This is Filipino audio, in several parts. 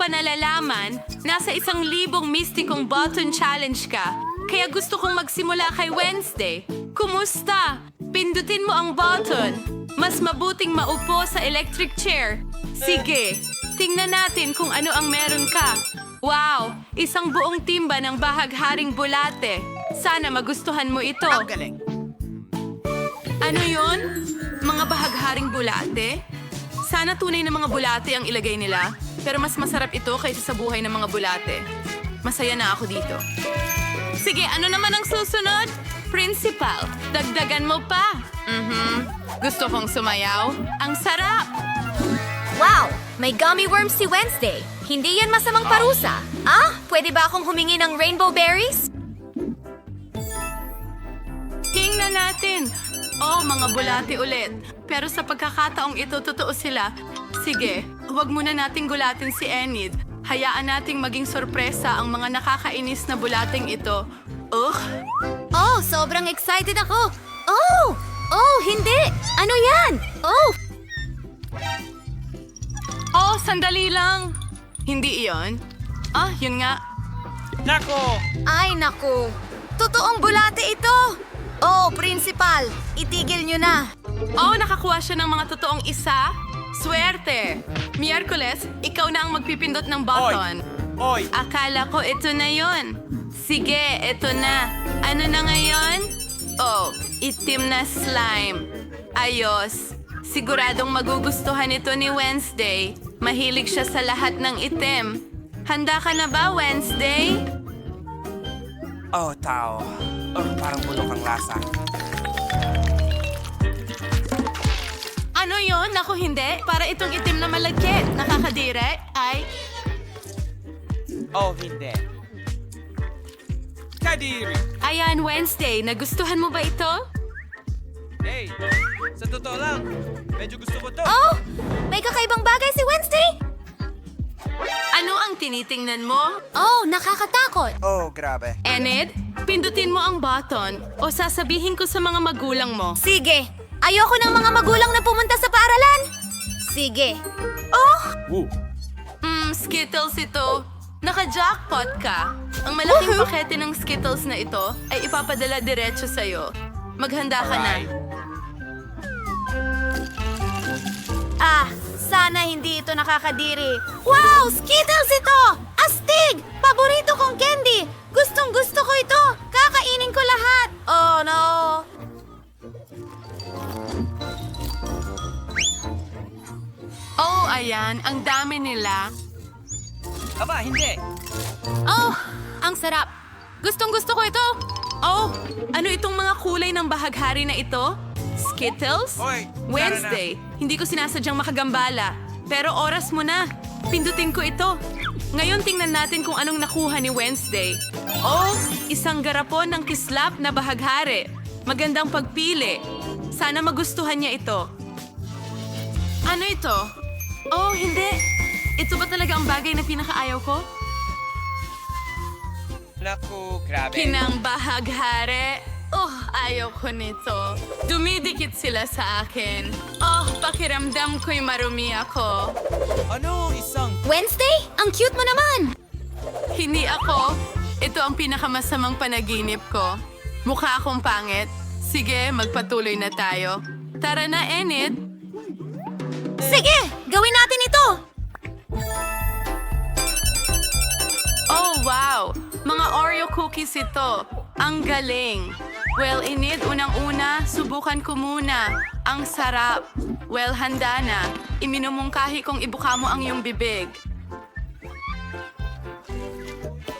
pa nalalaman, nasa 1,000 mistikong button challenge ka. Kaya gusto kong magsimula kay Wednesday. Kumusta? Pindutin mo ang button. Mas mabuting maupo sa electric chair. Sige, tingnan natin kung ano ang meron ka. Wow, isang buong timba ng bahagharing bulate. Sana magustuhan mo ito. Ang galing. Ano yon? Mga bahagharing bulate? Sana tunay na mga bulate ang ilagay nila. Pero mas masarap ito kaysa sa buhay ng mga bulate. Masaya na ako dito. Sige, ano naman ang susunod? Principal, dagdagan mo pa. Gusto kong sumayaw. Ang sarap! Wow! May gummy worms si Wednesday. Hindi yan masamang parusa. Pwede ba akong humingi ng rainbow berries? Tingnan natin. Oh, mga bulate ulit. Pero sa pagkakataong ito, totoo sila. Sige, huwag muna nating gulatin si Enid. Hayaan nating maging sorpresa ang mga nakakainis na bulating ito. Oh, sobrang excited ako. Oh, hindi. Ano yan? Oh, sandali lang. Hindi iyon? Yun nga. Nako! Ay, naku. Totoong bulate ito. Oh, principal, itigil nyo na. Oh, nakakuha siya ng mga totoong isa? Swerte! Miyerkules, ikaw na ang magpipindot ng button. Oy! Akala ko ito na yon. Sige, ito na. Ano na ngayon? Oh, itim na slime. Ayos. Siguradong magugustuhan ito ni Wednesday. Mahilig siya sa lahat ng itim. Handa ka na ba, Wednesday? Oh, tao. Parang bulok ang lasa. Ano yon? Naku, hindi. Para itong itim na malagkit. Nakakadire. Ay, Oh, hindi. Kadiri! ayan, Wednesday. Nagustuhan mo ba ito? Hey! Sa totoo lang, medyo gusto ko to. Oh, may kakaibang bagay si Wednesday. Ano ang tinitingnan mo? Oh, nakakatakot. Oh, grabe. Enid, pindutin mo ang button o sasabihin ko sa mga magulang mo. Sige, ayoko ng mga magulang na pumunta sa paaralan. Sige. Oh, Woo! Skittles ito. Naka-jackpot ka. Ang malaking pakete ng Skittles na ito ay ipapadala diretso sa'yo. Maghanda ka na. sana hindi ito nakakadiri. Wow! Skittles ito! Astig! Paborito kong candy! Gustong-gusto ko ito! Kakainin ko lahat! Oh, no! Oh, ayan. Ang dami nila. Aba, hindi. Oh, ang sarap! Gustong-gusto ko ito! Oh, ano itong mga kulay ng bahaghari na ito? Skittles? Hoy, Wednesday. Hindi ko sinasadyang makagambala. Pero oras mo na. Pindutin ko ito. Ngayon tingnan natin kung anong nakuha ni Wednesday. Oh, isang garapon ng kislap na bahaghari. Magandang pagpili. Sana magustuhan niya ito. Ano ito? Oh, hindi. Ito ba talaga ang bagay na pinakaayaw ko? Naku, grabe. Kinang bahaghari. Oh, ayaw ko nito. Dumidikit sila sa akin. Oh, pakiramdam ko'y marumi ako. Ano isang... Wednesday? Ang cute mo naman! Hindi ako. Ito ang pinakamasamang panaginip ko. Mukha akong pangit. Sige, magpatuloy na tayo. Tara na, Enid. Sige! Gawin natin ito! Oh, wow! Mga Oreo cookies ito. Ang galing. Well, Enid, unang-una, subukan ko muna. Ang sarap. Well, handa na. Iminumungkahi kong ibuka mo ang iyong bibig.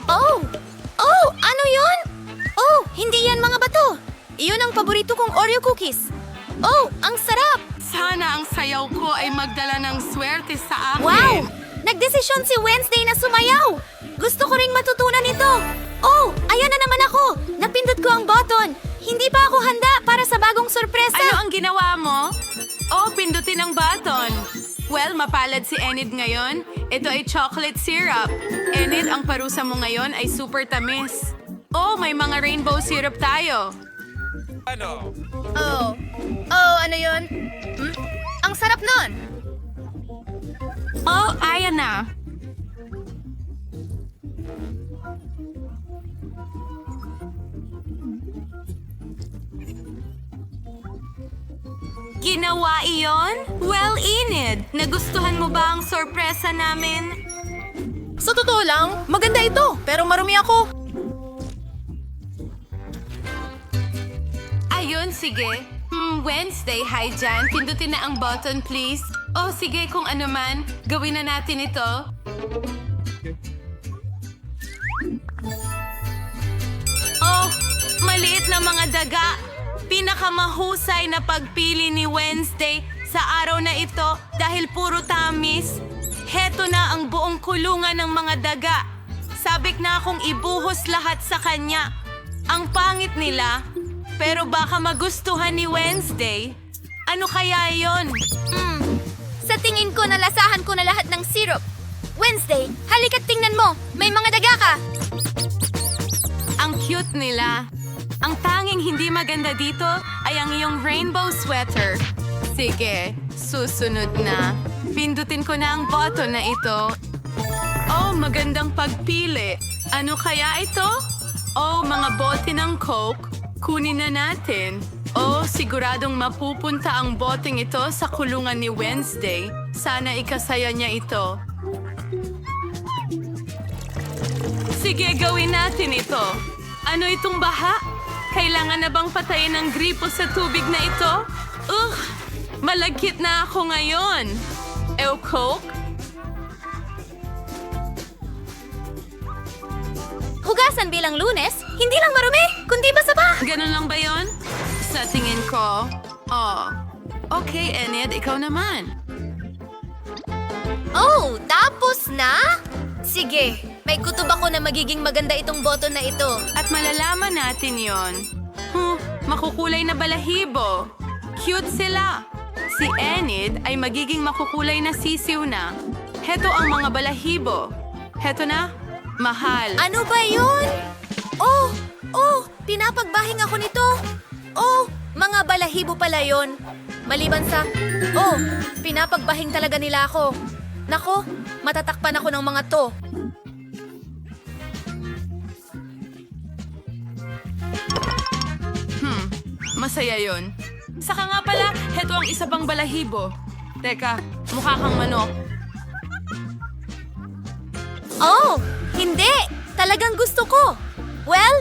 Oh! Oh! Ano yun? Oh! Hindi yan mga bato! Iyon ang paborito kong Oreo cookies. Oh! Ang sarap! Sana ang sayaw ko ay magdala ng swerte sa akin. Wow! Nagdesisyon si Wednesday na sumayaw! Gusto ko ring matutunan ito! Oh! Ayan na naman ako! Napindot ko ang button! Hindi pa ako handa para sa bagong sorpresa! Ano ang ginawa mo? Oh, pindutin ang button. Well, mapalad si Enid ngayon. Ito ay chocolate syrup. Enid, ang parusa mo ngayon ay super tamis. Oh, may mga rainbow syrup tayo. Ano? Oh! Oh, ano yun? Ang sarap nun! Oh, ayan na. ginawa iyon? Well, Enid, nagustuhan mo ba ang sorpresa namin? Sa totoo lang, maganda ito, pero marumi ako. Ayun, sige. Wednesday, hi Jan. Pindutin na ang button, please. Oh, sige, kung ano man. Gawin na natin ito. Oh, maliit na mga daga. Pinakamahusay na pagpili ni Wednesday sa araw na ito dahil puro tamis. Heto na ang buong kulungan ng mga daga. Sabik na akong ibuhos lahat sa kanya. Ang pangit nila, pero baka magustuhan ni Wednesday. Ano kaya yon? Sa tingin ko, nalasahan ko na lahat ng syrup. Wednesday, halika't tingnan mo. May mga daga ka. Ang cute nila. Ang tanging hindi maganda dito ay ang iyong rainbow sweater. Sige, susunod na. Pindutin ko na ang button na ito. Oh, magandang pagpili. Ano kaya ito? Oh, mga bote ng Coke. Kunin na natin. Oh, siguradong mapupunta ang boteng ito sa kulungan ni Wednesday. Sana ikasaya niya ito. Sige, gawin natin ito. Ano itong baha? Kailangan na bang patayin ang gripo sa tubig na ito? Malagkit na ako ngayon. Coke? Hugasan bilang Lunes, hindi lang marumi, kundi basa pa. Ganun lang ba yon? Sa tingin ko, okay, Enid, ikaw naman. Oh, tapos na? Sige, may kutob ako na magiging maganda itong button na ito. At malalaman natin yon. Makukulay na balahibo. Cute sila. Si Enid ay magiging makukulay na sisiw na. Heto ang mga balahibo. Heto na, mahal. Ano ba yun? Pinapagbahing ako nito. Mga balahibo pala yun. Maliban sa, pinapagbahing talaga nila ako. Nako, matatakpan ako ng mga to. Masaya yon. Saka nga pala, heto ang isa pang balahibo. Teka, mukha kang manok. Oh, hindi! Talagang gusto ko! Well,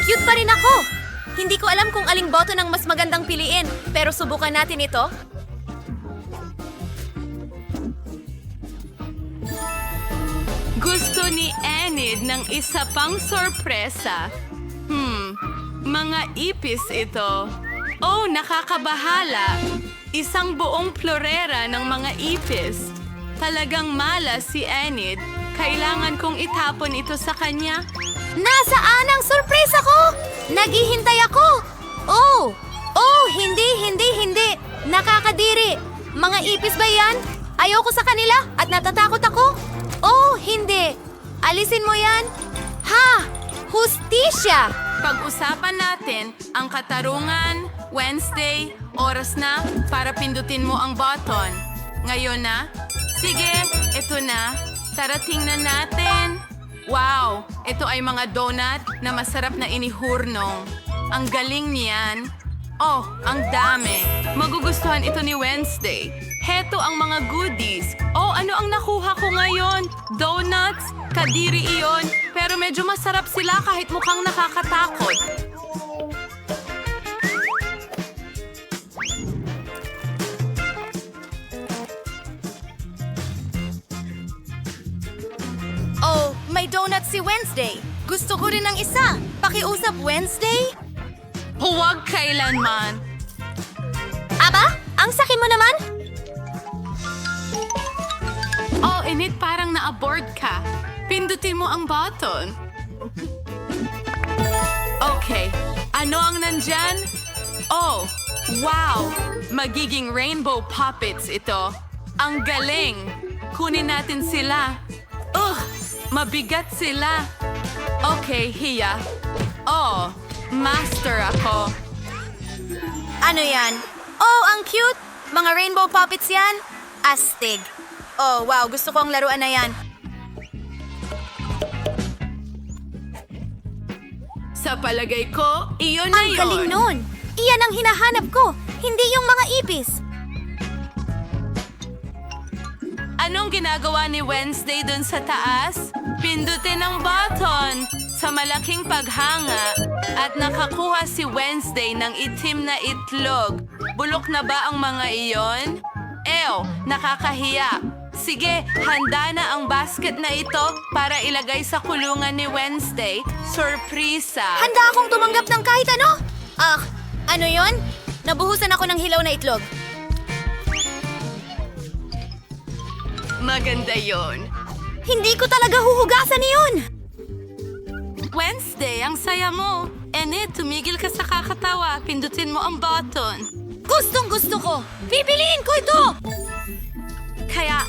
cute pa rin ako! Hindi ko alam kung aling button ang mas magandang piliin, pero subukan natin ito. Gusto ni Enid ng isa pang sorpresa. Mga ipis ito. Oh, nakakabahala. Isang buong florera ng mga ipis. Talagang malas si Enid. Kailangan kong itapon ito sa kanya. Nasaan ang sorpresa ko? Naghihintay ako! Hindi! Nakakadiri! Mga ipis ba yan? Ayoko sa kanila at natatakot ako? Hindi! Alisin mo yan! Hustisya! Pag-usapan natin ang katarungan, Wednesday, oras na para pindutin mo ang button. Ngayon na? Sige, ito na. Tara tingnan natin. Wow, ito ay mga donut na masarap na inihurnong. Ang galing niyan. Oh, ang dami. Magugustuhan ito ni Wednesday. Heto ang mga goodies. Oh, ano ang nakuha ko ngayon? Donuts? Kadiri iyon. Pero medyo masarap sila kahit mukhang nakakatakot. May donut si Wednesday. Gusto ko rin ng isa. Pakiusap, Wednesday? Huwag kailanman. Aba, ang sakin mo naman? Oh, Enid, parang na-abort ka. Pindutin mo ang button. Okay, ano ang nandyan? Oh, wow! Magiging rainbow puppets ito. Ang galing! Kunin natin sila. Mabigat sila. Okay, Hiya. Oh, master ako. Ano yan? Ang cute! Mga rainbow puppets yan? Astig. Wow, gusto ko ang laruan na yan. Sa palagay ko, iyon na Ang yun. galing nun! Iyan ang hinahanap ko, hindi yung mga ipis. Anong ginagawa ni Wednesday dun sa taas? Pindutin ang button sa malaking paghanga at nakakuha si Wednesday ng itim na itlog. Bulok na ba ang mga iyon? Ew, nakakahiya. Sige, handa na ang basket na ito para ilagay sa kulungan ni Wednesday. Sorpresa! Handa akong tumanggap ng kahit ano. Ano yon? Nabuhusan ako ng hilaw na itlog. Maganda yon. Hindi ko talaga huhugasan iyon. Wednesday, ang saya mo. Enid, tumigil ka sa kakatawa. Pindutin mo ang button. Gustong gusto ko. Pipiliin ko ito. Kaya,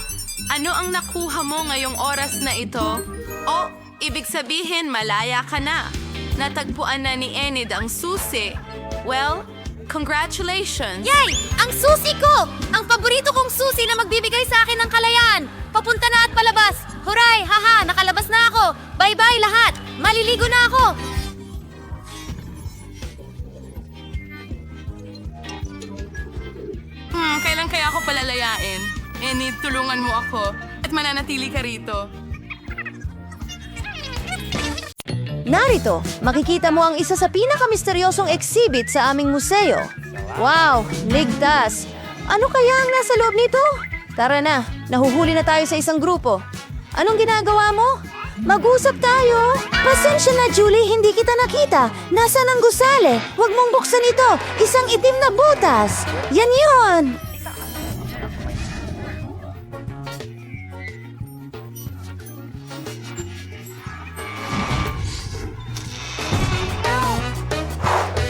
ano ang nakuha mo ngayong oras na ito? O, ibig sabihin malaya ka na. Natagpuan na ni Enid ang susi. Well, congratulations! Yay! Ang susi ko! Ang paborito kong susi na magbibigay sa akin ng kalayaan. Papunta na at palabas. Huray! Haha! Nakalabas na ako. Bye-bye lahat. Maliligo na ako. Kailan kaya ako palalayain? Enid, tulungan mo ako. At mananatili ka rito. Narito, makikita mo ang isa sa pinakamisteryosong exhibit sa aming museo. Wow, ligtas! Ano kaya ang nasa loob nito? Tara na, nahuhuli na tayo sa isang grupo. Anong ginagawa mo? Mag-usap tayo. Pasensya na, Julie, hindi kita nakita. Nasaan ang gusali? Huwag mong buksan ito. Isang itim na butas. Yan yon.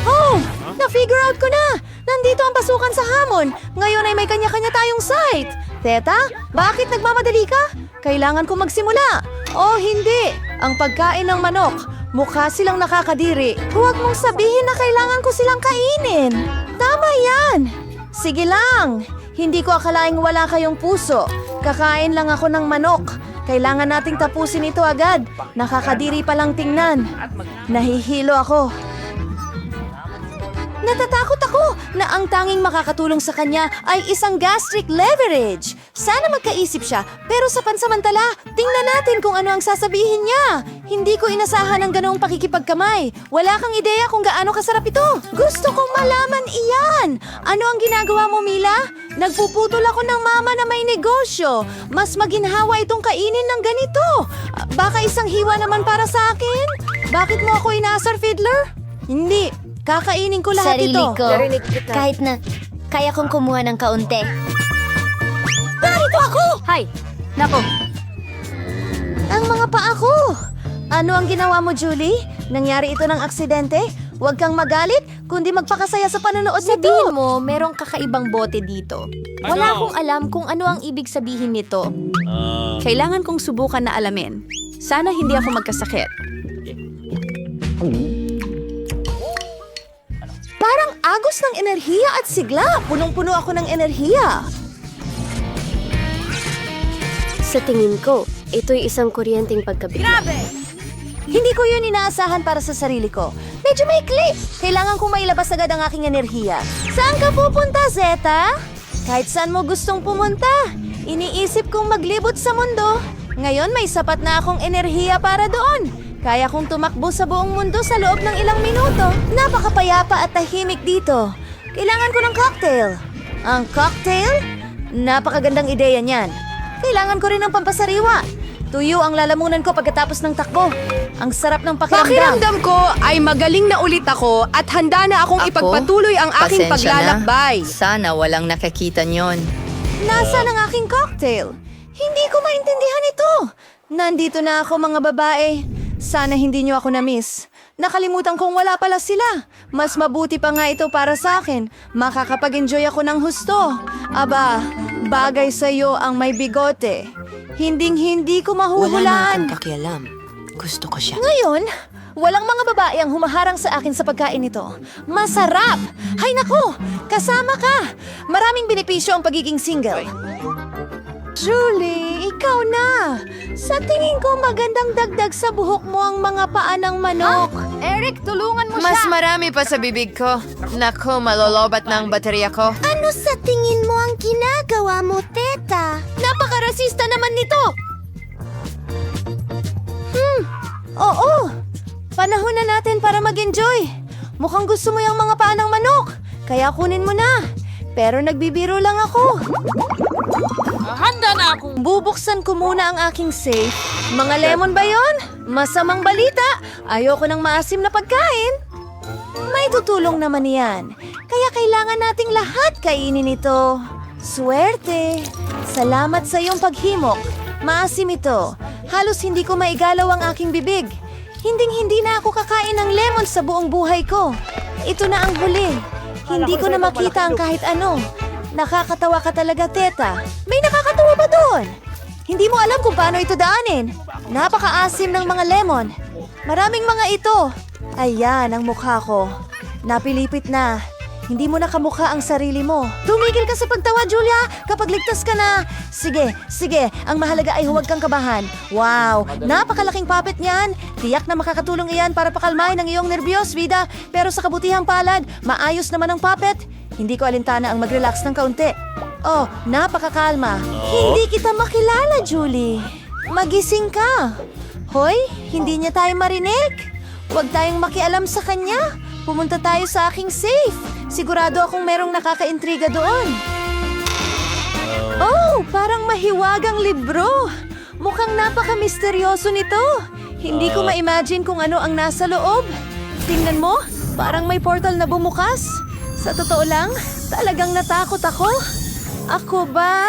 Oh, na-figure out ko na. Nandito ang pasukan sa hamon. Ngayon ay may kanya-kanya tayong site. Teta, bakit nagmamadali ka? Kailangan kong magsimula. Oh, hindi. Ang pagkain ng manok. Mukha silang nakakadiri. Huwag mong sabihin na kailangan ko silang kainin. Tama yan. Sige lang. Hindi ko akalaing wala kayong puso. Kakain lang ako ng manok. Kailangan nating tapusin ito agad. Nakakadiri palang tingnan. Nahihilo ako. Natatakot ako na ang tanging makakatulong sa kanya ay isang gastric leverage. Sana magkaisip siya, pero sa pansamantala, tingnan natin kung ano ang sasabihin niya. Hindi ko inasahan ang ganoong pakikipagkamay. Wala kang ideya kung gaano kasarap ito. Gusto kong malaman iyan. Ano ang ginagawa mo, Mila? Nagpuputol ako ng mama na may negosyo. Mas maginhawa itong kainin ng ganito. Baka isang hiwa naman para sa akin? Bakit mo ako inaasar, Fiddler? Hindi. Kakainin ko lahat Sarili ito. ko. Kahit na kaya kong kumuha ng kaunti. Narito ako! Hay! Nako, Ang mga paa ko! Ano ang ginawa mo, Julie? Nangyari ito ng aksidente? Huwag kang magalit, kundi magpakasaya sa panonood nito. sabihin mo, merong kakaibang bote dito. Wala akong alam kung ano ang ibig sabihin nito. Kailangan kong subukan na alamin. Sana hindi ako magkasakit. Parang agos ng enerhiya at sigla. Punong-puno ako ng enerhiya. Sa tingin ko, ito'y isang kuryenteng pagkabigla. Hindi ko yun inaasahan para sa sarili ko. Medyo maikli. Kailangan kong mailabas agad ang aking enerhiya. Saan ka pupunta, Zeta? Kahit saan mo gustong pumunta. Iniisip kong maglibot sa mundo. Ngayon may sapat na akong enerhiya para doon. Kaya kong tumakbo sa buong mundo sa loob ng ilang minuto. Napakapayapa at tahimik dito. Kailangan ko ng cocktail. Ang cocktail? Napakagandang ideya niyan. Kailangan ko rin ng pampasariwa. Tuyo ang lalamunan ko pagkatapos ng takbo. Ang sarap ng pakiramdam. Pakiramdam ko ay magaling na ulit ako at handa na akong ipagpatuloy ang aking paglalakbay. Sana walang nakakita nyon. Nasaan ang aking cocktail? Hindi ko maintindihan ito. Nandito na ako, mga babae. Sana hindi niyo ako na-miss. Nakalimutan kong wala pala sila. Mas mabuti pa nga ito para sa akin. Makakapag-enjoy ako ng husto. Aba, bagay sa iyo ang may bigote. Hinding-hindi ko mahuhulaan. kakialam. Gusto ko siya. Ngayon, walang mga babae ang humaharang sa akin sa pagkain nito. Masarap! Hay nako! Kasama ka! Maraming benepisyo ang pagiging single. Julie, ikaw na. Sa tingin ko magandang dagdag sa buhok mo ang mga paa ng manok. Eric, tulungan mo Mas siya! marami pa sa bibig ko. Naku, malolobat na ang baterya ko. Ano sa tingin mo ang ginagawa mo, Teta? Napakarasista naman nito! Oo. Panahon na natin para mag-enjoy. Mukhang gusto mo yung mga paa ng manok. Kaya kunin mo na. Pero nagbibiro lang ako. Handa na akong... Bubuksan ko muna ang aking safe. Mga lemon ba yon? Masamang balita. Ayoko ng maasim na pagkain. May tutulong naman yan. Kaya kailangan nating lahat kainin ito. Swerte. Salamat sa iyong paghimok. Maasim ito. Halos hindi ko maigalaw ang aking bibig. Hinding-hindi na ako kakain ng lemon sa buong buhay ko. Ito na ang huli. Hindi ko na makita ang kahit ano. Nakakatawa ka talaga, Teta. May nakakatawa ba doon? Hindi mo alam kung paano ito daanin. Napakaasim ng mga lemon. Maraming mga ito. Ayan ang mukha ko. Napilipit na. Hindi mo na kamukha ang sarili mo. Tumigil ka sa pagtawa, Julia, kapag ligtas ka na. Sige. Ang mahalaga ay huwag kang kabahan. Wow, napakalaking puppet niyan. Tiyak na makakatulong iyan para pakalmahin ang iyong nervyos, Vida. Pero sa kabutihang palad, maayos naman ang puppet. Hindi ko alintana ang mag-relax ng kaunti. Oh, napakakalma. Hindi kita makilala, Julie. Magising ka. Hoy, hindi niya tayo marinig. Huwag tayong makialam sa kanya. Pumunta tayo sa aking safe. Sigurado akong merong nakakaintriga doon. Oh, parang mahiwagang libro. Mukhang napaka-misteryoso nito. Hindi ko ma-imagine kung ano ang nasa loob. Tingnan mo, parang may portal na bumukas. Sa totoo lang, talagang natakot ako. Ako ba?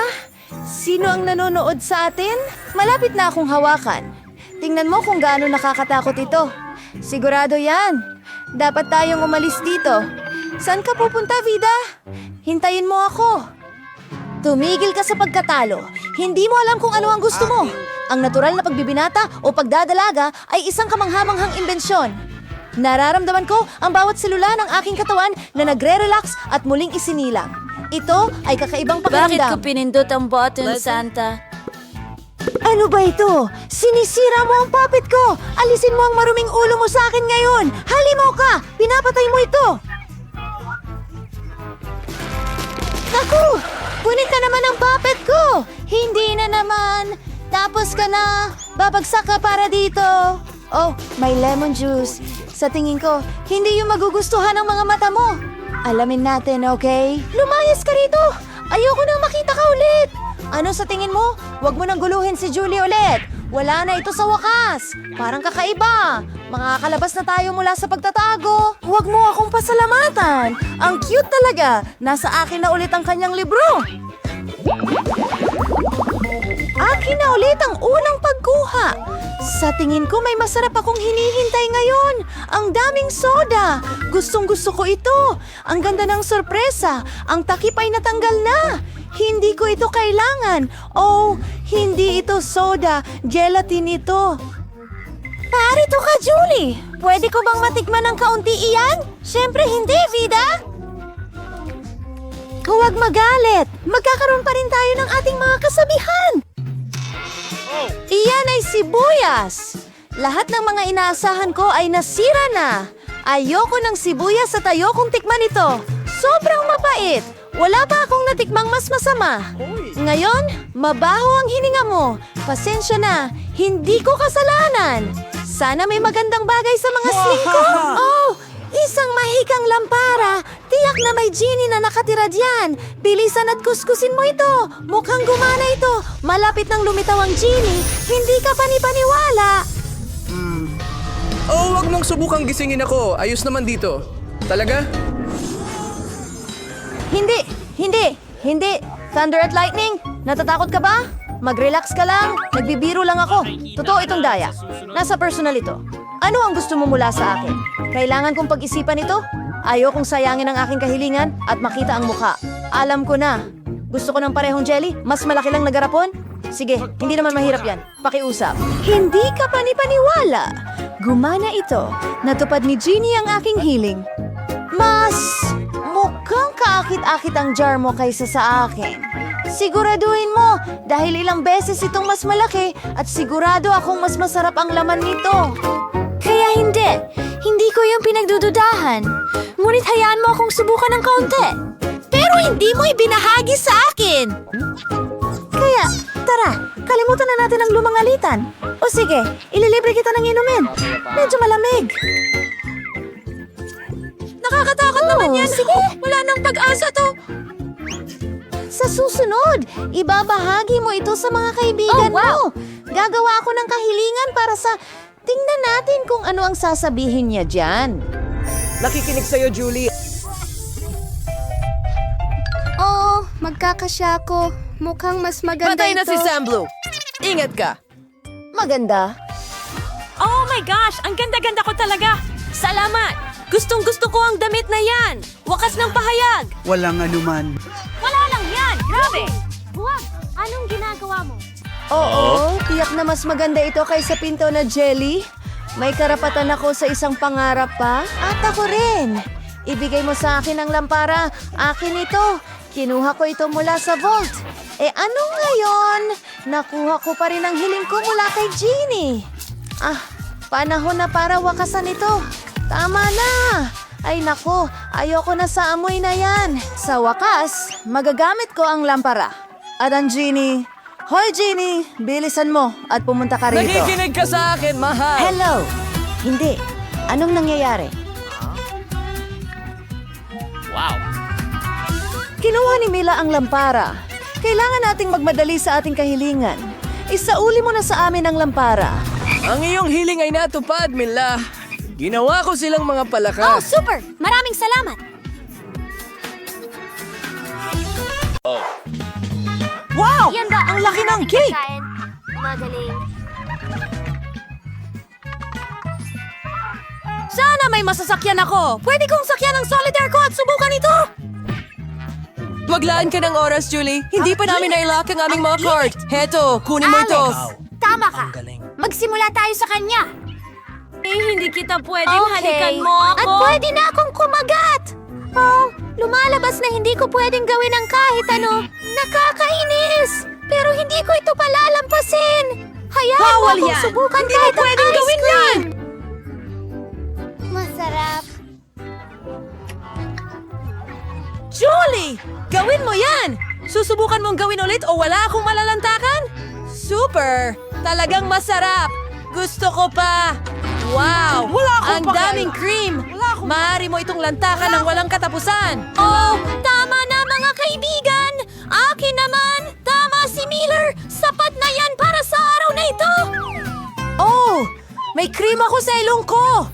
Sino ang nanonood sa atin? Malapit na akong hawakan. Tingnan mo kung gaano nakakatakot ito. Sigurado yan. Dapat tayong umalis dito. Saan ka pupunta, Vida? Hintayin mo ako. Tumigil ka sa pagkatalo. Hindi mo alam kung ano ang gusto mo. Ang natural na pagbibinata o pagdadalaga ay isang kamanghamanghang imbensyon. Nararamdaman ko ang bawat selula ng aking katawan na nagre-relax at muling isinilang. Ito ay kakaibang pakiramdam. pinindot ang button, Santa? Ano ba ito? Sinisira mo ang puppet ko! Alisin mo ang maruming ulo mo sa akin ngayon! Halimaw ka! Pinapatay mo ito! Naku! Punit na naman ang puppet ko! Hindi na naman! Tapos ka na! Babagsak ka para dito! Oh, may lemon juice. Sa tingin ko, hindi yung magugustuhan ng mga mata mo. Alamin natin, okay? Lumayas ka rito! Ayoko nang makita ka ulit! Ano sa tingin mo? Huwag mo nang guluhin si Julie ulit. Wala na ito sa wakas. Parang kakaiba. Makakalabas na tayo mula sa pagtatago. Huwag mo akong pasalamatan. Ang cute talaga. Nasa akin na ulit ang kanyang libro. Akin na ulit ang unang pagkuha. Sa tingin ko may masarap akong hinihintay ngayon. Ang daming soda. Gustong-gusto ko ito. Ang ganda ng sorpresa. Ang takip ay natanggal na. Hindi ko ito kailangan. Oh, hindi ito soda. Gelatin ito. Parito ka, Julie. Pwede ko bang matikman ng kaunti iyan? Siyempre hindi, Vida. Huwag magalit. Magkakaroon pa rin tayo ng ating mga kasabihan. Iyan ay sibuyas. Lahat ng mga inaasahan ko ay nasira na. Ayoko ng sibuyas at ayokong tikman ito. Sobrang mapait. Wala pa akong natikmang mas masama. Ngayon, mabaho ang hininga mo. Pasensya na, hindi ko kasalanan. Sana may magandang bagay sa mga sling ko. Oh, isang mahikang lampara. Tiyak na may genie na nakatira diyan. Bilisan at kuskusin mo ito. Mukhang gumana ito. Malapit nang lumitaw ang genie. Hindi ka panipaniwala. Oh, wag mong subukang gisingin ako. Ayos naman dito. Talaga? Hindi. Thunder at lightning, natatakot ka ba? Mag-relax ka lang. Nagbibiro lang ako. Totoo itong daya. Nasa personal ito. Ano ang gusto mo mula sa akin? Kailangan kong pag-isipan ito? Ayokong sayangin ang aking kahilingan at makita ang mukha. Alam ko na. Gusto ko ng parehong jelly? Mas malaki lang na garapon? Sige, hindi naman mahirap yan. Pakiusap. Hindi ka panipaniwala. Gumana ito. Natupad ni Genie ang aking hiling. Mas mukhang kaakit-akit ang jar mo kaysa sa akin. Siguraduhin mo dahil ilang beses itong mas malaki at sigurado akong mas masarap ang laman nito. Kaya hindi. Hindi ko yung pinagdududahan. Ngunit hayaan mo akong subukan ng kaunti. Pero hindi mo ibinahagi sa akin. Kaya, tara, kalimutan na natin ang lumang alitan. O sige, ililibre kita ng inumin. Medyo malamig. Nakakatakot naman yan. Sige. Wala nang pag-asa to. Sa susunod, ibabahagi mo ito sa mga kaibigan mo. Gagawa ako ng kahilingan para sa... Tingnan natin kung ano ang sasabihin niya dyan. Nakikinig sa'yo, Julie. Oo, magkakasya ako. Mukhang mas maganda Patay na ito. si Sam Blue. Ingat ka. Maganda. Oh my gosh! Ang ganda-ganda ko talaga! Salamat! Gustong-gusto ko ang damit na yan! Wakas ng pahayag! Walang anuman. Wala lang yan. Grabe. Huwag. Anong ginagawa mo? Oo, tiyak na mas maganda ito kaysa pinto na jelly. May karapatan ako sa isang pangarap pa. At ako rin. Ibigay mo sa akin ang lampara. Akin ito. Kinuha ko ito mula sa vault. Ano ngayon? Nakuha ko pa rin ang hiling ko mula kay Jeannie. Panahon na para wakasan ito. Tama na. Ay nako, ayoko na sa amoy na yan. Sa wakas, magagamit ko ang lampara. At ang Jeannie. Hoy Jeannie, bilisan mo at pumunta ka rito. Nakikinig ka sa akin, mahal. Hello! Hindi. Anong nangyayari? Wow. Kinuha ni Mila ang lampara. Kailangan nating magmadali sa ating kahilingan. Isauli mo na sa amin ang lampara. Ang iyong hiling ay natupad, Mila. Ginawa ko silang mga Oh, palaka. super. Maraming salamat. Wow! Yan ba Ang laki ng cake! Magaling. Sana may masasakyan ako! Pwede kong sakyan ang solitaire ko at subukan ito! Maglaan ka ng oras, Julie. Hindi pa namin nailock ang aming mga card. Heto, kunin mo ito. Tama ka. Magsimula tayo sa kanya. Hindi kita pwedeng halikan mo ako! At pwede na akong kumagat. Oh, lumalabas na hindi ko pwedeng gawin ang kahit ano. Nakakainis. Pero hindi ko ito palalampasin. Hayaan mo Bawal akong yan. subukan Hindi kahit mo pwedeng ang ice gawin cream. yan. Masarap. Julie! Gawin mo yan! Susubukan mong gawin ulit o wala akong malalantakan? Super! Talagang masarap! Gusto ko pa! Wow! Ang daming cream! Maaari mo itong lantakan ng walang katapusan! Oh, tama na mga kaibigan. Akin naman. Tama si Miller. Sapat na yan para sa araw na ito. Oh! May cream ako sa ilong ko!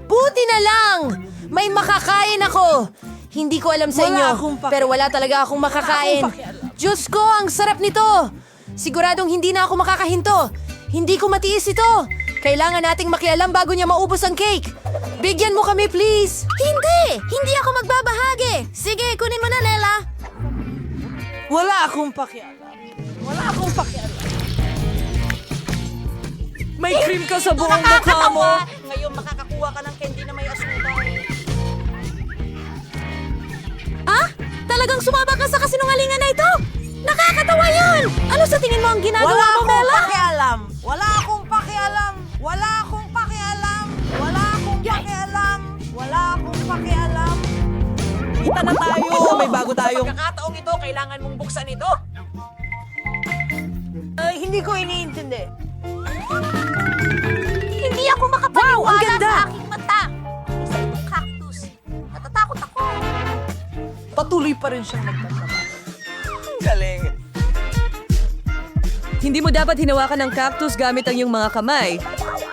Buti na lang! May makakain ako! Hindi ko alam sa inyo, pero wala talaga akong makakain. Diyos ko, ang sarap nito! Siguradong hindi na ako makakahinto. Hindi ko matiis ito. Kailangan nating makialam bago niya maubos ang cake. Bigyan mo kami, please! Hindi! Hindi ako magbabahagi. Sige, kunin mo na, Lela. Wala akong pakialam. Wala akong pakialam. May cream ka sa buong mukha mo. Ngayon makakakuha ka ng candy na may asukal. Talagang sumama ka sa kasinungalingan na ito? Nakakatawa yun! Ano sa tingin mo ang ginagawa mo, Mela? pakialam! Wala akong pakialam! Wala akong pakialam! Wala akong pakialam! Wala akong pakialam! Kita na tayo. May bago tayong... Pagkakataong ito, kailangan mong buksan ito. Hindi ko iniintindi. Hindi ako makapaniwala Wow, ang ganda! sa aking mata. Isa itong cactus. Natatakot ako. Patuloy pa rin siyang nagtatrabaho. Galing. Hindi mo dapat hinawakan ng cactus gamit ang iyong mga kamay.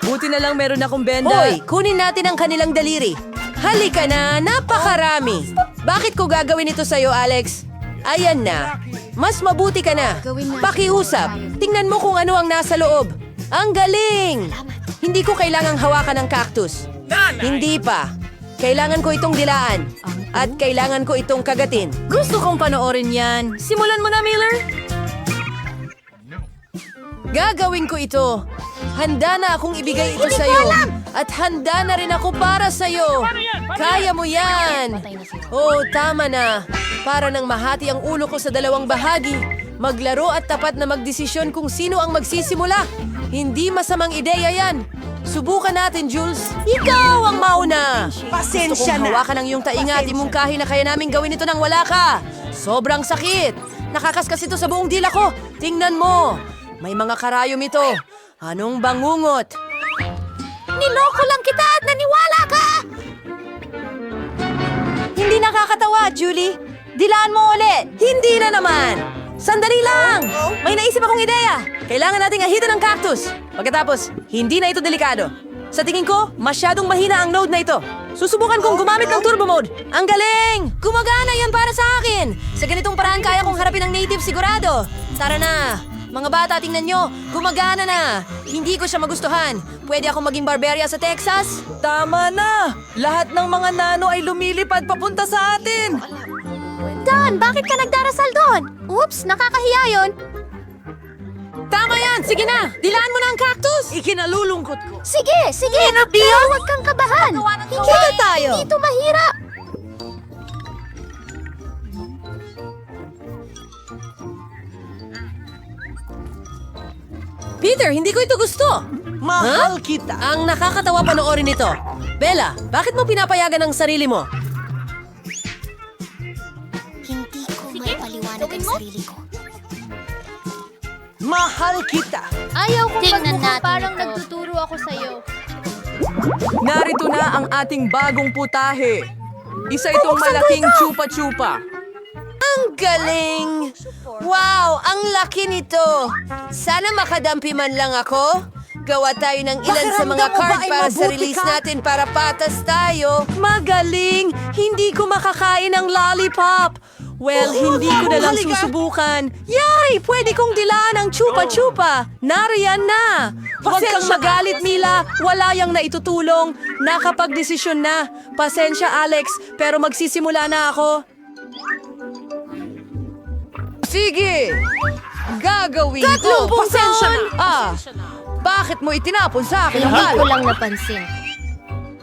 Buti na lang meron akong benda. Hoy, kunin natin ang kanilang daliri. Halika na, napakarami. Bakit ko gagawin ito sa'yo, Alex? Ayan na. Mas mabuti ka na. Pakiusap. Tingnan mo kung ano ang nasa loob. Ang galing! Hindi ko kailangang hawakan ng cactus. Hindi pa. Kailangan ko itong dilaan. At kailangan ko itong kagatin. Gusto kong panoorin yan. Simulan mo na, Miller! Gagawin ko ito. Handa na akong ibigay ito sa'yo. At handa na rin ako para sa'yo. Kaya mo yan. Oh, tama na. Para nang mahati ang ulo ko sa dalawang bahagi, Maglaro at tapat na magdesisyon kung sino ang magsisimula. Hindi masamang ideya yan. Subukan natin, Jules. Ikaw ang mauna! Pasensya na! Hawakan ang iyong tainga at imungkahi na kaya namin gawin ito nang wala ka. Sobrang sakit. Nakakaskas ito sa buong dila ko. Tingnan mo. May mga karayom ito. Anong bangungot? Niloko lang kita at naniwala ka! Hindi nakakatawa, Julie. Dilaan mo ulit. Hindi na naman! Sandali lang! May naisip akong ideya! Kailangan nating ahitan ng cactus. Pagkatapos, hindi na ito delikado. Sa tingin ko, masyadong mahina ang node na ito. Susubukan kong gumamit ng turbo mode. Ang galing! Gumagana yan para sa akin! Sa ganitong paraan kaya kong harapin ang native sigurado. Tara na! Mga bata, tingnan nyo! Gumagana na! Hindi ko siya magustuhan. Pwede akong maging barberia sa Texas? Tama na! Lahat ng mga nano ay lumilipad papunta sa atin! Don, bakit ka nagdarasal doon? Oops, nakakahiya yun. Tama yan! Sige na! Dilaan mo na ang cactus! Ikinalulungkot ko. Sige, pero huwag kang kabahan. Kita tayo! Hindi ito mahirap. Peter, hindi ko ito gusto! Mahal kita! Ang nakakatawa panoorin ito. Bella, bakit mo pinapayagan ang sarili mo? Hindi ko mapaliwanag ang sarili ko. Mahal kita! Ayaw kong Tingnan magmukha natin parang ito. nagtuturo ako sa'yo. Narito na ang ating bagong putahe. Isa itong malaking chupa-chupa. Ang galing! Wow, ang laki nito! Sana makadampi man lang ako. Gawa tayo ng ilan sa mga card para sa release natin para patas tayo. Magaling! Hindi ko makakain ng lollipop! Well, hindi ko na lang susubukan. Yay! Pwede kong dilaan ang chupa-chupa. Nariyan na! Huwag kang magalit, Mila. Wala yang naitutulong. Nakapagdesisyon na. Pasensya, Alex, pero magsisimula na ako. Sige! Gagawin ko! Pasensya na! Bakit mo itinapon sa akin ang Hindi balo? ko lang napansin.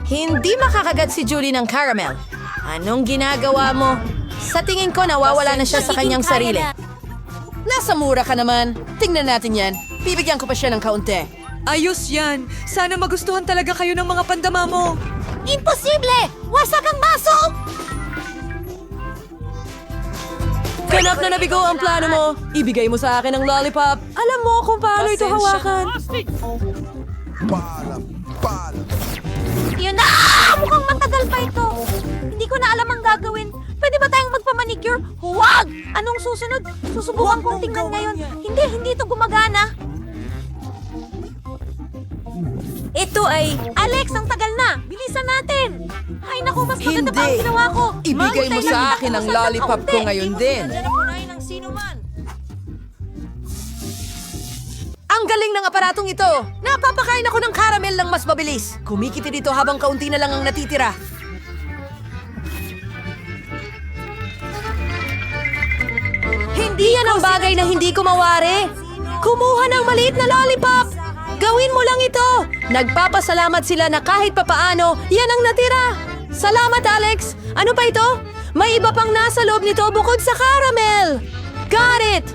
Hindi makakagat si Julie ng caramel. Anong ginagawa mo? Sa tingin ko, nawawala na siya sa kanyang sarili. Nasa mura ka naman. Tingnan natin yan. Bibigyan ko pa siya ng kaunti. Ayos yan! Sana magustuhan talaga kayo ng mga pandama mo! Imposible! Wasak ang baso! Ganap na nabigo ang plano mo. Ibigay mo sa akin ang lollipop. Alam mo kung paano ito hawakan. Yun na! Mukhang matagal pa ito. Hindi ko na alam ang gagawin. Pwede ba tayong magpamanicure? Huwag! Anong susunod? Susubukan kong tingnan ngayon. Hindi ito gumagana. Ito ay... Alex, ang tagal na! Bilisan natin! Ay naku, mas maganda pa ang ginawa ko! Ibigay mo sa akin ang lollipop ko ngayon din. Ang galing ng aparatong ito! Napapakain ako ng caramel ng mas mabilis. Kumikiti dito habang kaunti na lang ang natitira. Hindi yan ang bagay na hindi ko mawari. Kumuha ng maliit na lollipop! Gawin mo lang ito! Nagpapasalamat sila na kahit papaano, yan ang natira! Salamat, Alex! Ano pa ito? May iba pang nasa loob nito bukod sa caramel! Got it!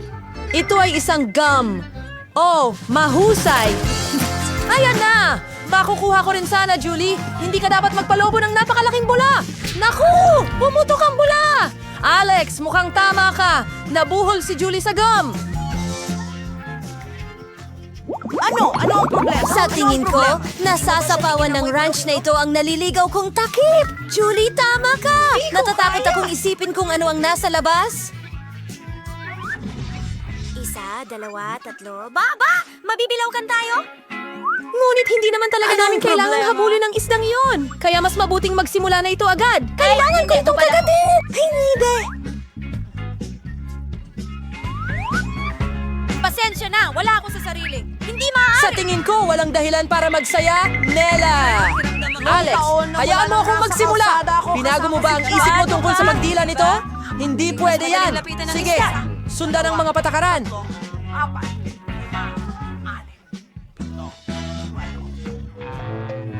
Ito ay isang gum. Oh, mahusay! Ayan na! Makukuha ko rin sana, Julie. Hindi ka dapat magpalobo ng napakalaking bula! Naku! Pumutok ang bula! Alex, mukhang tama ka. Nabuhol si Julie sa gum. Ano ang problema? Sa tingin ko, nasasapawan ng ranch na ito ang naliligaw kong takip. Julie, tama ka! Natatakot akong isipin kung ano ang nasa labas. Isa, dalawa, tatlo. Baba! Mabibilawkan tayo? Ngunit hindi naman talaga namin kailangan habulin ng isdang yon. Kaya mas mabuting magsimula na ito agad. Kailangan ko itong kagatin! Hindi! Pasensya na, wala ako sa sarili. Hindi maaari. Sa tingin ko, walang dahilan para magsaya, Nela! Alex, hayaan mo akong magsimula! Binago mo ba ang isip mo tungkol sa magdila nito? Hindi pwede yan! Sige, sundan ang mga patakaran!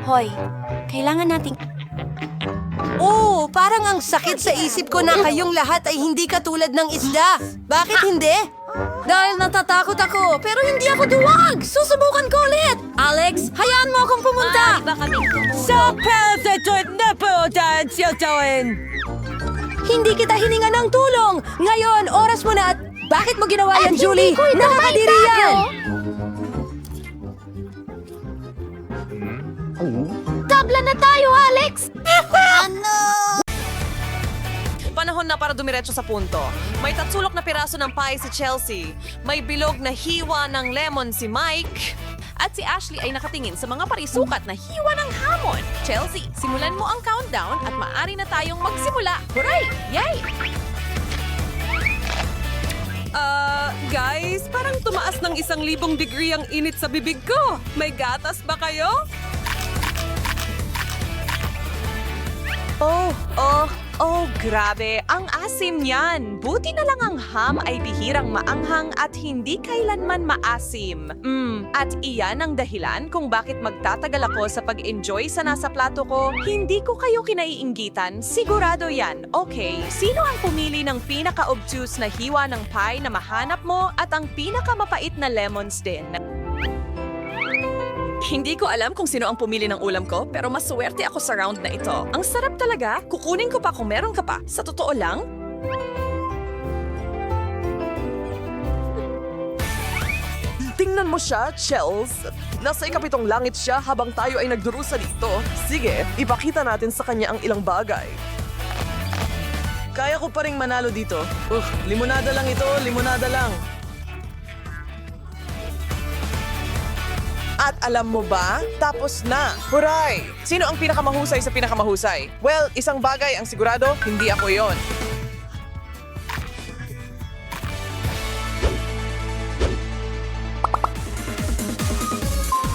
Hoy, kailangan nating... Oh, parang ang sakit sa isip ko na kayong lahat ay hindi katulad ng isda. Bakit hindi? Dahil natatakot ako, pero hindi ako duwag! Susubukan ko ulit! Alex, hayaan mo akong pumunta! Sa perfect na po Hindi kita hininga ng tulong! Ngayon, oras mo na at bakit mo ginawa yan, Julie? Hindi ko ito Nakakadiri yan! Tabla na tayo, Alex! Ano? Panahon na para dumiretso sa punto. May tatsulok na piraso ng pie si Chelsea. May bilog na hiwa ng lemon si Mike. At si Ashley ay nakatingin sa mga parisukat na hiwa ng hamon. Chelsea, simulan mo ang countdown at maaari na tayong magsimula. Hooray! Yay! Guys, parang tumaas ng 1,000 degree ang init sa bibig ko. May gatas ba kayo? Oh, grabe. Ang asim niyan. Buti na lang ang ham ay bihirang maanghang at hindi kailanman maasim. At iyan ang dahilan kung bakit magtatagal ako sa pag-enjoy sa nasa plato ko. Hindi ko kayo kinaiinggitan. Sigurado yan. Okay, sino ang pumili ng pinaka-obtuse na hiwa ng pie na mahanap mo at ang pinaka-mapait na lemons din? Hindi ko alam kung sino ang pumili ng ulam ko, pero maswerte ako sa round na ito. Ang sarap talaga. Kukunin ko pa kung meron ka pa. Sa totoo lang, tingnan mo siya, Chels. Nasa ikapitong langit siya habang tayo ay nagdurusa dito. Sige, ipakita natin sa kanya ang ilang bagay. Kaya ko pa ring manalo dito. Limonada lang ito, limonada lang. At alam mo ba? Tapos na. Huray! Sino ang pinakamahusay sa pinakamahusay? Well, isang bagay ang sigurado, hindi ako yon.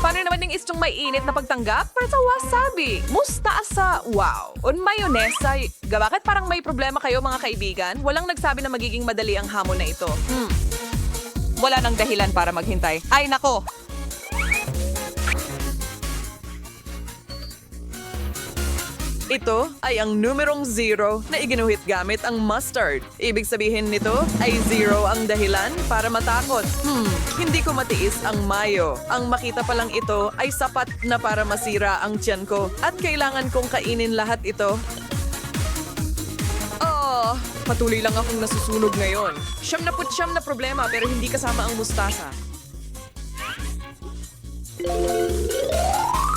Paano naman yung istong may init na pagtanggap? Para sa wasabi. Mustasa. Wow. Un mayonesa. Bakit parang may problema kayo mga kaibigan? Walang nagsabi na magiging madali ang hamon na ito. Wala nang dahilan para maghintay. Ay nako! Ito ay ang numerong 0 na iginuhit gamit ang mustard. Ibig sabihin nito ay 0 ang dahilan para matakot. Hindi ko matiis ang mayo. Ang makita pa lang ito ay sapat na para masira ang tiyan ko. At kailangan kong kainin lahat ito. Patuloy lang akong nasusunog ngayon. 79 na problema pero hindi kasama ang mustasa.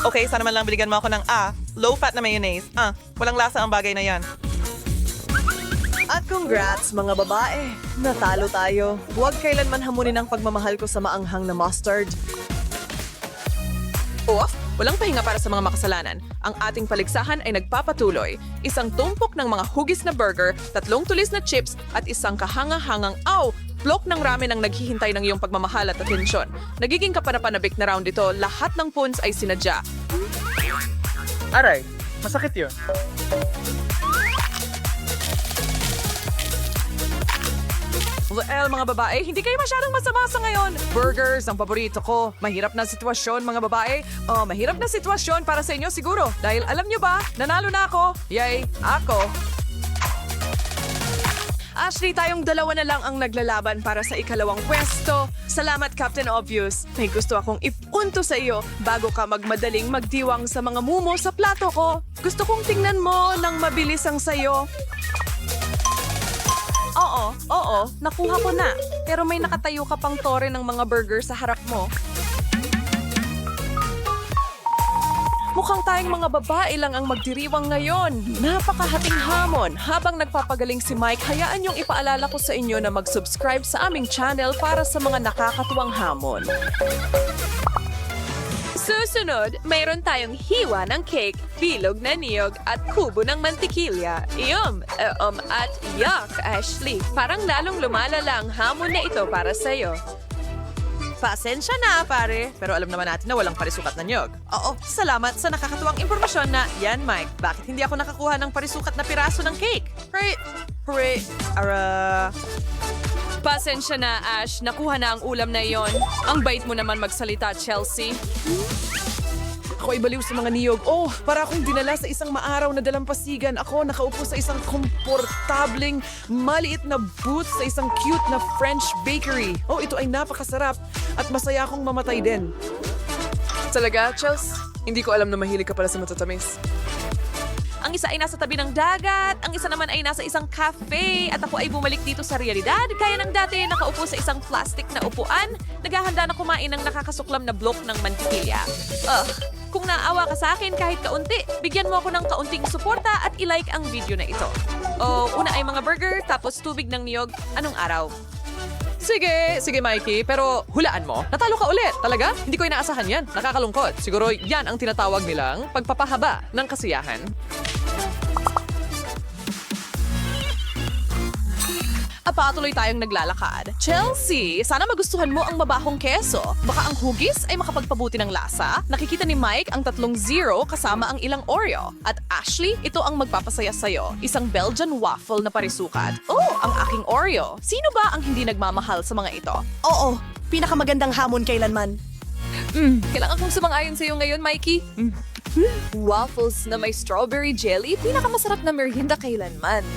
Okay, sana man lang binigyan mo ako ng low-fat na mayonnaise. Walang lasa ang bagay na yan. At congrats, mga babae. Natalo tayo. Huwag kailanman hamunin ang pagmamahal ko sa maanghang na mustard. Walang pahinga para sa mga makasalanan. Ang ating paligsahan ay nagpapatuloy. Isang tumpok ng mga hugis na burger, 3 tulis na chips, at isang kahanga-hangang blok ng ramen ang naghihintay ng iyong pagmamahal at atensyon. Nagiging kapanapanabik na round ito, lahat ng puns ay sinadya. Aray, masakit yun. Well, mga babae, hindi kayo masyadong masama sa ngayon. Burgers, ang paborito ko. Mahirap na sitwasyon, mga babae. Mahirap na sitwasyon para sa inyo siguro. Dahil alam nyo ba, nanalo na ako. Yay, ako. Ashley, tayong dalawa na lang ang naglalaban para sa ikalawang pwesto. Salamat, Captain Obvious. May gusto akong ipunto sa iyo bago ka magmadaling magdiwang sa mga mumo sa plato ko. Gusto kong tingnan mo nang mabilis ang sayo. Oo, nakuha ko na. Pero may nakatayo ka pang tore ng mga burger sa harap mo. Mukhang tayong mga babae lang ang magdiriwang ngayon. Napakahating hamon. Habang nagpapagaling si Mike, hayaan niyong ipaalala ko sa inyo na mag-subscribe sa aming channel para sa mga nakakatuwang hamon. Susunod, mayroon tayong hiwa ng cake, bilog na niyog, at kubo ng mantikilya. At yuck, Ashley. Parang lalong lumalala ang hamon na ito para sa'yo. Pasensya na, pare. Pero alam naman natin na walang parisukat na niyog. Salamat sa nakakatuwang impormasyon na, yan, Mike, bakit hindi ako nakakuha ng parisukat na piraso ng cake? Pasensya na, Ash. Nakuha na ang ulam na iyon. Ang bait mo naman magsalita, Chelsea. Ako ay baliw sa mga niyog. Oh, para akong dinala sa isang maaraw na dalampasigan. Ako nakaupo sa isang komportabling, maliit na booth sa isang cute na French bakery. Oh, ito ay napakasarap at masaya akong mamatay din. Talaga, Chels? Hindi ko alam na mahilig ka pala sa matatamis. Ang isa ay nasa tabi ng dagat, ang isa naman ay nasa isang cafe, at ako ay bumalik dito sa realidad. Kaya nang dati nakaupo sa isang plastic na upuan, naghahanda na kumain ng nakakasuklam na blok ng mantikilya. Kung naawa ka sa akin kahit kaunti, bigyan mo ako ng kaunting suporta at ilike ang video na ito. Una ay mga burger, tapos tubig ng niyog. Anong araw? Sige, Mikey, pero hulaan mo. Natalo ka ulit, talaga? Hindi ko inaasahan yan. Nakakalungkot. Siguro yan ang tinatawag nilang pagpapahaba ng kasiyahan. Patuloy tayong naglalakad. Chelsea, sana magustuhan mo ang mabahong keso. Baka ang hugis ay makapagpabuti ng lasa. Nakikita ni Mike ang 3 0 kasama ang ilang Oreo. At Ashley, ito ang magpapasaya sa'yo. Isang Belgian waffle na parisukat. Oh, ang aking Oreo. Sino ba ang hindi nagmamahal sa mga ito? Oo, pinakamagandang hamon kailanman. Kailangan kong sumang-ayon sa'yo ngayon, Mikey. Waffles na may strawberry jelly, pinakamasarap na merienda kailanman.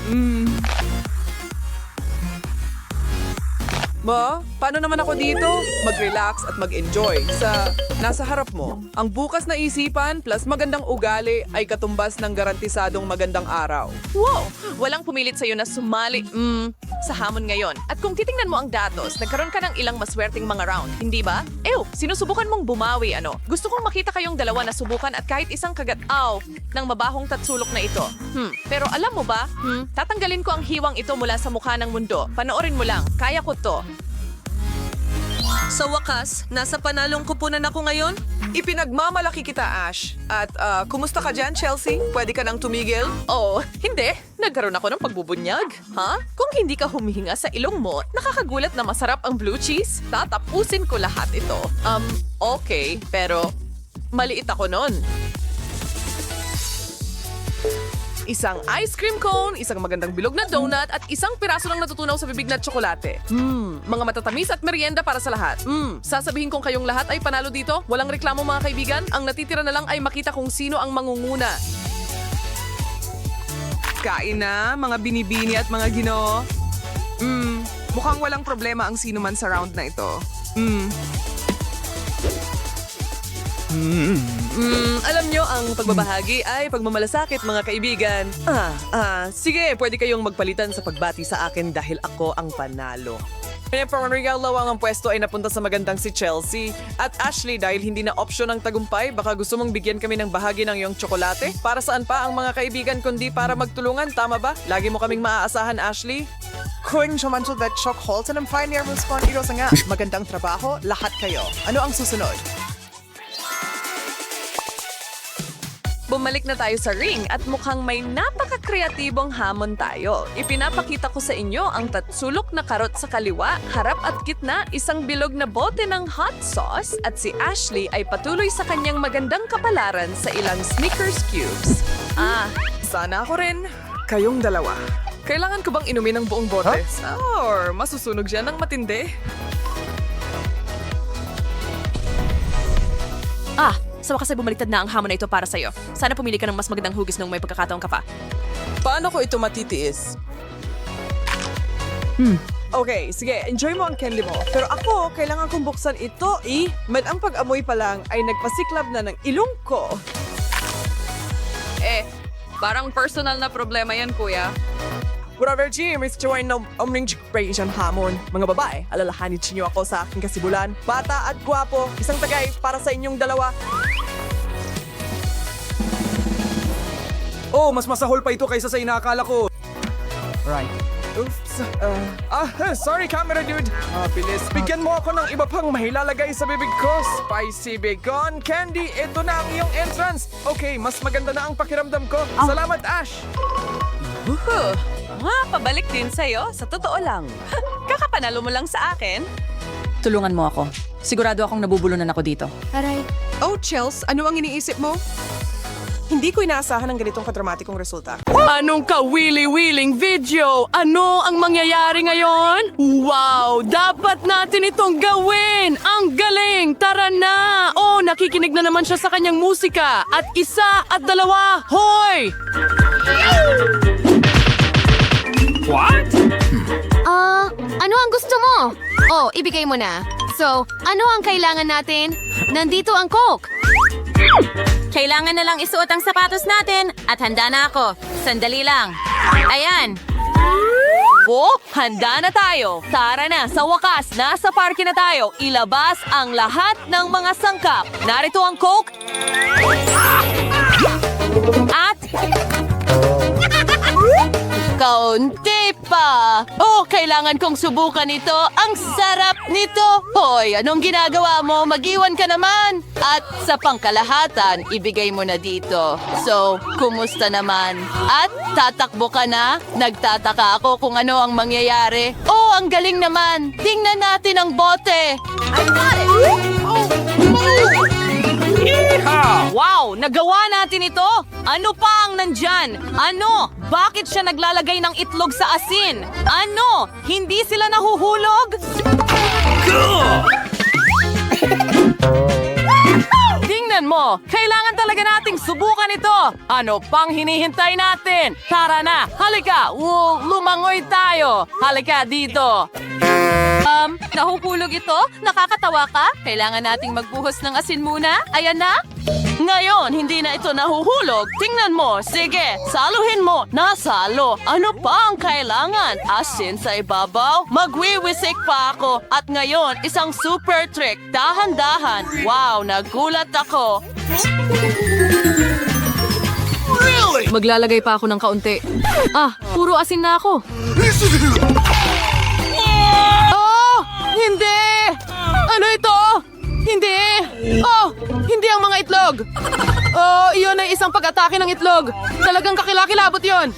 Ma, paano naman ako dito? Mag-relax at mag-enjoy sa nasa harap mo. Ang bukas na isipan plus magandang ugali ay katumbas ng garantisadong magandang araw. Wow! Walang pumilit sa'yo na sumali sa hamon ngayon. At kung titingnan mo ang datos, nagkaroon ka ng ilang maswerteng mga round, hindi ba? Sinusubukan mong bumawi, ano? Gusto kong makita kayong dalawa na subukan at kahit isang kagat-aw ng mabahong tatsulok na ito. Pero alam mo ba, tatanggalin ko ang hiwang ito mula sa mukha ng mundo. Panoorin mo lang, kaya ko to. Sa wakas, nasa panalong kupunan ako ngayon? Ipinagmamalaki kita, Ash. At kumusta ka dyan, Chelsea? Pwede ka nang tumigil? Oh, hindi. Nagkaroon ako ng pagbubunyag. Ha? Kung hindi ka humihinga sa ilong mo, nakakagulat na masarap ang blue cheese. Tatapusin ko lahat ito. Okay. Pero maliit ako nun. Isang ice cream cone, isang magandang bilog na donut, at isang piraso ng natutunaw sa bibig na tsokolate. Mga matatamis at merienda para sa lahat. Sasabihin kong kayong lahat ay panalo dito. Walang reklamo mga kaibigan. Ang natitira na lang ay makita kung sino ang mangunguna. Kain na, mga binibini at mga ginoo. Mukhang walang problema ang sino man sa round na ito. Alam nyo, ang pagbabahagi ay pagmamalasakit, mga kaibigan. Sige, pwede kayong magpalitan sa pagbati sa akin dahil ako ang panalo. Pang regalo ang pwesto ay napunta sa magandang si Chelsea. At Ashley, dahil hindi na opsyon ang tagumpay, baka gusto mong bigyan kami ng bahagi ng iyong tsokolate? Para saan pa ang mga kaibigan kundi para magtulungan, tama ba? Lagi mo kaming maaasahan, Ashley? Kung naman to that chocolate and I'm fine near respond ito sa nga. Magandang trabaho, lahat kayo. Ano ang susunod? Bumalik na tayo sa ring at mukhang may napaka-kreatibong hamon tayo. Ipinapakita ko sa inyo ang tatsulok na karot sa kaliwa, harap at gitna, isang bilog na bote ng hot sauce, at si Ashley ay patuloy sa kanyang magandang kapalaran sa ilang Snickers cubes. Sana ako rin. Kayong dalawa. Kailangan ko bang inumin ang buong bote? Or masusunog siya ng matindi? Sa wakas ay bumaliktad na ang hamon na ito para sa'yo. Sana pumili ka ng mas magandang hugis nung may pagkakataon ka pa. Paano ko ito matitiis? Okay, sige, enjoy mo ang candy mo. Pero ako, kailangan kong buksan ito, ang pag-amoy pa lang ay nagpasiklab na ng ilong ko. Parang personal na problema yan, kuya. Whatever, Jim, it's join ng omning generation hamon. Mga babae, alalahanin niyo ako sa aking kasibulan. Bata at gwapo, isang tagay para sa inyong dalawa. Oh, mas masahol pa ito kaysa sa inaakala ko. Right. Oops. Sorry, camera dude. Bilis. Bigyan mo ako ng iba pang mahilalagay sa bibig ko. Spicy bacon candy. Ito na ang iyong entrance. Okay, mas maganda na ang pakiramdam ko. Salamat, Ash. Pabalik din sa'yo. Sa totoo lang. Kakapanalo mo lang sa akin. Tulungan mo ako. Sigurado akong nabubulunan ako dito. Aray, Oh, Chels, ano ang iniisip mo? Hindi ko inaasahan ang ganitong kadramatikong resulta. Anong kawili-wiling video? Ano ang mangyayari ngayon? Wow! Dapat natin itong gawin! Ang galing! Tara na! Oh, nakikinig na naman siya sa kanyang musika. At isa at dalawa. Hoy! Ano ang gusto mo? Oh, ibigay mo na. So, ano ang kailangan natin? Nandito ang Coke. Kailangan na lang isuot ang sapatos natin at handa na ako. Sandali lang. Ayan. Oh, handa na tayo. Tara na, sa wakas, nasa parke na tayo. Ilabas ang lahat ng mga sangkap. Narito ang Coke. At... kaunti pa. Oh, kailangan kong subukan ito. Ang sarap nito. Hoy, anong ginagawa mo? Mag-iwan ka naman. At sa pangkalahatan, ibigay mo na dito. So, kumusta naman? At tatakbo ka na? Nagtataka ako kung ano ang mangyayari. Oh, ang galing naman. Tingnan natin ang bote. Wow! Nagawa natin ito! Ano pa ang nandyan? Ano? Bakit siya naglalagay ng itlog sa asin? Ano? Hindi sila nahuhulog? Tingnan mo! Kailangan talaga nating subukan ito! Ano pang hinihintay natin? Tara na! Halika! Lumangoy tayo! Halika dito! Nahuhulog ito? Nakakatawa ka? Kailangan nating magbuhos ng asin muna? Ayan na? Ngayon, hindi na ito nahuhulog. Tingnan mo. Sige, saluhin mo. Nasalo. Ano pa ang kailangan? Asin sa ibabaw? Magwiwisik pa ako. At ngayon, isang super trick. Dahan-dahan. Wow, nagulat ako. Maglalagay pa ako ng kaunti. Puro asin na ako. Oh! Hindi! Ano ito? Hindi! Oh! Hindi ang mga itlog! Oh, iyon ay isang pag-atake ng itlog! Talagang kakilakilabot yon!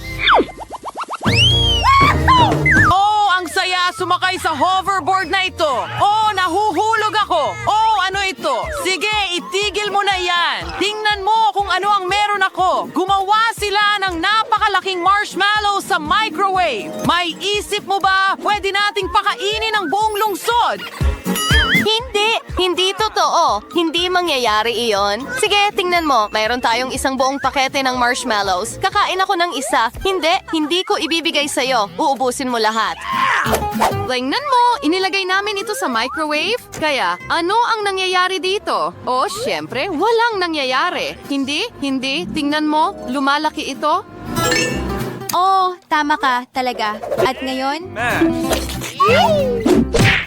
Oh, ang saya sumakay sa hoverboard na ito! Oh, nahuhulog ako! Oh, ano ito? Sige, itigil mo na yan! Tingnan mo kung ano ang meron ako! Gumawa sila ng napakalaking marshmallow sa microwave! May isip mo ba pwede nating pakainin ang buong lungsod? Hindi totoo. Hindi mangyayari iyon. Sige, tingnan mo. Mayroon tayong isang buong pakete ng marshmallows. Kakain ako ng isa. Hindi ko ibibigay sa'yo. Uubusin mo lahat. Tingnan mo, inilagay namin ito sa microwave. Kaya, ano ang nangyayari dito? Oh, syempre, walang nangyayari. Hindi. Tingnan mo, lumalaki ito. Oh, tama ka talaga. At ngayon?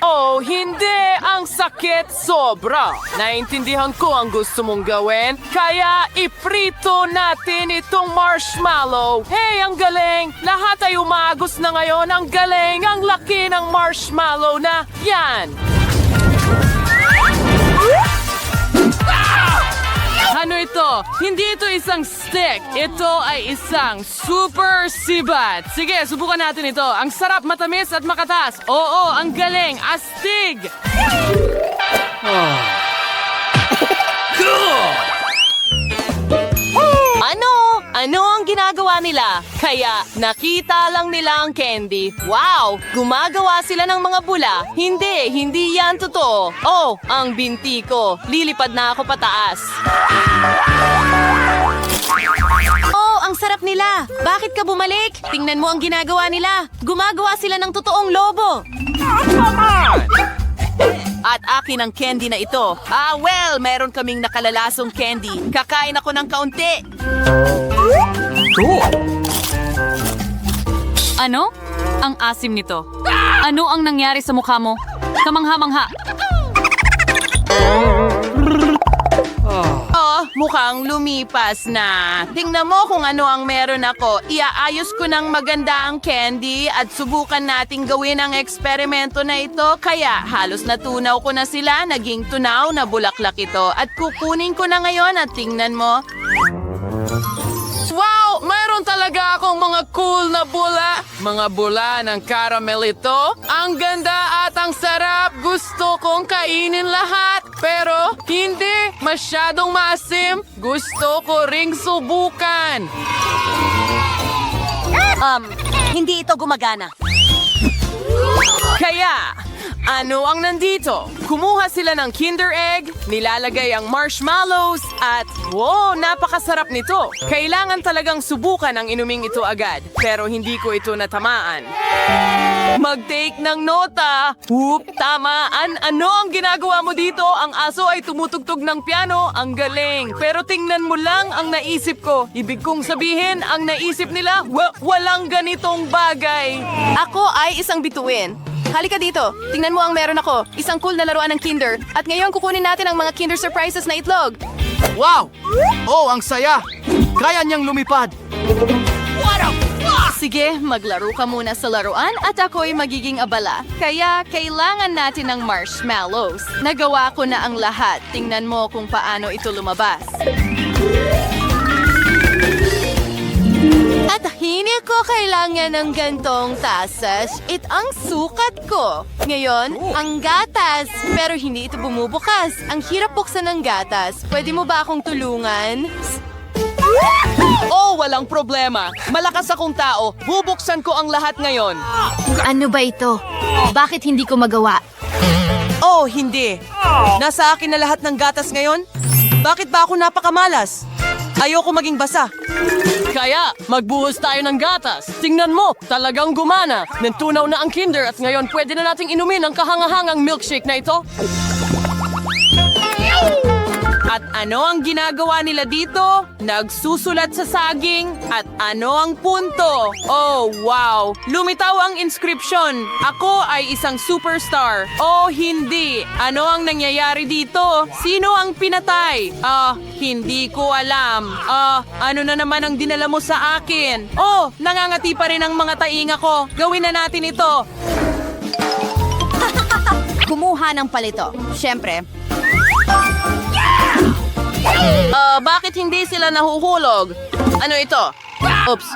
Oh, hindi! Ang sakit sobra! Naintindihan ko ang gusto mong gawin, kaya iprito natin itong marshmallow. Hey, ang galing! Lahat ay umagos na ngayon. Ang galing! Ang laki ng marshmallow na yan! Ano ito? Hindi ito isang stick. Ito ay isang super sibat. Sige, subukan natin ito. Ang sarap, matamis at makatas. Oo, ang galing. Astig! Ano ang ginagawa nila? Kaya nakita lang nila ang candy. Wow! Gumagawa sila ng mga bula. Hindi yan totoo. Oh, ang binti ko. Lilipad na ako pataas. Oh, ang sarap nila. Bakit ka bumalik? Tingnan mo ang ginagawa nila. Gumagawa sila ng totoong lobo. At akin ang candy na ito. Well, meron kaming nakalalasong candy. Kakain ako ng kaunti. Ano? Ang asim nito. Ano ang nangyari sa mukha mo? Kamangha-mangha. Oh, mukhang lumipas na. Tingnan mo kung ano ang meron ako. Iaayos ko ng maganda ang candy at subukan nating gawin ang eksperimento na ito. Kaya halos natunaw ko na sila. Naging tunaw na bulaklak ito. At kukunin ko na ngayon at tingnan mo. Wow! Mayroon talaga akong mga cool na bula. Mga bula ng caramel ito. Ang ganda at ang sarap. Gusto kong kainin lahat. Pero hindi. masyadong maasim. Gusto ko ring subukan. Hindi ito gumagana. Kaya, ano ang nandito? Kumuha sila ng Kinder Egg, nilalagay ang marshmallows, at wow, napakasarap nito. Kailangan talagang subukan ang inuming ito agad, pero hindi ko ito natamaan. Mag-take ng nota. Tamaan. Ano ang ginagawa mo dito? Ang aso ay tumutugtog ng piano. Ang galing. Pero tingnan mo lang ang naisip ko. Ibig kong sabihin, ang naisip nila, walang ganitong bagay. Ako ay isang bituin. Halika dito. Tingnan mo ang meron ako. Isang cool na laruan ng Kinder. At ngayon kukunin natin ang mga Kinder Surprises na itlog. Wow! Oh, ang saya! Kaya niyang lumipad. Sige, maglaro ka muna sa laruan at ako'y magiging abala. Kaya kailangan natin ng marshmallows. Nagawa ko na ang lahat. Tingnan mo kung paano ito lumabas. At hindi ko kailangan ng gantong tasas. Ito ang sukat ko. Ngayon, ang gatas. Pero hindi ito bumubukas. Ang hirap buksan ng gatas. Pwede mo ba akong tulungan? Oh, walang problema. Malakas akong tao. Bubuksan ko ang lahat ngayon. Ano ba ito? Bakit hindi ko magawa? Oh, hindi. Nasa akin na lahat ng gatas ngayon? Bakit ba ako napakamalas? Ayoko maging basa. Kaya, magbuhos tayo ng gatas. Tingnan mo, talagang gumana. Nantunaw na ang Kinder at ngayon pwede na nating inumin ang kahangahangang milkshake na ito. At ano ang ginagawa nila dito? Nagsusulat sa saging. At ano ang punto? Oh, wow! Lumitaw ang inscription. Ako ay isang superstar. Oh, hindi. Ano ang nangyayari dito? Sino ang pinatay? Hindi ko alam. Ano na naman ang dinala mo sa akin? Oh, nangangati pa rin ang mga tainga ko. Gawin na natin ito. Kumuha ng palito. Siyempre. Bakit hindi sila nahuhulog? Ano ito? Oops.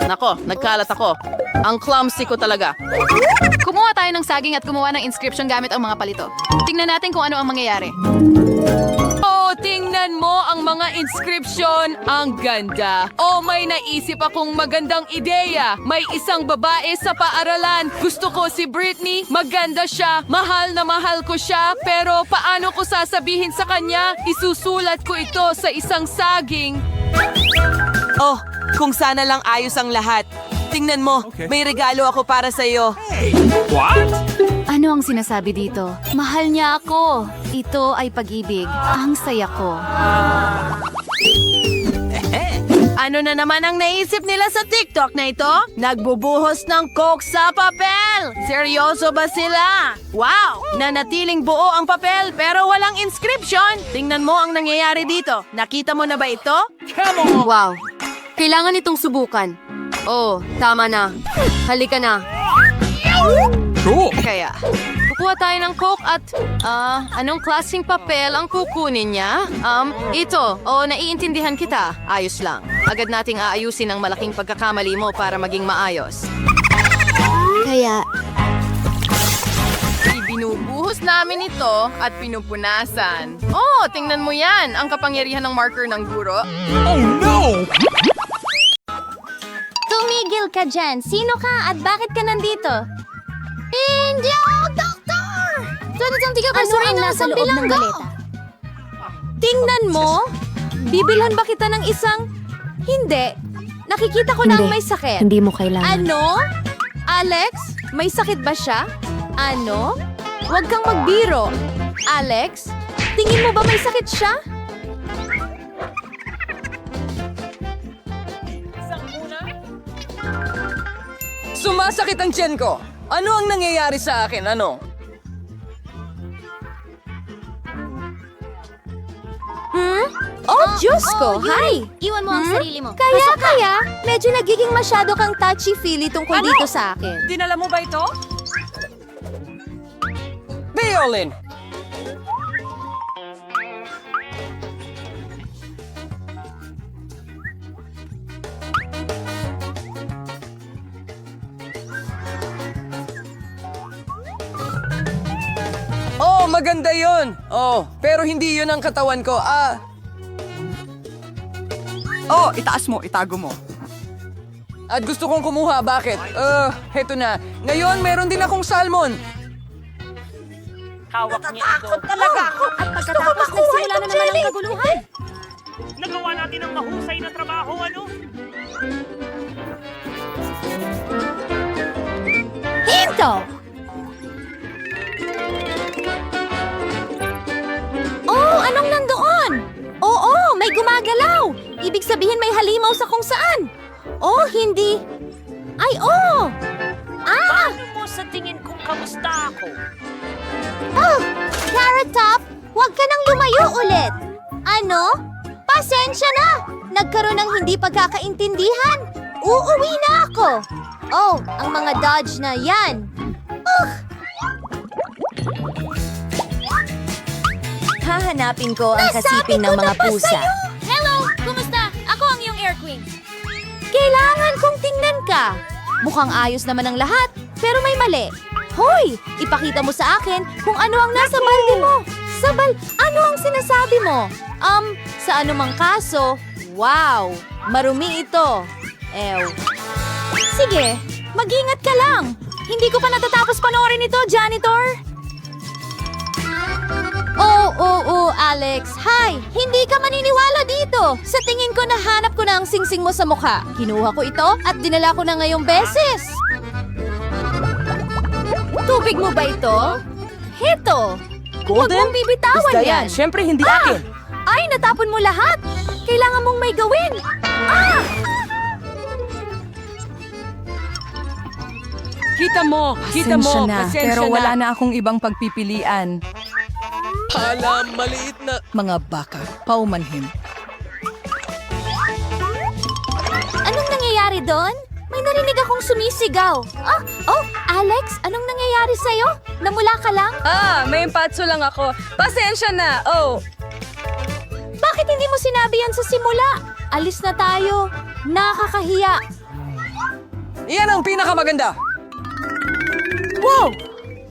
Nako, nagkalat ako. Ang clumsy ko talaga. Kumuha tayo ng saging at kumuha ng inscription gamit ang mga palito. Tingnan natin kung ano ang mangyayari. Oh, tingnan mo ang mga inscription. Ang ganda. Oh, may naisip akong magandang ideya. May isang babae sa paaralan. Gusto ko si Britney. Maganda siya. Mahal na mahal ko siya. Pero paano ko sasabihin sa kanya? Isusulat ko ito sa isang saging. Oh, kung sana lang ayos ang lahat. Tingnan mo, may regalo ako para sa iyo. Ano ang sinasabi dito? Mahal niya ako. Ito ay pag-ibig. Ang saya ko. Ano na naman ang naisip nila sa TikTok na ito? Nagbubuhos ng coke sa papel! Seryoso ba sila? Wow! Nanatiling buo ang papel pero walang inscription! Tingnan mo ang nangyayari dito. Nakita mo na ba ito? Wow. Kailangan itong subukan. Oh, tama na. Halika na. Kaya, kukuha tayo ng Coke at, anong klaseng papel ang kukunin niya? Ito. Naiintindihan kita. Ayos lang. Agad nating aayusin ang malaking pagkakamali mo para maging maayos. Kaya, Ibinubuhos namin ito at pinupunasan. Oh, tingnan mo yan. Ang kapangyarihan ng marker ng guro. Tumigil ka dyan. Sino ka at bakit ka nandito? Hindi ako, doktor! Ano ang nasa loob ng maleta? Tingnan mo. Bibilhan ba kita ng isang... Hindi. Nakikita ko na ang may sakit. hindi mo kailangan. Ano? Alex? May sakit ba siya? Ano? Huwag kang magbiro. Alex? Tingin mo ba may sakit siya? Sumasakit ang tiyan ko. Ano ang nangyayari sa akin? Ano? Oh, Diyos ko! Hi! Iwan mo ang sarili mo. Kaya, medyo nagiging masyado kang touchy-feely tungkol dito sa akin. Dinala mo ba ito? Violin! maganda yon. Oh, pero hindi yun ang katawan ko. Oh, itaas mo, itago mo. At gusto kong kumuha. Bakit? Heto na. Ngayon, meron din akong salmon. Natatakot talaga ako at pagkatapos nagsimula na naman ang kaguluhan. Nagawa natin ang mahusay na trabaho, ano? Hinto! Oh, anong nandoon? Oo, may gumagalaw. Ibig sabihin may halimaw sa kung saan. Oh, hindi. Ay, oh! Paano mo sa tingin kung kamusta ako? Oh, Carrot Top, huwag ka nang lumayo ulit. Ano? Pasensya na. Nagkaroon ng hindi pagkakaintindihan. Uuwi na ako. Oh, ang mga dodge na yan. Hahanapin ko ang kasiping ng mga pusa. Hello, kumusta? Ako ang iyong Air Queen. Kailangan kong tingnan ka. Mukhang ayos naman ang lahat, pero may mali. Hoy, ipakita mo sa akin kung ano ang nasa balde mo. Ano ang sinasabi mo? Sa anumang kaso, wow, marumi ito. Ew. Sige, mag-ingat ka lang. Hindi ko pa natatapos panoorin ito, janitor. Oh, Alex. Hi! Hindi ka maniniwala dito. Sa tingin ko, nahanap ko na ang singsing mo sa mukha. Kinuha ko ito at dinala ko na ngayong beses. Tubig mo ba ito? Heto! Huwag mong bibitawan yan. Siyempre, hindi akin. Ay, natapon mo lahat. Kailangan mong may gawin. Kita mo, pero wala na akong ibang pagpipilian. Hala, maliit na... Mga baka, paumanhin. Anong nangyayari doon? May narinig akong sumisigaw. Alex, anong nangyayari sa'yo? Namula ka lang? May impatso lang ako. Pasensya na, Bakit hindi mo sinabi yan sa simula? Alis na tayo. Nakakahiya. Iyan ang pinakamaganda. Wow!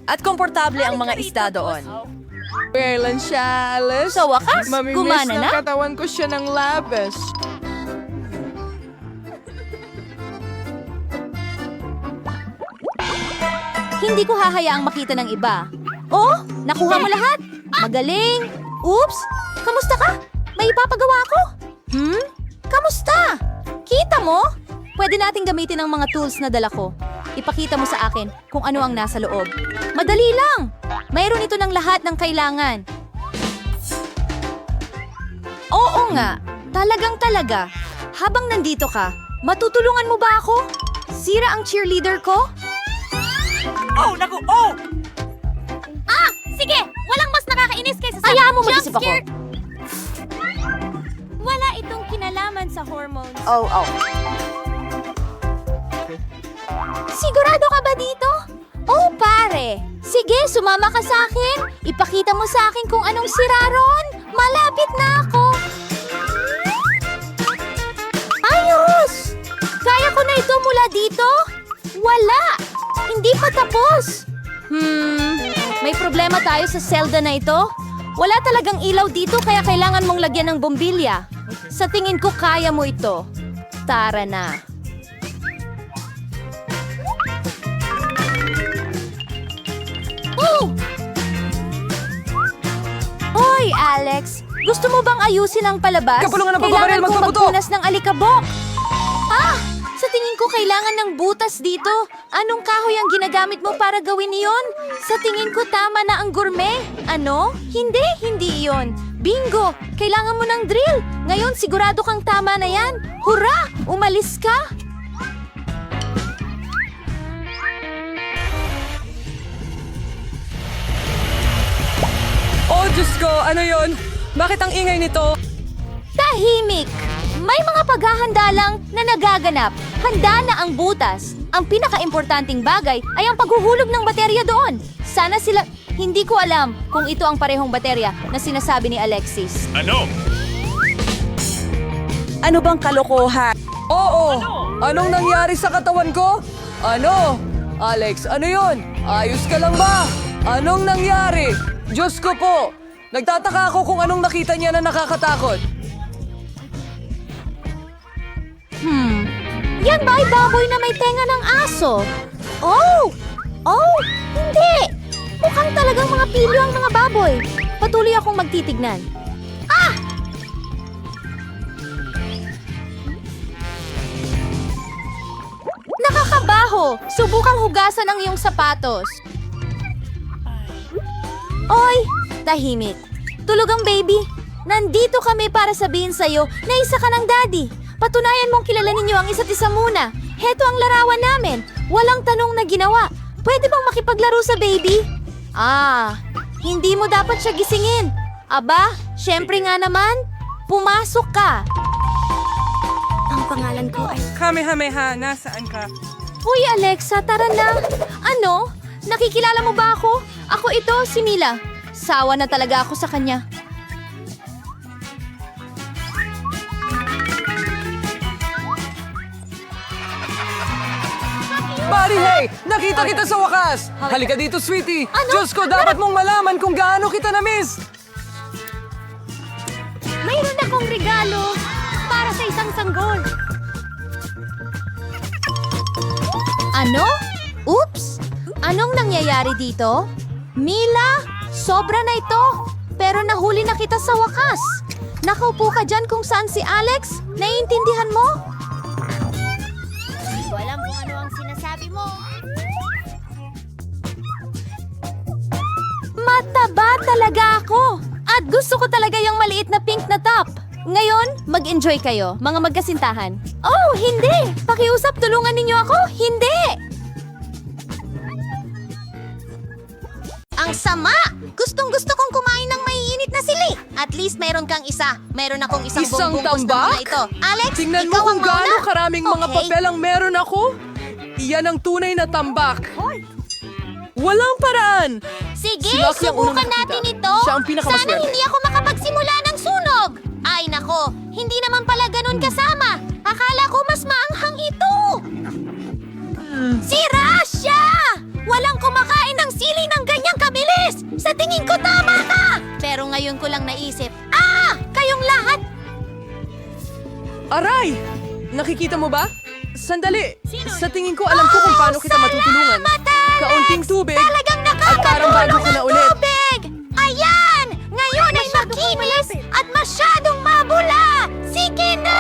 At komportable ang mga isda doon. Kailan siya, Alice? Sa wakas, gumana na? katawan ko siya ng labis. Hindi ko hahayaang makita ng iba. Oh, nakuha mo lahat? Magaling. Oops, kamusta ka? May ipapagawa ako? Kamusta? Kita mo? Pwede nating gamitin ang mga tools na dala ko. Ipakita mo sa akin kung ano ang nasa loob. Madali lang. Mayroon ito ng lahat ng kailangan. Oo nga, talaga. Habang nandito ka, matutulungan mo ba ako? Sira ang cheerleader ko? Oh, naku! Oh! Sige! Walang mas nakakainis kaysa sa Hayaan mo mag-isip ako. Wala itong kinalaman sa hormones. Oh. Sigurado ka ba dito? Oh, pare! Sige, sumama ka sa akin. Ipakita mo sa akin kung anong sira ron. Malapit na ako. Ayos! Kaya ko na ito mula dito? Wala! Hindi pa tapos. May problema tayo sa Zelda na ito? Wala talagang ilaw dito kaya kailangan mong lagyan ng bombilya. Sa tingin ko kaya mo ito. Tara na. Hoy, Alex! Gusto mo bang ayusin ang palabas? Kapulungan ng Kailangan pagbabaril, kong magpabuto! magpunas ng alikabok. Sa tingin ko kailangan ng butas dito. Anong kahoy ang ginagamit mo para gawin iyon? Sa tingin ko tama na ang gourmet. Ano? Hindi iyon. Bingo! Kailangan mo ng drill. Ngayon sigurado kang tama na yan. Hurra! Umalis ka! Oh, Diyos ko! Ano yon? Bakit ang ingay nito? Tahimik! May mga paghahanda lang na nagaganap. Handa na ang butas. Ang pinaka-importanting bagay ay ang paghuhulog ng baterya doon. Sana sila... Hindi ko alam kung ito ang parehong baterya na sinasabi ni Alexis. Ano bang kalokohan? Oo! Anong nangyari sa katawan ko? Ano? Alex, ano yon? Ayos ka lang ba? Anong nangyari? Diyos ko po! Nagtataka ako kung anong nakita niya na nakakatakot. Yan ba ay baboy na may tenga ng aso? Oh! Oh! Hindi! Mukhang talagang mga pilyo ang mga baboy. Patuloy akong magtitignan. Ah! Nakakabaho! Subukang hugasan ang iyong sapatos. Oy! Tahimik. Tulog ang baby. Nandito kami para sabihin sa'yo na isa ka ng daddy. Patunayan mong kilala ninyo ang isa't isa muna. Heto ang larawan namin. Walang tanong na ginawa. Pwede bang makipaglaro sa baby? Ah, hindi mo dapat siya gisingin. Aba, syempre nga naman. Pumasok ka. Ang pangalan ko ay... Kamehameha, nasaan ka? Uy, Alexa, tara na. Ano? Nakikilala mo ba ako? Ako ito, si Mila. Sawa na talaga ako sa kanya. Buddy, hey! Nakita kita sa wakas! Halika dito, sweetie! Ano? Diyos ko, dapat mong malaman kung gaano kita na-miss! Mayroon akong regalo para sa isang sanggol. Ano? Oops! Anong nangyayari dito? Mila, sobra na ito. Pero nahuli na kita sa wakas. Nakaupo ka dyan kung saan si Alex. Naiintindihan mo? Hindi ko alam kung ano ang sinasabi mo. Mataba talaga ako. At gusto ko talaga yung maliit na pink na top. Ngayon, mag-enjoy kayo, mga magkasintahan. Oh, hindi! Pakiusap, tulungan ninyo ako? Hindi! Ang sama! Gustong-gusto kong kumain ng maiinit na sili. At least meron kang isa. Meron akong isang bongbong gusto tambak? na ito. Alex, Tingnan mo ikaw kung ang mauna. gaano karaming mga Okay. papel ang meron ako. Iyan ang tunay na tambak. Walang paraan! Sige, Si Lucky ang unang subukan nakita. natin ito. Siya ang pinakamaswerte. Sana hindi ako makapagsimula ng sunog. Ay nako, hindi naman pala ganun kasama. Akala ko mas maanghang ito. Si Rasha! Walang kumakain ng sili ng ganyang kabilis. Sa tingin ko tama ka. Pero ngayon ko lang naisip, kayong lahat. Aray! Nakikita mo ba? Sandali! Sa tingin ko, alam ko kung paano kita matutulungan. Salamat, Alex! Kaunting tubig Talagang at parang bago nakakatulong ka na ang ulit. tubig! Ayan! Ngayon ay makinis at masyadong mabula! Sige na!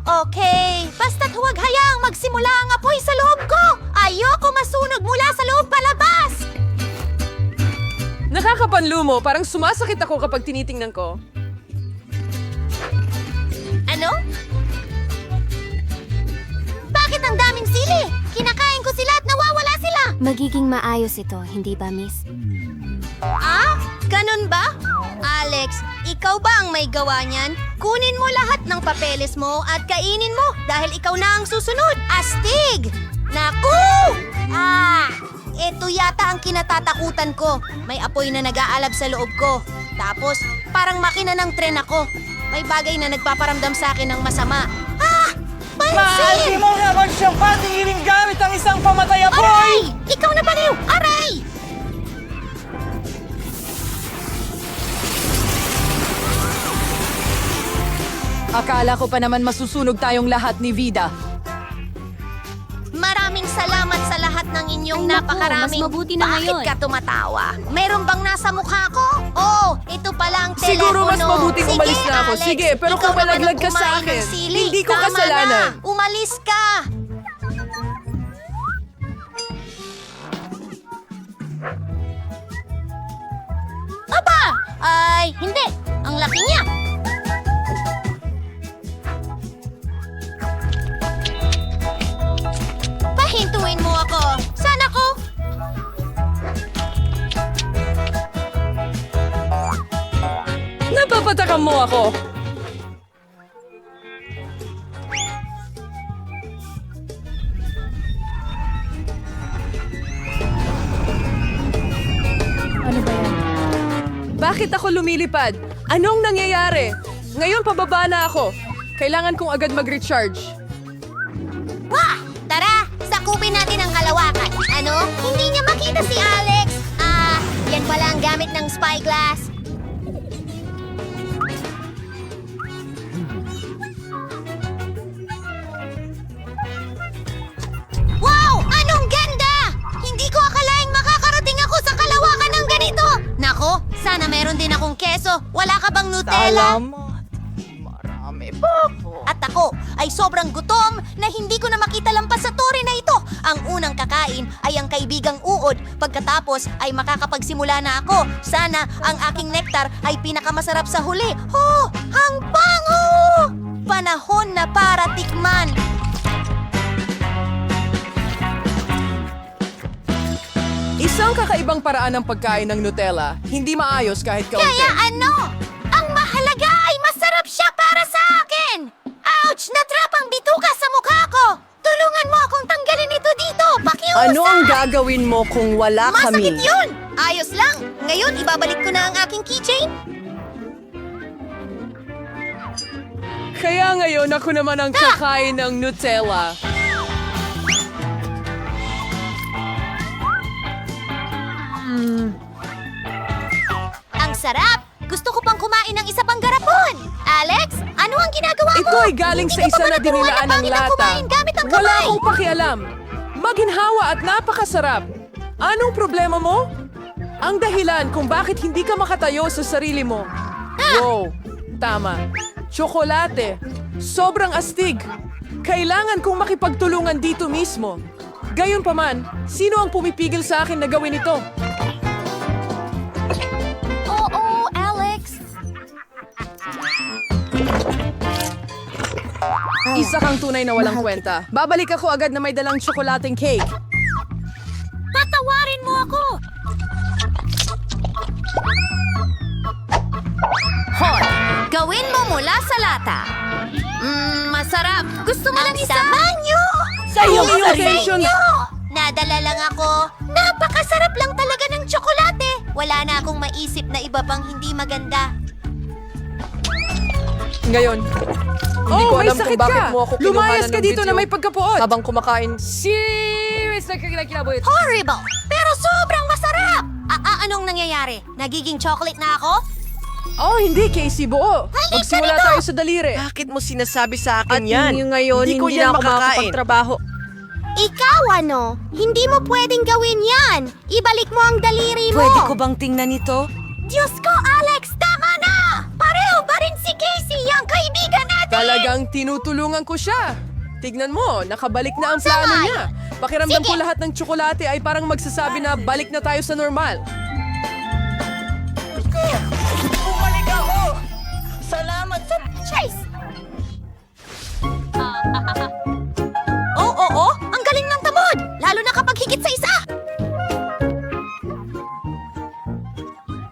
Okay, basta't huwag hayaang magsimula ang apoy sa loob ko! Ayoko masunog mula sa loob palabas! Nakakapanlumo, parang sumasakit ako kapag tinitingnan ko. Ano? Bakit ang daming sili? Kinakain ko sila at nawawala sila! Magiging maayos ito, hindi ba, miss? Ganun ba? Alex, ikaw ba ang may gawa niyan? Kunin mo lahat ng papeles mo at kainin mo dahil ikaw na ang susunod. Astig! Naku! Ito yata ang kinatatakutan ko. May apoy na nag-aalab sa loob ko. Tapos, parang makina ng tren ako. May bagay na nagpaparamdam sa akin ng masama. Pansin! mo naman siyang patingin gamit ang isang pamatay Aray! Ikaw na baliw! Aray! Akala ko pa naman masusunog tayong lahat ni Vida. Maraming salamat sa lahat ng inyong Ay, naku, napakaraming... mas mabuti na Bakit ngayon. ka tumatawa? Meron bang nasa mukha ko? Oh, ito pala ang telepono. Siguro mas mabuting umalis na ako. Alex, Sige, pero ikaw kung naman malaglag ang ka sa kumain ng akin, sili. hindi ko Tama kasalanan. Na. Umalis ka! Aba! Ay, hindi. Ang laki niya. Pahintuin mo ako. Saan ako? Napapatakan mo ako. Ano ba yan? Bakit ako lumilipad? Anong nangyayari? Ngayon pababa na ako. Kailangan kong agad mag-recharge. Wah! Tara, sakupin natin ang kalawakan. Ano? Hindi niya makita si Alex. Yan pala ang gamit ng spyglass. Wow! Anong ganda! Hindi ko akalaing makakarating ako sa kalawakan ng ganito! Nako, sana meron din akong keso. Wala ka bang Nutella? Marami pa ako. At ako ay sobrang gutom na hindi ko na makita lampas sa tore na ito. Ang unang kakain ay ang kaibigang uod. Pagkatapos ay makakapagsimula na ako. Sana ang aking nektar ay pinakamasarap sa huli. Oh, ang bango! Panahon na para tikman. Isang kakaibang paraan ng pagkain ng Nutella. Hindi maayos kahit kaunti. Kaya ano? Ang mahalaga ay masarap siya para sa akin! Ouch! Natrap ang bituka sa mukha ko! Tulungan mo akong tanggalin ito dito! Pakiusap! Ano ang gagawin mo kung wala kami? Masakit yun! Ayos lang! Ngayon, ibabalik ko na ang aking keychain. Kaya ngayon ako naman ang kakain ng Nutella. Ang sarap! Gusto ko pang kumain ng isa pang garapon! Alex, ano ang ginagawa mo? Ito ay galing sa isa na dinilaan ng lata. Wala akong pakialam. Maginhawa at napakasarap. Anong problema mo? Ang dahilan kung bakit hindi ka makatayo sa sarili mo. Wow, tama. Tsokolate. Sobrang astig. Kailangan kong makipagtulungan dito mismo. Gayunpaman, sino ang pumipigil sa akin na gawin ito? Oo, Alex. Isa kang tunay na walang kwenta. Babalik ako agad na may dalang tsokolating cake. Patawarin mo ako! Hoy, gawin mo mula sa lata. Masarap. Gusto mo lang isa? Samanyo! Sa iyong attention. Nadala lang ako. Napakasarap lang talaga ng tsokolate. Wala na akong maisip na iba pang hindi maganda. Ngayon, hindi ko alam kung bakit mo ako kinuhanan Lumayas ka ng dito video na may pagkapuot. habang kumakain. Serious na kakilabot. Horrible! Pero sobrang masarap! Anong nangyayari? Nagiging chocolate na ako? Oh, hindi, Casey, buo. Halika Magsimula dito! tayo sa daliri. Bakit mo sinasabi sa akin At yan? ngayon, Hindi ko hindi yan na ako makakain. makakapagtrabaho. Ikaw ano? Hindi mo pwedeng gawin yan! Ibalik mo ang daliri mo! Pwede ko bang tingnan ito? Diyos ko, Alex! Tama na! Pareho ba rin si Casey, ang kaibigan natin? Talagang tinutulungan ko siya. Tignan mo, nakabalik na ang plano Sabay. niya. Pakiramdam Sige. ko lahat ng tsokolate ay parang magsasabi na balik na tayo sa normal. Bumalik ako! Salamat sa... Chase! Oo, ang galing ng tamod! Lalo na kapag higit sa isa!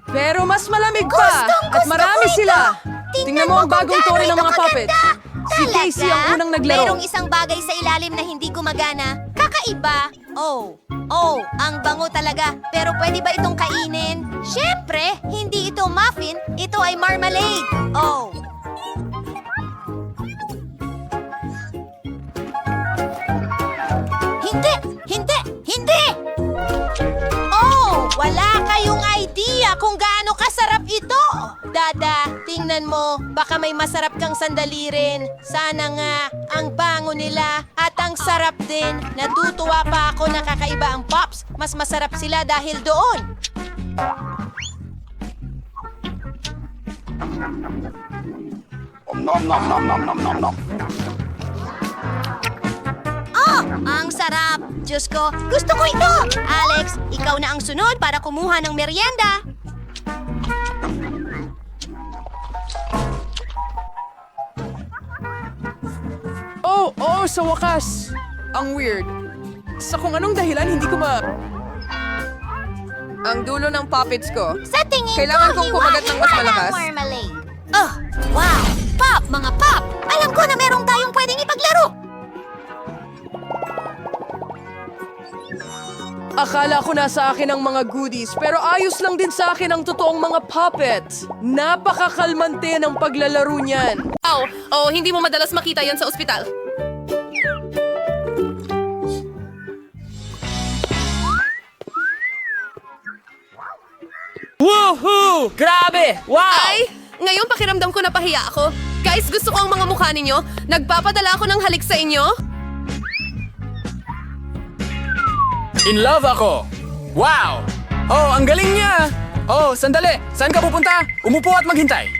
Pero mas malamig pa! Gustong-gusto At marami ko ito! sila! Tingnan Tingnan mo ang kung bagong gaano tore ng ito mga puppets. kaganda! Si Casey ang unang naglaro. Merong isang bagay sa ilalim na hindi gumagana. Kakaiba. Oh, ang bango talaga. Pero pwede ba itong kainin? Siyempre, hindi ito muffin. Ito ay marmalade. Oh. Hindi! Oh, wala kayong idea kung gaano kasarap ito. Dada, tingnan mo. Baka may masarap kang sandali rin. Sana nga, ang bango nila at ang sarap din. Natutuwa pa ako na kakaiba ang Pops. Mas masarap sila dahil doon. Oh, ang sarap! Diyos ko, gusto ko ito! Alex, ikaw na ang sunod para kumuha ng merienda. Oh, sa wakas. Ang weird. Sa kung anong dahilan, hindi ko Ang dulo ng puppets ko. Sa tingin Kailangan ko, kong kumagat ng mas hiwa-hiwa malakas. ng marmalade. Oh, wow! Pop, mga pop! Alam ko na meron tayong pwedeng ipaglaro! Akala ko nasa akin ang mga goodies, pero ayos lang din sa akin ang totoong mga puppets. Napakakalmante ng paglalaro niyan. Hindi mo madalas makita yan sa ospital. Woohoo! Grabe! Wow! Ay, ngayon pakiramdam ko na pahiya ako. Guys, gusto ko ang mga mukha ninyo. Nagpapadala ako ng halik sa inyo. In love ako! Wow! Oh, ang galing niya! Oh, sandali! Saan ka pupunta? Umupo at maghintay.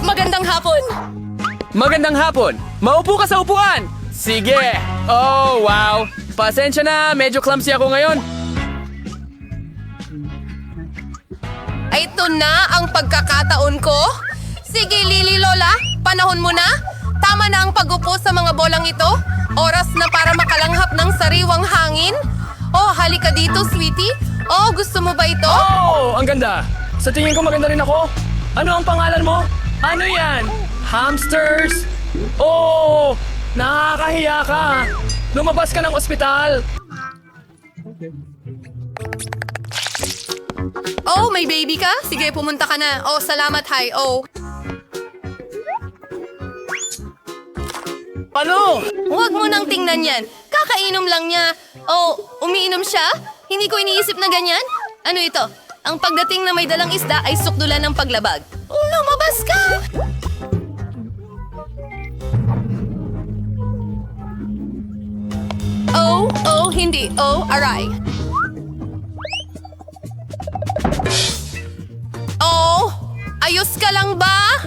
Magandang hapon. Magandang hapon! Maupo ka sa upuan! Sige! Oh, wow! Pasensya na, medyo clumsy ako ngayon. Ito na ang pagkakataon ko. Sige, Lily Lola, panahon mo na. Tama na ang pag-upo sa mga bolang ito. Oras na para makalanghap ng sariwang hangin. Oh, halika dito, sweetie. Oh, gusto mo ba ito? Oh, ang ganda! Sa tingin ko maganda rin ako. Ano ang pangalan mo? Ano yan? Hamsters? Oh, nakakahiya ka. Lumabas ka ng ospital. Oh, may baby ka? Sige, pumunta ka na. Oh, salamat, hi. Oh. Ano? Huwag mo nang tingnan yan. Kakainom lang niya. Oh, umiinom siya? Hindi ko iniisip na ganyan. Ano ito? Ang pagdating na may dalang isda ay sukdulan ng paglabag. Lumabas ka! Oh, hindi. Oh, aray. Oh, ayos ka lang ba?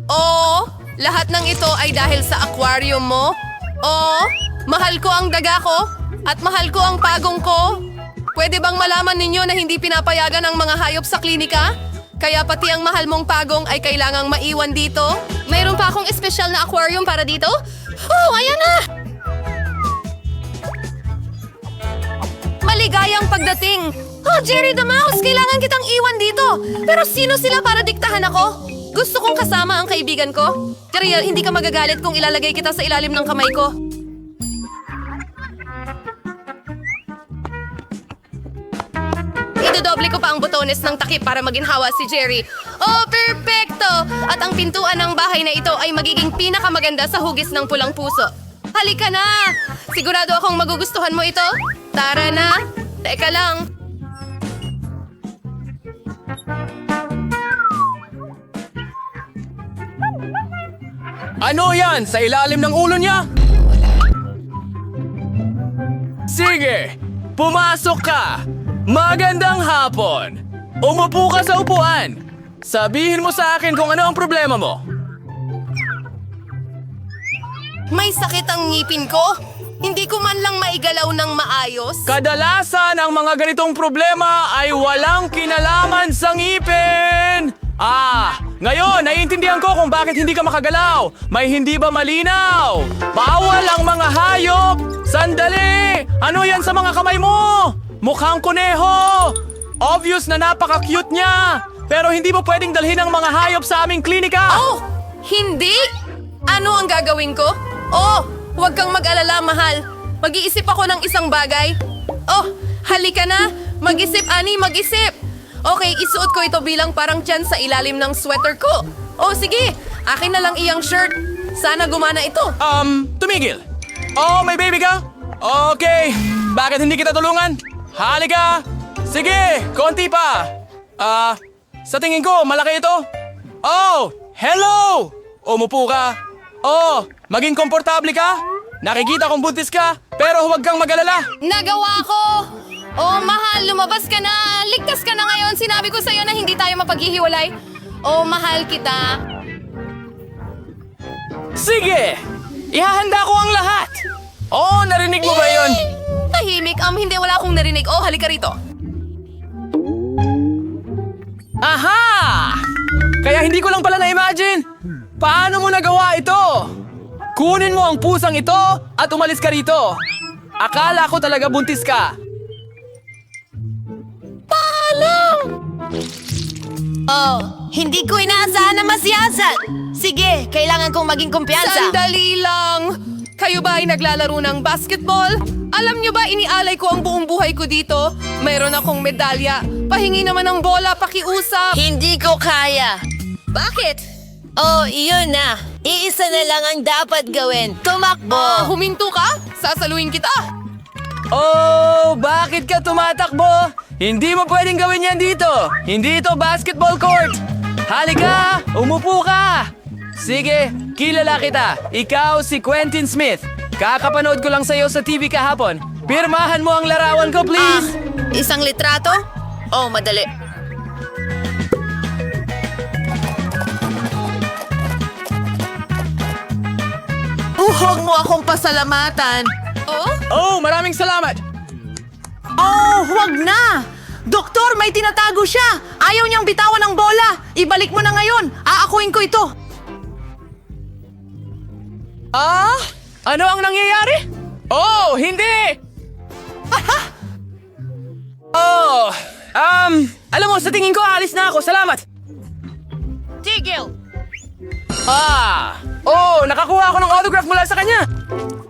Oh, lahat ng ito ay dahil sa aquarium mo. Oh, mahal ko ang daga ko at mahal ko ang pagong ko. Pwede bang malaman ninyo na hindi pinapayagan ang mga hayop sa klinika? Kaya pati ang mahal mong pagong ay kailangang maiwan dito. Mayroon pa akong espesyal na aquarium para dito. Oh, ayan na! Maligayang pagdating. Oh, Jerry the Mouse, kailangan kitang iwan dito. Pero sino sila para diktahan ako? Gusto kong kasama ang kaibigan ko. Jerry, hindi ka magagalit kung ilalagay kita sa ilalim ng kamay ko. Idodoble ko pa ang botones ng takip para maginhawa si Jerry. Oh, perfecto! At ang pintuan ng bahay na ito ay magiging pinakamaganda sa hugis ng pulang puso. Halika na! Sigurado akong magugustuhan mo ito. Tara na! Teka lang. Ano yan? Sa ilalim ng ulo niya? Sige, pumasok ka. Magandang hapon. Umupo ka sa upuan. Sabihin mo sa akin kung ano ang problema mo. May sakit ang ngipin ko. Hindi ko man lang maigalaw ng maayos. Kadalasan ang mga ganitong problema ay walang kinalaman sa ngipin. Ngayon, naiintindihan ko kung bakit hindi ka makagalaw. May hindi ba malinaw? Bawal ang mga hayop! Sandali! Ano yan sa mga kamay mo? Mukhang kuneho! Obvious na napaka-cute niya! Pero hindi mo pwedeng dalhin ang mga hayop sa aming klinika! Oh! Hindi? Ano ang gagawin ko? Oh! Huwag kang mag-alala, mahal. Mag-iisip ako ng isang bagay. Oh! Halika na! Mag-isip, Ani, mag-isip! Okay, isuot ko ito bilang parang tiyan sa ilalim ng sweater ko. Oh, sige! Akin na lang iyang shirt. Sana gumana ito. Tumigil! Oh, may baby ka? Okay, bakit hindi kita tulungan? Halika! Sige, konti pa! Sa tingin ko, malaki ito. Oh, hello! Umupo ka. Oh, maging komportable ka? Nakikita kong buntis ka, pero huwag kang mag-alala. Nagawa ko! Oh, mahal, lumabas ka na! Ligtas ka na ngayon! Sinabi ko sa'yo na hindi tayo mapaghihiwalay. Oh, mahal kita. Sige! Ihahanda ko ang lahat! Oh, narinig mo ba yun? Tahimik, hindi wala akong narinig. Oh, halika rito. Aha! Kaya hindi ko lang pala na-imagine. Paano mo nagawa ito? Kunin mo ang pusang ito at umalis ka rito. Akala ko talaga buntis ka. Oh, hindi ko inaasahan na masiyasat. Sige, kailangan kong maging kumpiyansa. Sandali lang! Kayo ba ay naglalaro ng basketball? Alam niyo ba inialay ko ang buong buhay ko dito? Mayroon akong medalya. Pahingi naman ng bola, pakiusap. Hindi ko kaya. Bakit? Oh, iyon na. Iisa na lang ang dapat gawin. Tumakbo. Huminto ka? Sasaluhin kita. Oh, bakit ka tumatakbo? Hindi mo pwedeng gawin yan dito. Hindi ito basketball court. Halika, umupo ka. Sige, kilala kita. Ikaw si Quentin Smith. Kakapanood ko lang sa'yo sa TV kahapon. Pirmahan mo ang larawan ko, please. Isang litrato? Oh, madali. Huwag mo akong pasalamatan. Oh, maraming salamat. Oh, huwag na! Doktor, may tinatago siya! Ayaw niyang bitawan ng bola! Ibalik mo na ngayon! Aakuin ko ito! Ano ang nangyayari? Oh, hindi! Alam mo, sa tingin ko, alis na ako. Salamat. Tigil! Nakakuha ako ng autograph mula sa kanya.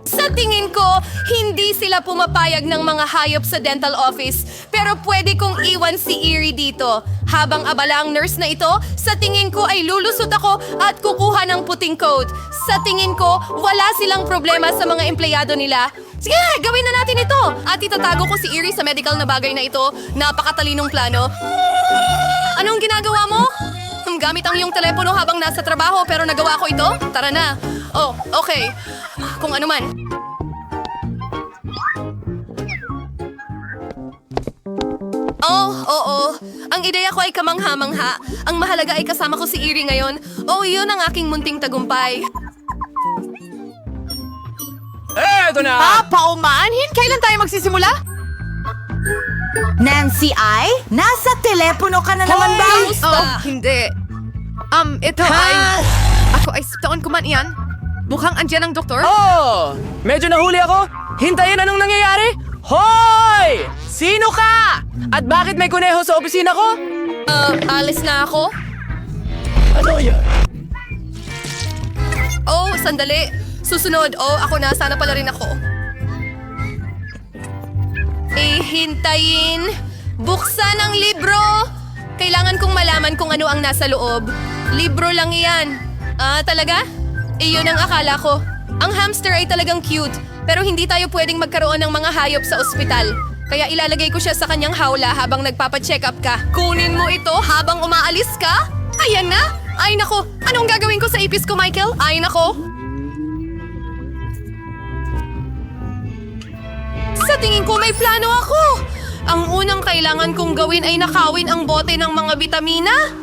Sa tingin ko, hindi sila pumapayag ng mga hayop sa dental office. Pero pwede kong iwan si Erie dito. Habang abala ang nurse na ito, sa tingin ko ay lulusot ako at kukuha ng puting coat. Sa tingin ko, wala silang problema sa mga empleyado nila. Sige, gawin na natin ito! At itatago ko si Erie sa medical na bagay na ito. Napakatalinong plano. Anong ginagawa mo? Gamit ang iyong telepono habang nasa trabaho pero nagawa ko ito? Tara na. Oh, okay. Kung ano man. Oo. Ang ideya ko ay kamangha-mangha. Ang mahalaga ay kasama ko si Erie ngayon. Yun ang aking munting tagumpay. Eto na! Paumanhin? Kailan tayo magsisimula? Nancy ay? Nasa telepono ka na naman ba? Hindi. Ito ay... Ako ay taon ko man iyan. Mukhang andyan ang doktor. Medyo nahuli ako. Hintayin, anong nangyayari? Hoy! Sino ka? At bakit may kuneho sa opisina ko? Alis na ako. Ano yan? Sandali. Susunod. Ako na. Sana pala rin ako. Hintayin. Buksan ang libro. Kailangan kong malaman kung ano ang nasa loob. Libro lang iyan. Talaga? Iyon ang akala ko. Ang hamster ay talagang cute, pero hindi tayo pwedeng magkaroon ng mga hayop sa ospital. Kaya ilalagay ko siya sa kanyang hawla habang nagpapacheck up ka. Kunin mo ito habang umaalis ka? Ayan na! Ay nako, anong gagawin ko sa ipis ko, Michael? Ay nako! Sa tingin ko may plano ako! Ang unang kailangan kong gawin ay nakawin ang bote ng mga bitamina.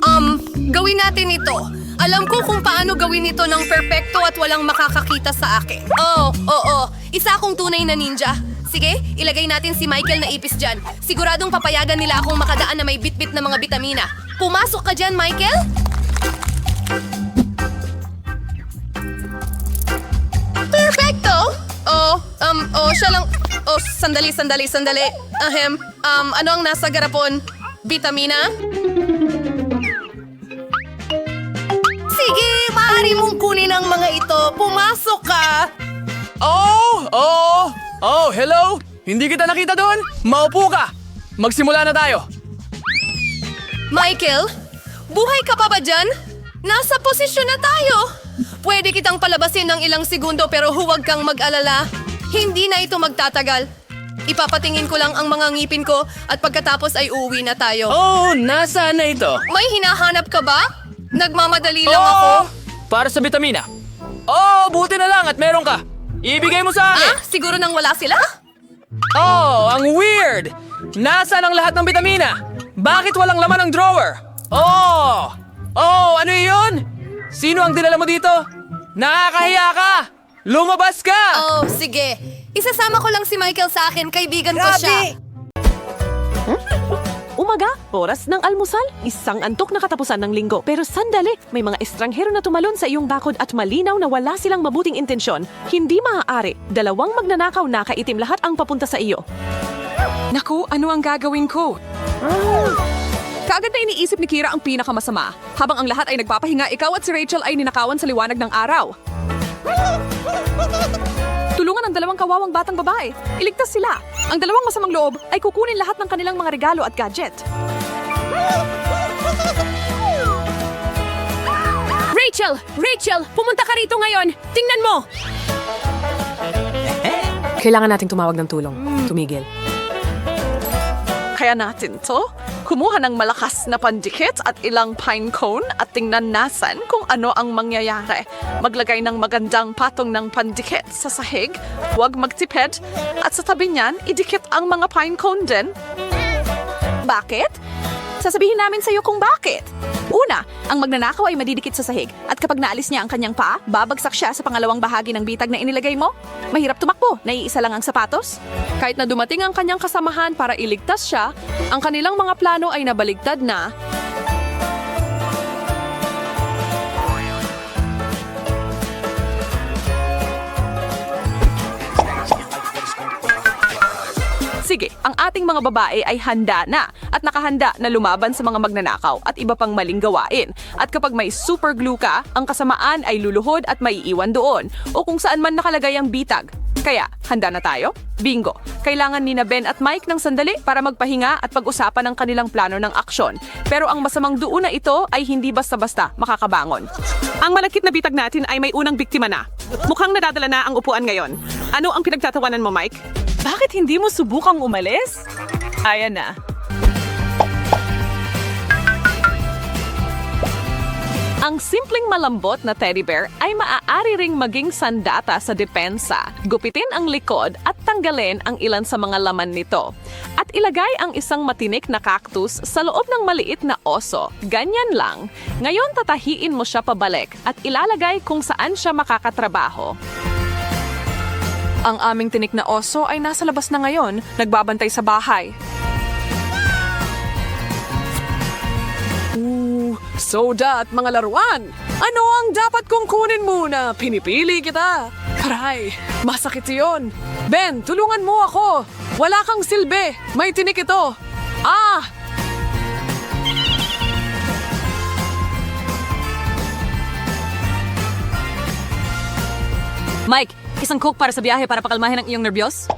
Gawin natin ito. Alam ko kung paano gawin ito ng perpekto at walang makakakita sa akin. Oo. Isa akong tunay na ninja. Sige, ilagay natin si Michael na ipis dyan. Siguradong papayagan nila akong makadaan na may bitbit na mga bitamina. Pumasok ka dyan, Michael! Perfecto! Siya lang... sandali. Ano ang nasa garapon? Bitamina? Sige, maaari mong kunin ang mga ito. Pumasok ka! Hello? Hindi kita nakita doon? Maupo ka! Magsimula na tayo. Michael, buhay ka pa ba dyan? Nasa posisyon na tayo. Pwede kitang palabasin ng ilang segundo pero huwag kang mag-alala. Hindi na ito magtatagal. Ipapatingin ko lang ang mga ngipin ko at pagkatapos ay uuwi na tayo. Nasaan na ito? May hinahanap ka ba? Nagmamadali lang ako. Para sa bitamina. Buti na lang at meron ka. Ibigay mo sa akin. Siguro nang wala sila? Ang weird! Nasaan ang lahat ng bitamina? Bakit walang laman ng drawer? Ano yun? Sino ang dinala mo dito? Nakakahiya ka! Lumabas ka! Sige. Isasama ko lang si Michael sa akin. Kaibigan ko siya. Umaga, oras ng almusal, isang antok na katapusan ng linggo. Pero sandali, may mga estranghero na tumalon sa iyong bakod at malinaw na wala silang mabuting intensyon. Hindi maaari. Dalawang magnanakaw na kaitim lahat ang papunta sa iyo. Naku, ano ang gagawin ko? Kaagad na iniisip ni Kira ang pinakamasama. Habang ang lahat ay nagpapahinga, ikaw at si Rachel ay ninakawan sa liwanag ng araw. Tulungan ang dalawang kawawang batang babae. Iligtas sila. Ang dalawang masamang loob ay kukunin lahat ng kanilang mga regalo at gadget. Rachel! Pumunta ka rito ngayon! Tingnan mo! Kailangan nating tumawag ng tulong. Tumigil. Kaya natin to. Kumuha ng malakas na pandikit at ilang pine cone at tingnan nasan kung ano ang mangyayari. Maglagay ng magandang patong ng pandikit sa sahig, huwag magtipid, at sa tabi niyan, idikit ang mga pine cone din. Bakit? Sasabihin namin sa iyo kung bakit. Una, ang magnanakaw ay madidikit sa sahig at kapag naalis niya ang kanyang paa, babagsak siya sa pangalawang bahagi ng bitag na inilagay mo. Mahirap tumakbo, naiisa lang ang sapatos. Kahit na dumating ang kanyang kasamahan para iligtas siya, ang kanilang mga plano ay nabaligtad na. Sige, ang ating mga babae ay handa na at nakahanda na lumaban sa mga magnanakaw at iba pang maling gawain. At kapag may super glue ka, ang kasamaan ay luluhod at maiiwan doon o kung saan man nakalagay ang bitag. Kaya, handa na tayo? Bingo! Kailangan ni na Ben at Mike ng sandali para magpahinga at pag-usapan ang kanilang plano ng aksyon. Pero ang masamang duo na ito ay hindi basta-basta makakabangon. Ang malakit na bitag natin ay may unang biktima na. Mukhang nadadala na ang upuan ngayon. Ano ang pinagtatawanan mo, Mike? Bakit hindi mo subukang umalis? Ayan na. Ang simpleng malambot na teddy bear ay maaari ring maging sandata sa depensa. Gupitin ang likod at tanggalin ang ilan sa mga laman nito. At ilagay ang isang matinik na cactus sa loob ng maliit na oso. Ganyan lang. Ngayon tatahiin mo siya pabalik at ilalagay kung saan siya makakatrabaho. Ang aming tinik na oso ay nasa labas na ngayon, nagbabantay sa bahay. Soda at mga laruan! Ano ang dapat kong kunin muna? Pinipili kita! Aray, masakit yun! Ben, tulungan mo ako! Wala kang silbi! May tinik ito! Ah! Mike, isang coke para sa biyahe para pakalmahin ang iyong nervyos?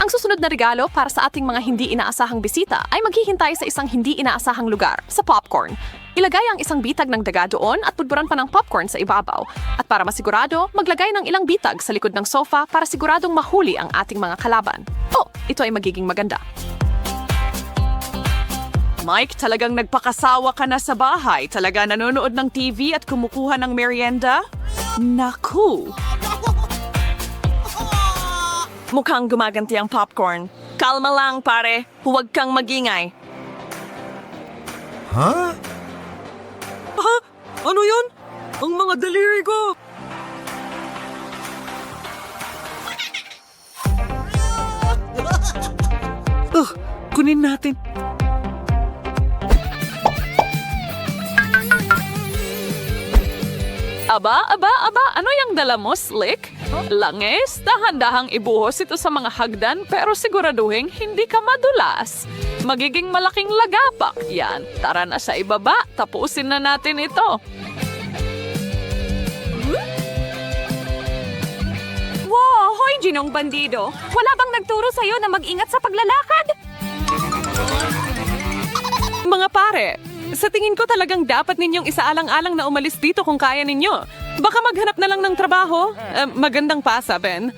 Ang susunod na regalo para sa ating mga hindi inaasahang bisita ay maghihintay sa isang hindi inaasahang lugar, sa popcorn. Ilagay ang isang bitag ng daga doon at pudburan pa ng popcorn sa ibabaw. At para masigurado, maglagay ng ilang bitag sa likod ng sofa para siguradong mahuli ang ating mga kalaban. Oh, ito ay magiging maganda. Mike, talagang nagpakasawa ka na sa bahay. Talaga nanonood ng TV at kumukuha ng merienda? Naku! Mukhang gumaganti ang popcorn. Kalma lang, pare. Huwag kang magingay. Ha? Ha? Ano yun? Ang mga daliri ko! Kunin natin. Aba, ano yung dala mo, Slick? Langis, dahan-dahang ibuhos ito sa mga hagdan pero siguraduhin hindi ka madulas. Magiging malaking lagapak yan. Tara na sa ibaba, tapusin na natin ito. Wow, hoy, Ginong Bandido! Wala bang nagturo sa'yo na mag-ingat sa paglalakad? Mga pare, sa tingin ko talagang dapat ninyong isaalang-alang na umalis dito kung kaya ninyo. Baka maghanap na lang ng trabaho. Magandang pasa, Ben.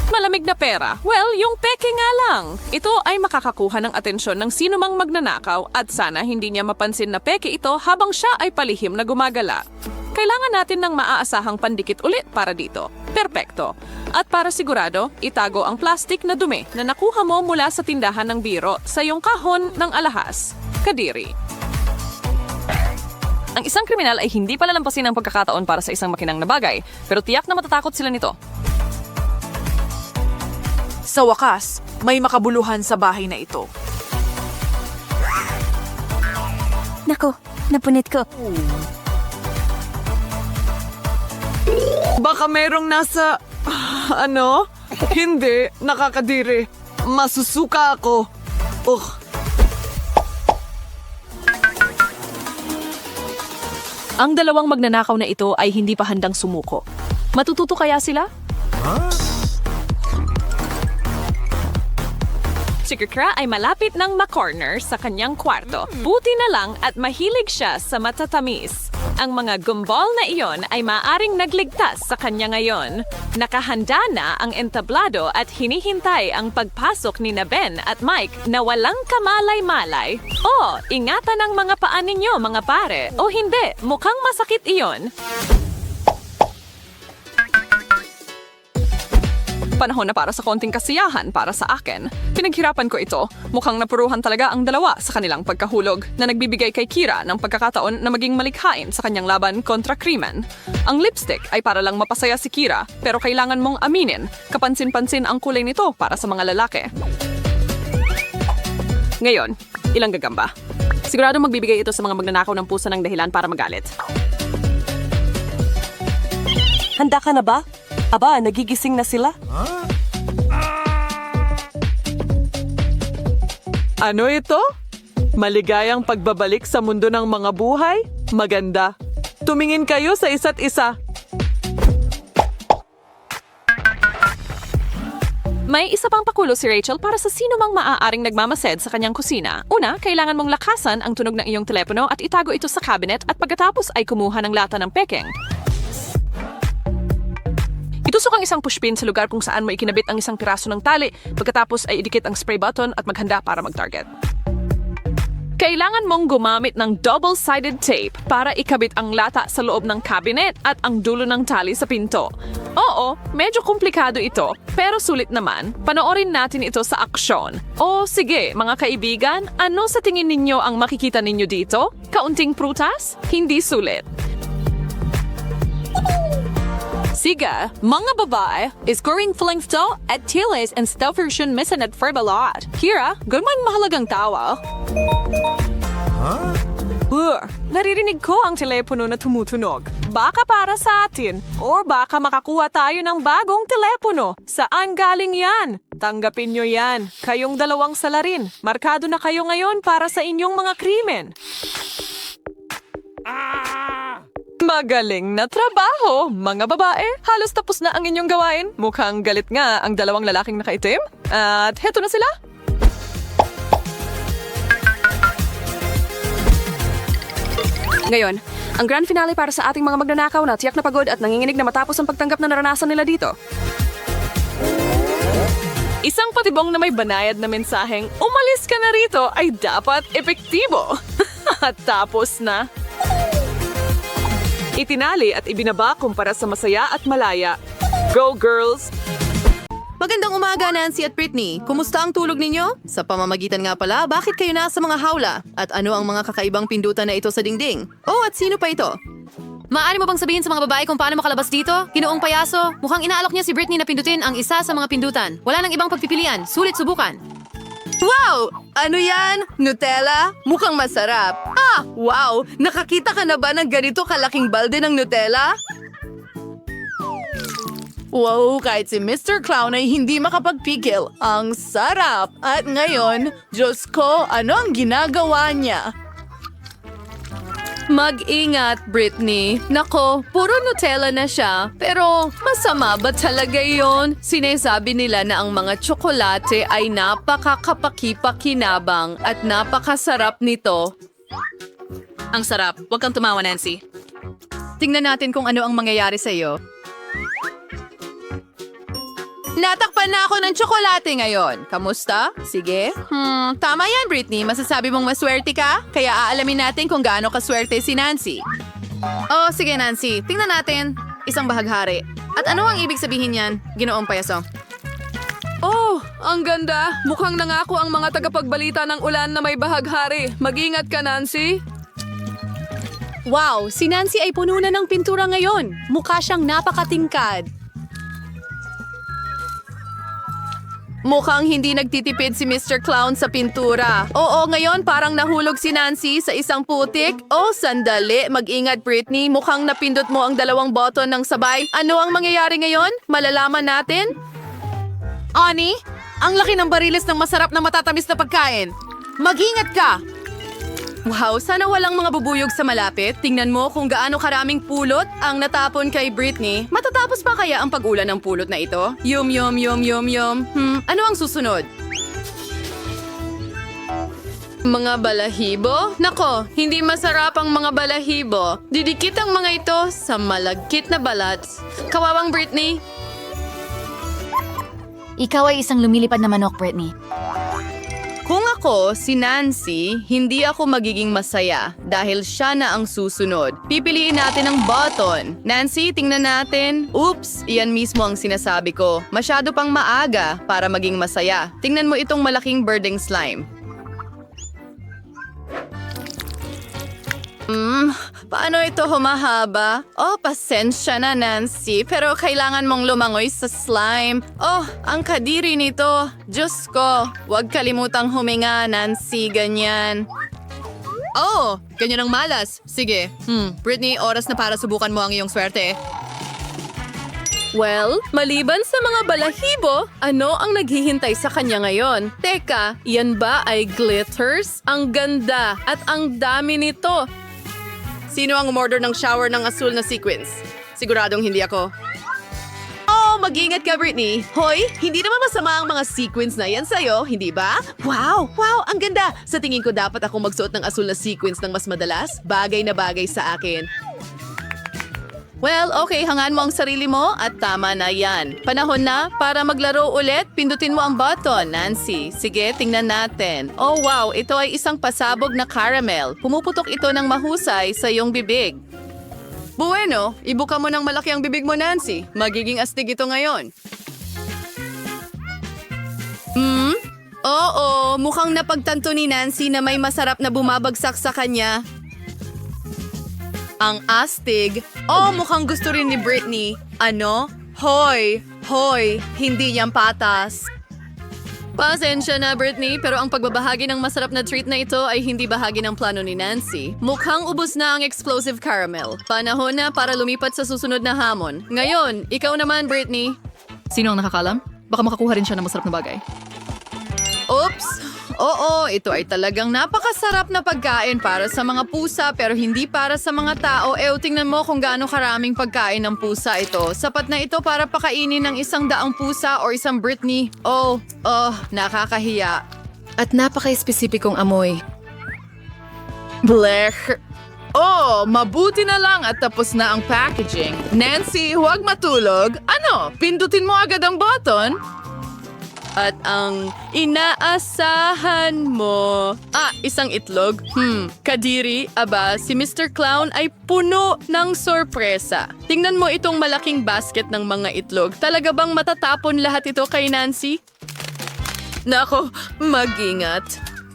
Malamig na pera. Well, yung peke nga lang. Ito ay makakakuha ng atensyon ng sino mang magnanakaw at sana hindi niya mapansin na peke ito habang siya ay palihim na gumagala. Kailangan natin ng maaasahang pandikit ulit para dito. Perpekto. At para sigurado, itago ang plastik na dumi na nakuha mo mula sa tindahan ng biro sa iyong kahon ng alahas. Kadiri. Ang isang kriminal ay hindi palalampasin ang pagkakataon para sa isang makinang na bagay, pero tiyak na matatakot sila nito. Sa wakas, may makabuluhan sa bahay na ito. Nako, napunit ko. Baka merong nasa... ano? Hindi, nakakadiri. Masusuka ako. Ang dalawang magnanakaw na ito ay hindi pa handang sumuko. Matututo kaya sila? Si Kikra ay malapit ng ma-corner sa kanyang kwarto. Buti na lang at mahilig siya sa matatamis. Ang mga gumball na iyon ay maaring nagligtas sa kanya ngayon. Nakahanda na ang entablado at hinihintay ang pagpasok ni na Ben at Mike na walang kamalay-malay. O, ingatan ang mga paa ninyo mga pare. O hindi, mukhang masakit iyon. Panahon na para sa konting kasiyahan para sa akin. Pinaghirapan ko ito. Mukhang napuruhan talaga ang dalawa sa kanilang pagkahulog na nagbibigay kay Kira ng pagkakataon na maging malikhain sa kanyang laban kontra krimen. Ang lipstick ay para lang mapasaya si Kira pero kailangan mong aminin, kapansin-pansin ang kulay nito para sa mga lalaki. Ngayon, ilang gagamba. Sigurado magbibigay ito sa mga magnanakaw ng puso ng dahilan para magalit. Handa ka na ba? Aba, nagigising na sila? Ano ito? Maligayang pagbabalik sa mundo ng mga buhay? Maganda. Tumingin kayo sa isa't isa. May isa pang pakulo si Rachel para sa sino mang maaaring nagmamasid sa kanyang kusina. Una, kailangan mong lakasan ang tunog ng iyong telepono at itago ito sa cabinet at pagkatapos ay kumuha ng lata ng peking. Itusok ang isang pushpin sa lugar kung saan mo ikinabit ang isang piraso ng tali, pagkatapos ay idikit ang spray button at maghanda para mag-target. Kailangan mong gumamit ng double-sided tape para ikabit ang lata sa loob ng cabinet at ang dulo ng tali sa pinto. Oo, medyo komplikado ito, pero sulit naman. Panoorin natin ito sa aksyon. O sige, mga kaibigan, ano sa tingin ninyo ang makikita ninyo dito? Kaunting prutas? Hindi sulit. Siga, mga babae, scoring flings to at tilis and stuff version misan at ferbalot. Kira, gumang mahalagang tawa. Naririnig ko ang telepono na tumutunog. Baka para sa atin, or baka makakuha tayo ng bagong telepono. Saan galing yan? Tanggapin nyo yan. Kayong dalawang salarin. Markado na kayo ngayon para sa inyong mga krimen. Magaling na trabaho, mga babae. Halos tapos na ang inyong gawain. Mukhang galit nga ang dalawang lalaking nakaitim. At heto na sila. Ngayon, ang grand finale para sa ating mga magnanakaw na tiyak na pagod at nanginginig na matapos ang pagtanggap na naranasan nila dito. Isang patibong na may banayad na mensaheng, umalis ka na rito ay dapat epektibo. At tapos na. Itinali at ibinaba kumpara sa masaya at malaya. Go, girls! Magandang umaga, Nancy at Britney. Kumusta ang tulog ninyo? Sa pamamagitan nga pala, bakit kayo nasa mga hawla? At ano ang mga kakaibang pindutan na ito sa dingding? Oh, at sino pa ito? Maaari mo bang sabihin sa mga babae kung paano makalabas dito? Ginoong payaso, mukhang inaalok niya si Britney na pindutin ang isa sa mga pindutan. Wala nang ibang pagpipilian. Sulit subukan. Wow! Ano yan? Nutella? Mukhang masarap. Ah! Wow! Nakakita ka na ba ng ganito kalaking balde ng Nutella? Wow! Kahit si Mr. Clown ay hindi makapagpigil. Ang sarap! At ngayon, Diyos ko, ano ang ginagawa niya? Mag-ingat, Britney. Nako, puro Nutella na siya. Pero masama ba talaga yon? Sinasabi nila na ang mga tsokolate ay napakakapakipakinabang at napakasarap nito. Ang sarap. Huwag kang tumawa, Nancy. Tingnan natin kung ano ang mangyayari sa iyo. Natakpan na ako ng tsokolate ngayon. Kamusta? Sige. Tama yan, Britney. Masasabi mong maswerte ka? Kaya aalamin natin kung gaano kaswerte si Nancy. Oh, sige, Nancy. Tingnan natin. Isang bahaghari. At ano ang ibig sabihin yan? Ginoong payaso. Oh, ang ganda. Mukhang nangako ang mga tagapagbalita ng ulan na may bahaghari. Mag-ingat ka, Nancy. Wow! Si Nancy ay puno na ng pintura ngayon. Mukha siyang napakatingkad. Mukhang hindi nagtitipid si Mr. Clown sa pintura. Oo, ngayon parang nahulog si Nancy sa isang putik. Oh, sandali. Mag-ingat, Britney. Mukhang napindot mo ang dalawang button ng sabay. Ano ang mangyayari ngayon? Malalaman natin? Ani, ang laki ng bariles ng masarap na matatamis na pagkain. Mag-ingat ka! Wow, sana walang mga bubuyog sa malapit. Tingnan mo kung gaano karaming pulot ang natapon kay Britney. Matatapos pa kaya ang pag-ulan ng pulot na ito? Yum. Ano ang susunod? Mga balahibo? Nako, hindi masarap ang mga balahibo. Didikit ang mga ito sa malagkit na balat. Kawawang Britney. Ikaw ay isang lumilipad na manok, Britney. Kung ako, si Nancy, hindi ako magiging masaya dahil siya na ang susunod. Pipiliin natin ang button. Nancy, tingnan natin. Oops, iyan mismo ang sinasabi ko. Masyado pang maaga para maging masaya. Tingnan mo itong malaking birding slime. Paano ito humahaba? Oh, pasensya na, Nancy, pero kailangan mong lumangoy sa slime. Oh, ang kadiri nito. Diyos ko, huwag kalimutang huminga, Nancy, ganyan. Oh, ganyan ang malas. Sige. Britney, oras na para subukan mo ang iyong swerte. Well, maliban sa mga balahibo, ano ang naghihintay sa kanya ngayon? Teka, iyan ba ay glitters? Ang ganda at ang dami nito. Sino ang umorder ng shower ng asul na sequins? Siguradong hindi ako. Oh, mag-ingat ka, Britney. Hoy, hindi naman masama ang mga sequins na yan sa'yo, hindi ba? Wow, ang ganda. Sa tingin ko dapat ako magsuot ng asul na sequins ng mas madalas. Bagay na bagay sa akin. Well, okay, hangaan mo ang sarili mo at tama na yan. Panahon na para maglaro ulit. Pindutin mo ang button, Nancy. Sige, tingnan natin. Oh wow, ito ay isang pasabog na caramel. Pumuputok ito ng mahusay sa iyong bibig. Bueno, ibuka mo ng malaki ang bibig mo, Nancy. Magiging astig ito ngayon. Oo, mukhang napagtanto ni Nancy na may masarap na bumabagsak sa kanya. Ang astig. Oh, mukhang gusto rin ni Britney. Ano? Hoy, hindi yan patas. Pasensya na, Britney, pero ang pagbabahagi ng masarap na treat na ito ay hindi bahagi ng plano ni Nancy. Mukhang ubos na ang explosive caramel. Panahon na para lumipat sa susunod na hamon. Ngayon, ikaw naman, Britney. Sino ang nakakalam? Baka makakuha rin siya ng masarap na bagay. Oops! Oo, ito ay talagang napakasarap na pagkain para sa mga pusa pero hindi para sa mga tao. Tingnan mo kung gaano karaming pagkain ng pusa ito. Sapat na ito para pakainin ng 100 pusa o isang Britney. Oh, nakakahiya. At napaka-espesipikong amoy. Blech. Oh, mabuti na lang at tapos na ang packaging. Nancy, huwag matulog. Ano, pindutin mo agad ang button? At ang inaasahan mo. Isang itlog? Kadiri, si Mr. Clown ay puno ng sorpresa. Tingnan mo itong malaking basket ng mga itlog. Talaga bang matatapon lahat ito kay Nancy? Nako, mag-ingat.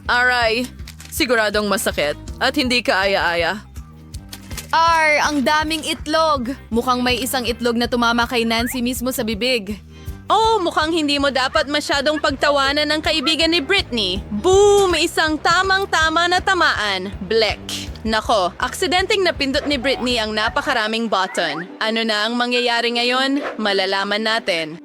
Aray, siguradong masakit at hindi kaaya-aya. Ang daming itlog. Mukhang may isang itlog na tumama kay Nancy mismo sa bibig. Oh, mukhang hindi mo dapat masyadong pagtawanan ng kaibigan ni Britney. Boom! Isang tamang-tama na tamaan. Blech. Nako, aksidenteng napindot ni Britney ang napakaraming button. Ano na ang mangyayari ngayon? Malalaman natin.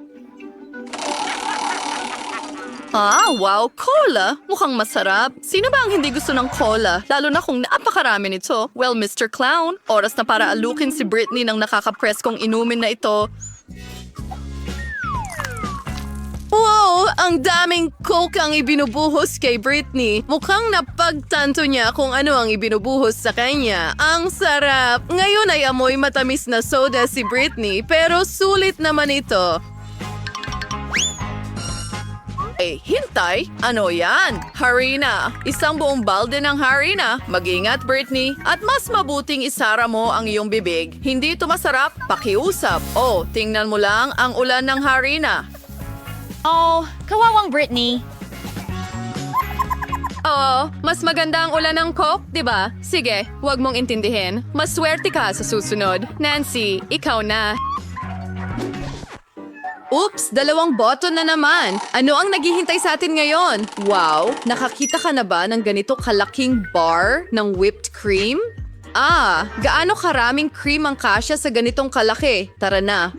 Wow, cola! Mukhang masarap. Sino ba ang hindi gusto ng cola? Lalo na kung napakarami nito. Well, Mr. Clown, oras na para alukin si Britney ng nakakapress kong inumin na ito. Wow! Ang daming coke ang ibinubuhos kay Britney. Mukhang napagtanto niya kung ano ang ibinubuhos sa kanya. Ang sarap! Ngayon ay amoy matamis na soda si Britney, pero sulit naman ito. Hintay? Ano yan? Harina. Isang buong balde ng harina. Mag-ingat, Britney. At mas mabuting isara mo ang iyong bibig. Hindi ito masarap, pakiusap. Oh, tingnan mo lang ang ulan ng harina. Oh, kawawang Britney. Oo, mas maganda ang ulan ng Coke, di ba? Sige, huwag mong intindihin. Maswerte ka sa susunod. Nancy, ikaw na. Oops, 2 button na naman. Ano ang naghihintay sa atin ngayon? Wow, nakakita ka na ba ng ganito kalaking bar ng whipped cream? Gaano karaming cream ang kasya sa ganitong kalaki? Tara na.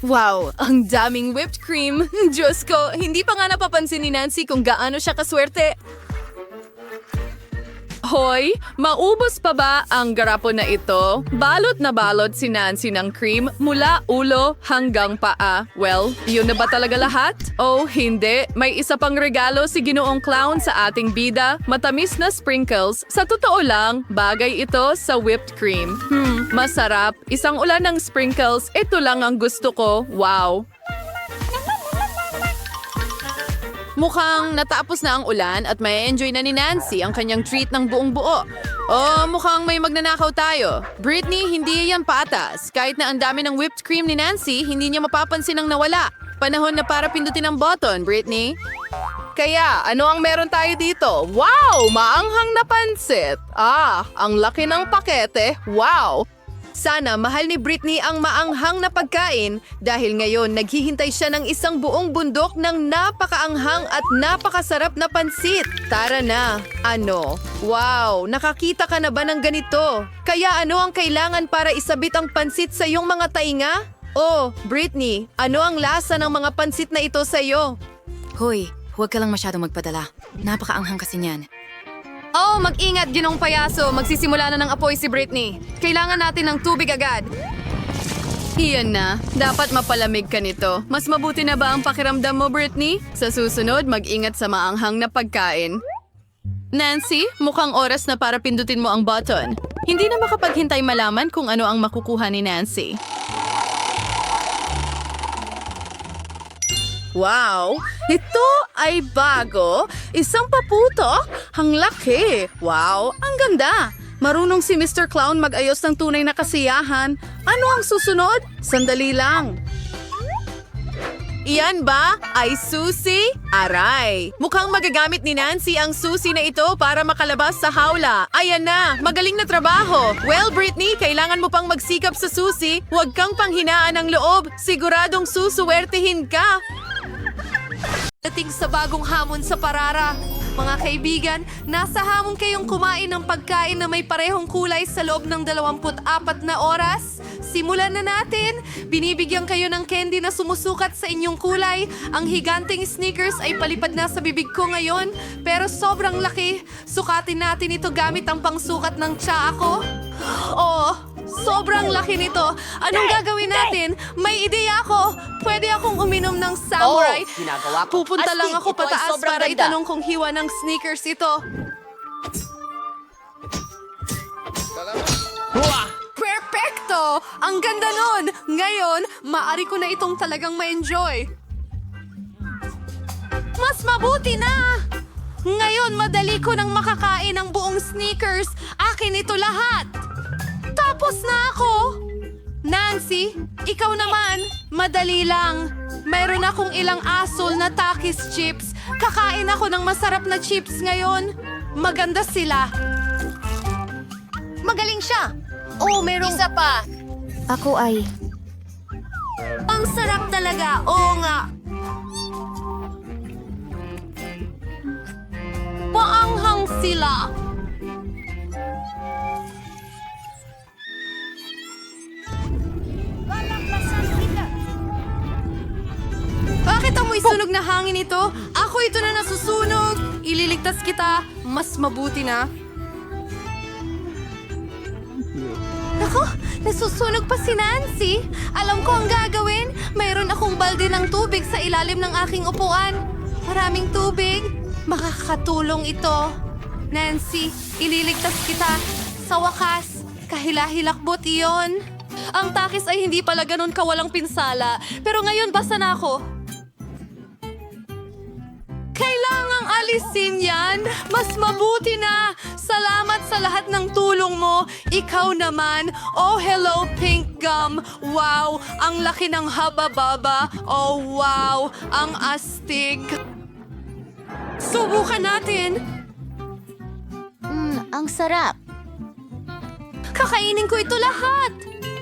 Wow, ang daming whipped cream. Diyos ko, hindi pa nga napapansin ni Nancy kung gaano siya kaswerte. Hoy, maubos pa ba ang garapo na ito? Balot na balot si Nancy ng cream mula ulo hanggang paa. Well, yun na ba talaga lahat? Oh, hindi. May isa pang regalo si Ginoong Clown sa ating bida. Matamis na sprinkles. Sa totoo lang, bagay ito sa whipped cream. Masarap. Isang ulan ng sprinkles. Ito lang ang gusto ko. Wow. Mukhang natapos na ang ulan at may enjoy na ni Nancy ang kanyang treat ng buong buo. Oh, mukhang may magnanakaw tayo. Britney, hindi yan patas. Kahit na ang dami ng whipped cream ni Nancy, hindi niya mapapansin ang nawala. Panahon na para pindutin ang button, Britney. Kaya, ano ang meron tayo dito? Wow! Maanghang na pansit! Ang laki ng pakete. Wow! Sana mahal ni Britney ang maanghang na pagkain dahil ngayon naghihintay siya ng isang buong bundok ng napakaanghang at napakasarap na pansit. Tara na. Ano? Wow! Nakakita ka na ba ng ganito? Kaya ano ang kailangan para isabit ang pansit sa iyong mga tainga? Oh, Britney, ano ang lasa ng mga pansit na ito sa iyo? Hoy, huwag ka lang masyadong magpadala. Napakaanghang kasi niyan. Oh, mag-ingat, Ginong Payaso. Magsisimula na ng apoy si Britney. Kailangan natin ng tubig agad. Iyan na. Dapat mapalamig ka nito. Mas mabuti na ba ang pakiramdam mo, Britney? Sa susunod, mag-ingat sa maanghang na pagkain. Nancy, mukhang oras na para pindutin mo ang button. Hindi na makapaghintay malaman kung ano ang makukuha ni Nancy. Wow! Ito ay bago. Isang paputo. Ang laki. Wow! Ang ganda. Marunong si Mr. Clown mag-ayos ng tunay na kasiyahan. Ano ang susunod? Sandali lang. Iyan ba ay susi? Aray! Mukhang magagamit ni Nancy ang susi na ito para makalabas sa hawla. Ayan na! Magaling na trabaho! Well, Britney, kailangan mo pang magsikap sa susi. Huwag kang panghinaan ng loob. Siguradong susuwertihin ka. Dating sa bagong hamon sa parara. Mga kaibigan, nasa hamon kayong kumain ng pagkain na may parehong kulay sa loob ng 24 na oras? Simulan na natin! Binibigyan kayo ng candy na sumusukat sa inyong kulay. Ang higanting Snickers ay palipad na sa bibig ko ngayon, pero sobrang laki. Sukatin natin ito gamit ang pangsukat ng tsaa ko. Oh, sobrang laki nito. Anong gagawin natin? May ideya ako. Pwede akong uminom ng samurai. Ginagawa ko. Pupunta lang Astig, ako ito ay pataas sobrang para ganda. itanong kung hiwa ng Snickers ito. Perfecto! Ang ganda nun! Ngayon, maaari ko na itong talagang ma-enjoy. Mas mabuti na! Ngayon, madali ko nang makakain ang buong Snickers. Akin ito lahat. Tapos na ako! Nancy, ikaw naman. Madali lang. Mayroon akong ilang asol na Takis chips. Kakain ako ng masarap na chips ngayon. Maganda sila. Magaling siya. Oh, merong... Isa pa. Ako ay... Ang sarap talaga. Oo nga. Paanghang sila. Bakit amoy sunog na hangin ito? Ako ito na nasusunog. Ililigtas kita. Mas mabuti na. Nako, nasusunog pa si Nancy. Alam ko ang gagawin. Mayroon akong balde ng tubig sa ilalim ng aking upuan. Maraming tubig. Makakatulong ito. Nancy, ililigtas kita. Sa wakas, kahila-hilakbot iyon. Ang takis ay hindi pala ganun kawalang pinsala. Pero ngayon basa na ako. Kailangang alisin yan. Mas mabuti na. Salamat sa lahat ng tulong mo. Ikaw naman. Oh, hello, pink gum. Wow, ang laki ng haba-baba. Oh, wow, ang astig. Subukan natin. Ang sarap. Kakainin ko ito lahat.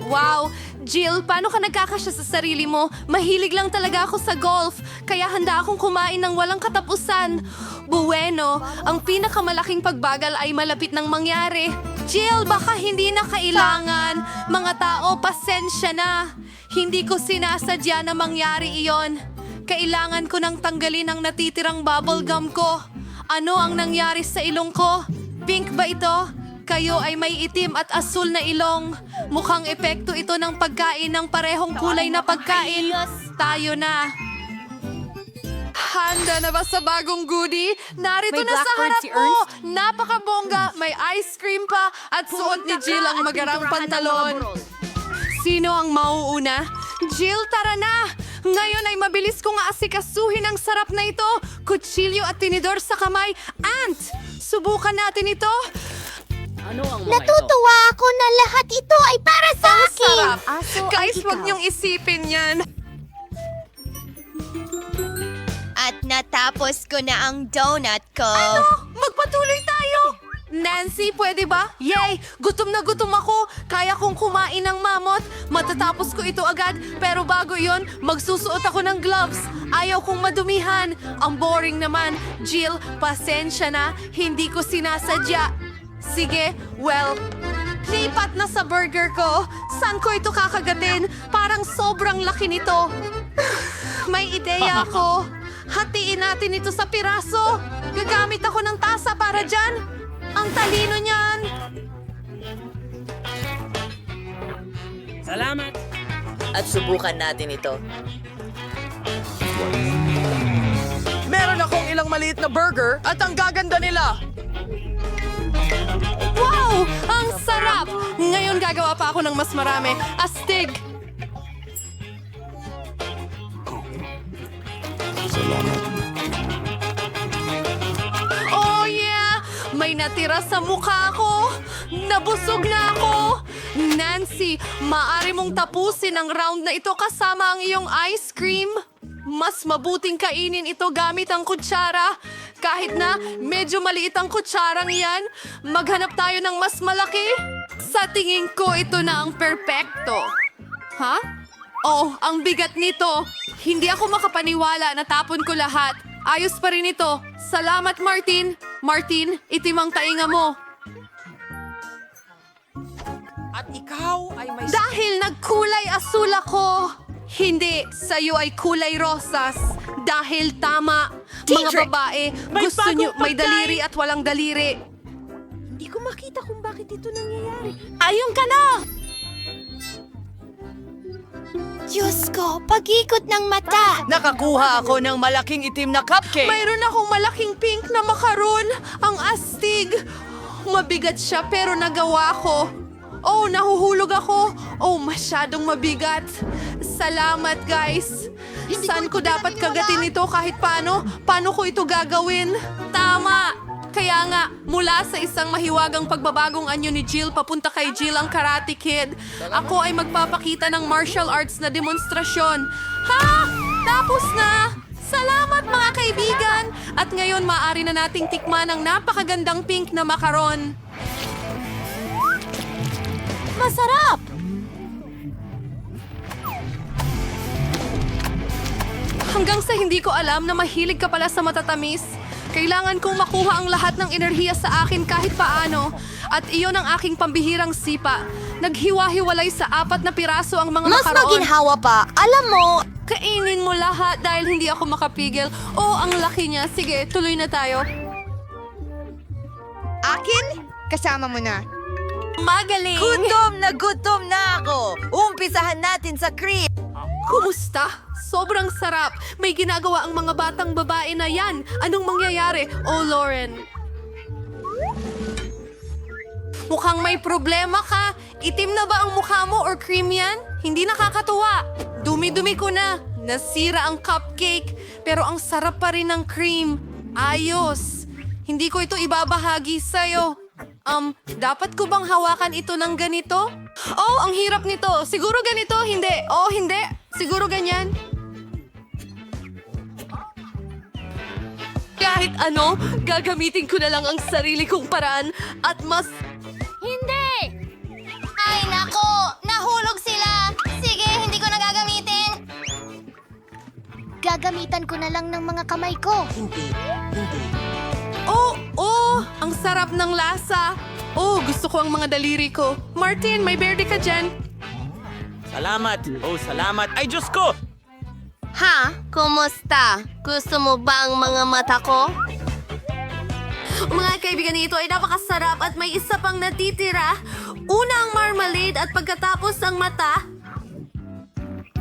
Wow, Jill, paano ka nagkakasya sa sarili mo? Mahilig lang talaga ako sa golf, kaya handa akong kumain ng walang katapusan. Bueno, ang pinakamalaking pagbagal ay malapit nang mangyari. Jill, baka hindi na kailangan. Mga tao, pasensya na. Hindi ko sinasadya na mangyari iyon. Kailangan ko nang tanggalin ang natitirang bubblegum ko. Ano ang nangyari sa ilong ko? Pink ba ito? Kayo ay may itim at asul na ilong. Mukhang epekto ito ng pagkain ng parehong kulay na pagkain. Tayo na. Handa na ba sa bagong goodie? Narito May na sa blackbird harap si mo. Ernst? Napakabongga. May ice cream pa at suot ni Jill ang magarang pantalon. Sino ang mauuna? Jill, tara na! Ngayon ay mabilis kong aasikasuhin ang sarap na ito. Kutsilyo at tinidor sa kamay. Ant! Subukan natin ito. Natutuwa ako na lahat ito ay para sa akin. Sarap. Aso ay Guys, ikaw. wag niyong isipin yan. At natapos ko na ang donut ko. Magpatuloy tayo! Nancy, pwede ba? Yay! Gutom na gutom ako. Kaya kong kumain ng mamot. Matatapos ko ito agad. Pero bago yon, magsusuot ako ng gloves. Ayaw kong madumihan. Ang boring naman. Jill, pasensya na. Hindi ko sinasadya. Sige, well, lipat na sa burger ko. Saan ko ito kakagatin? Parang sobrang laki nito. May ideya ako. Hatiin natin ito sa piraso. Gagamit ako ng tasa para dyan. Ang talino niyan. Salamat! At subukan natin ito. Meron akong ilang maliit na burger at ang gaganda nila. Wow! Ang sarap! Ngayon gagawa pa ako ng mas marami. Astig! Oh yeah! May natira sa mukha ko! Nabusog na ako! Nancy, maaari mong tapusin ang round na ito kasama ang iyong ice cream. Mas mabuting kainin ito gamit ang kutsara. Kahit na medyo maliit ang kutsarang iyan, maghanap tayo ng mas malaki. Sa tingin ko, ito na ang perpekto. Ha? Oh, ang bigat nito. Hindi ako makapaniwala na tapon ko lahat. Ayos pa rin ito. Salamat, Martin. Martin, itim ang tainga mo. At ikaw ay may... Dahil nagkulay asul ako. Hindi, sa'yo ay kulay rosas. Dahil tama, mga babae, gusto nyo may daliri at walang daliri. Hindi ko makita kung bakit ito nangyayari. Ayun ka na! Diyos ko, pag-ikot ng mata. Nakakuha ako ng malaking itim na cupcake. Mayroon akong malaking pink na makaroon. Ang astig. Mabigat siya pero nagawa ko. Oh, nahuhulog ako. Oh, masyadong mabigat. Salamat, guys. Saan ko dapat kagatin ito kahit paano? Paano ko ito gagawin? Tama! Kaya nga, mula sa isang mahiwagang pagbabagong anyo ni Jill papunta kay Jill ang Karate Kid, ako ay magpapakita ng martial arts na demonstrasyon. Ha? Tapos na! Salamat mga kaibigan! At ngayon maaari na nating tikman ang napakagandang pink na makaron. Masarap! Hanggang sa hindi ko alam na mahilig ka pala sa matatamis. Kailangan kong makuha ang lahat ng enerhiya sa akin kahit paano. At iyon ang aking pambihirang sipa. Naghiwa-hiwalay sa 4 na piraso ang mga Mas makaroon. maginhawa pa. Alam mo, Kainin mo lahat dahil hindi ako makapigil. Oh, ang laki niya. Sige, tuloy na tayo. Akin? Kasama mo na. Magaling! Gutom na ako! Umpisahan natin sa cream! Kumusta? Sobrang sarap. May ginagawa ang mga batang babae na yan. Anong mangyayari? Oh, Lauren. Mukhang may problema ka. Itim na ba ang mukha mo or cream yan? Hindi nakakatuwa. Dumi-dumi ko na. Nasira ang cupcake. Pero ang sarap pa rin ng cream. Ayos. Hindi ko ito ibabahagi sa'yo. Dapat ko bang hawakan ito ng ganito? Oh, ang hirap nito. Siguro ganito, hindi. Oh, hindi. Siguro ganyan. Kahit ano, gagamitin ko na lang ang sarili kong paraan at mas... Hindi! Ay, nako! Nahulog sila! Sige, hindi ko na gagamitin! Gagamitan ko na lang ng mga kamay ko. Oh, ang sarap ng lasa. Oh, gusto ko ang mga daliri ko. Martin, may berde ka dyan. Salamat. Oh, salamat. Ay, Diyos ko! Ha? Kumusta? Gusto mo ba ang mga mata ko? Mga kaibigan, ito ay napakasarap at may isa pang natitira. Una ang marmalade at pagkatapos ang mata.